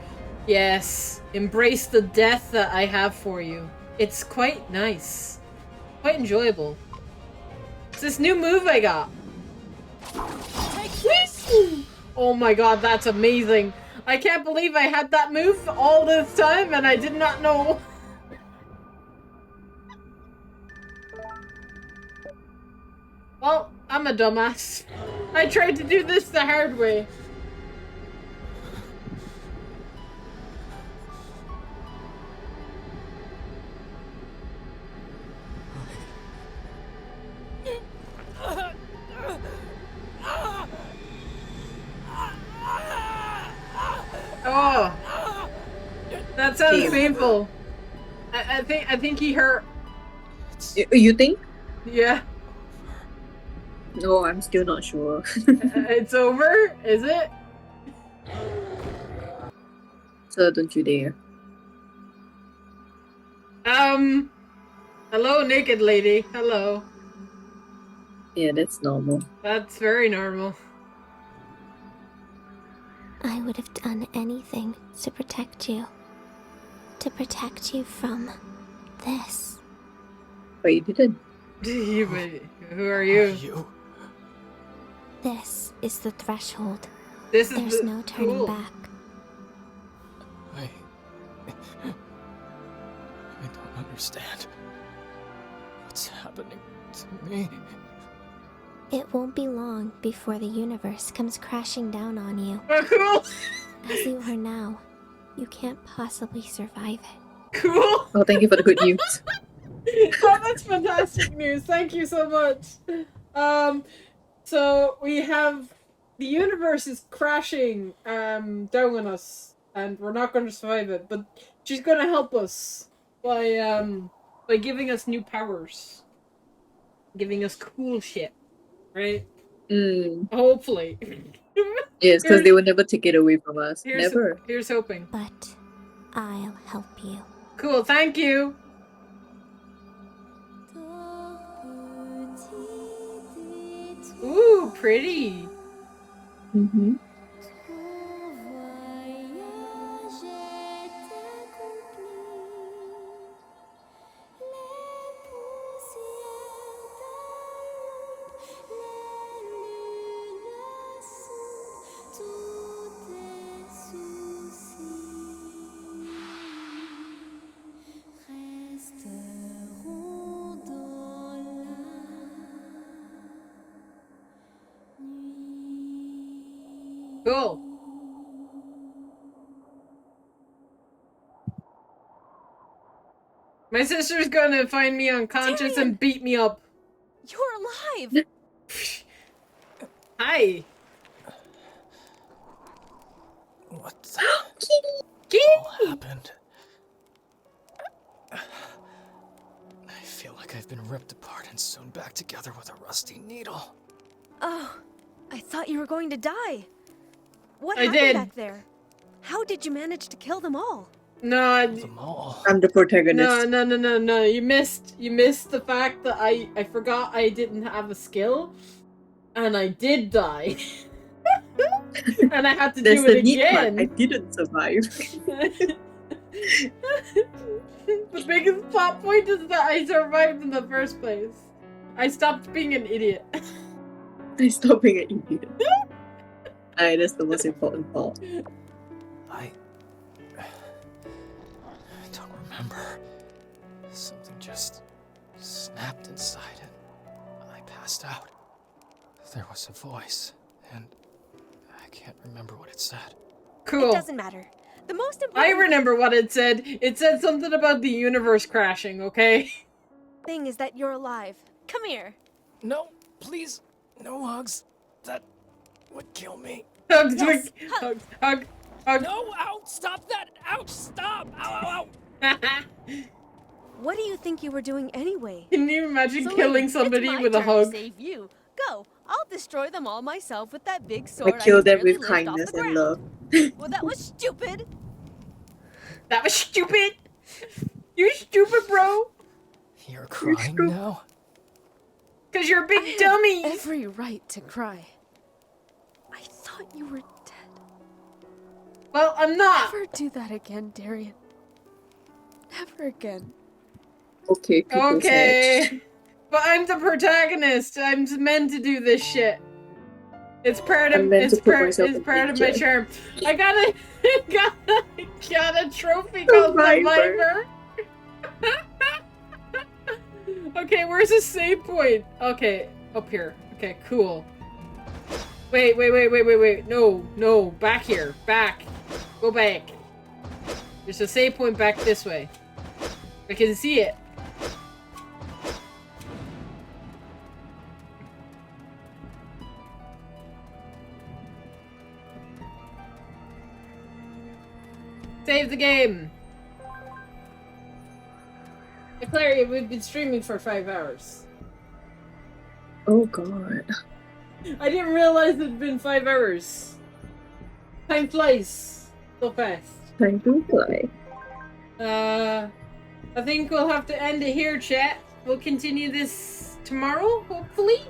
Yes. Embrace the death that I have for you. It's quite nice. Quite enjoyable. It's this new move I got. Take this! Oh my god, that's amazing. I can't believe I had that move all this time and I did not know. Well, I'm a dumbass. I tried to do this the hard way. Oh, that sounds painful. I think he hurt. You think? Yeah. No, I'm still not sure. It's over? Is it? So don't you dare. Hello, naked lady. Hello. Yeah, that's normal. That's very normal. I would have done anything to protect you. To protect you from this. But you didn't. Who are you? This is the threshold. This is There's no turning cool. back. I don't understand. What's happening to me? It won't be long before the universe comes crashing down on you. Cool. As you are now, you can't possibly survive it. Cool. Oh, thank you for the good news. Oh, that's fantastic news. Thank you so much. So we have the universe is crashing down on us, and we're not going to survive it. But she's going to help us by giving us new powers, giving us cool shit, right? Hopefully. Yes, because they will never take it away from us. Never. Here's hoping. But I'll help you. Cool. Thank you. Ooh, pretty. Mm-hmm. Cool. My sister's gonna find me unconscious and beat me up. You're alive! Hi. What the Kitty! hell happened? I feel like I've been ripped apart and sewn back together with a rusty needle. Oh, I thought you were going to die. What I happened did. back there? How did you manage to kill them all? No, Them all. I'm the protagonist. no. You missed the fact that I forgot I didn't have a skill, and I did die, and I had to There's do it the neat part. again. I didn't survive. The biggest plot point is that I survived in the first place. I stopped being an idiot. I stopped being an idiot. That's the most important part. I don't remember. Something just snapped inside and I passed out. There was a voice, and I can't remember what it said. Cool. It doesn't matter. The most I important remember what it said. It said something about the universe crashing, okay? thing is that you're alive. Come here. No, please, no hugs. That would kill me. Hugs, Yes, hug, hug. No! Ow! Stop that! Ouch! Stop! Ow! Ow! Ow! What do you think you were doing anyway? Can you imagine Selene, killing somebody it's my with a turn to hug? save you. Go. I'll destroy them all myself with that big sword. I kill them barely with lift off kindness the and ground. love. Well, that was stupid. That was stupid. You're stupid, bro. You're crying now? Cause you're a big I dummy. have every right to cry. I thought you were dead. Well, I'm not. Never do that again, Darian. Never again. Okay, people's head. Okay. But I'm the protagonist. I'm meant to do this shit. It's part of I'm meant to put myself it's in part of my danger. charm. I got a trophy called Survivor. Survivor. Okay, where's the save point? Okay, up here. Okay, cool. Wait. No, back here. Back. Go back. There's a save point back this way. I can see it. Save the game! Clary, we've been streaming for 5 hours. Oh god. I didn't realize it'd been 5 hours. Time flies so fast. Time to fly. I think we'll have to end it here, chat. We'll continue this tomorrow, hopefully.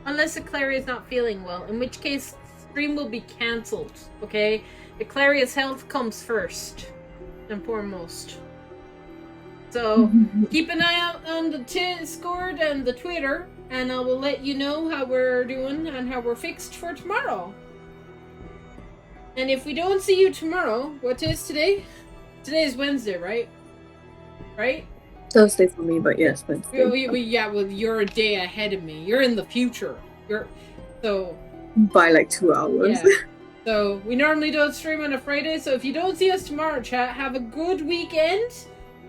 Unless Clary is not feeling well, in which case stream will be cancelled, okay? Claria's health comes first and foremost. So keep an eye out on the Discord and the Twitter, and I will let you know how we're doing and how we're fixed for tomorrow. And if we don't see you tomorrow, what is today? Today is Wednesday, right? Right? Thursday for me, but yes, Wednesday. Yeah, well, you're a day ahead of me. You're in the future. By like 2 hours. Yeah. So, we normally don't stream on a Friday, so if you don't see us tomorrow, chat, have a good weekend,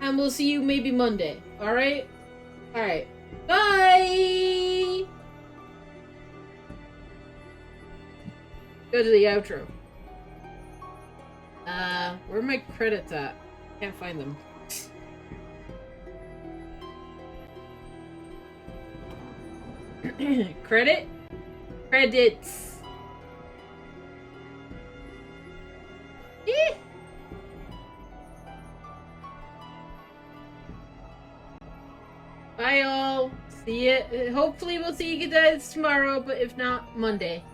and we'll see you maybe Monday. Alright? Alright. Bye! Go to the outro. Where are my credits at? Can't find them. Credits. Bye all. See you. Hopefully we'll see you guys tomorrow, but if not, Monday.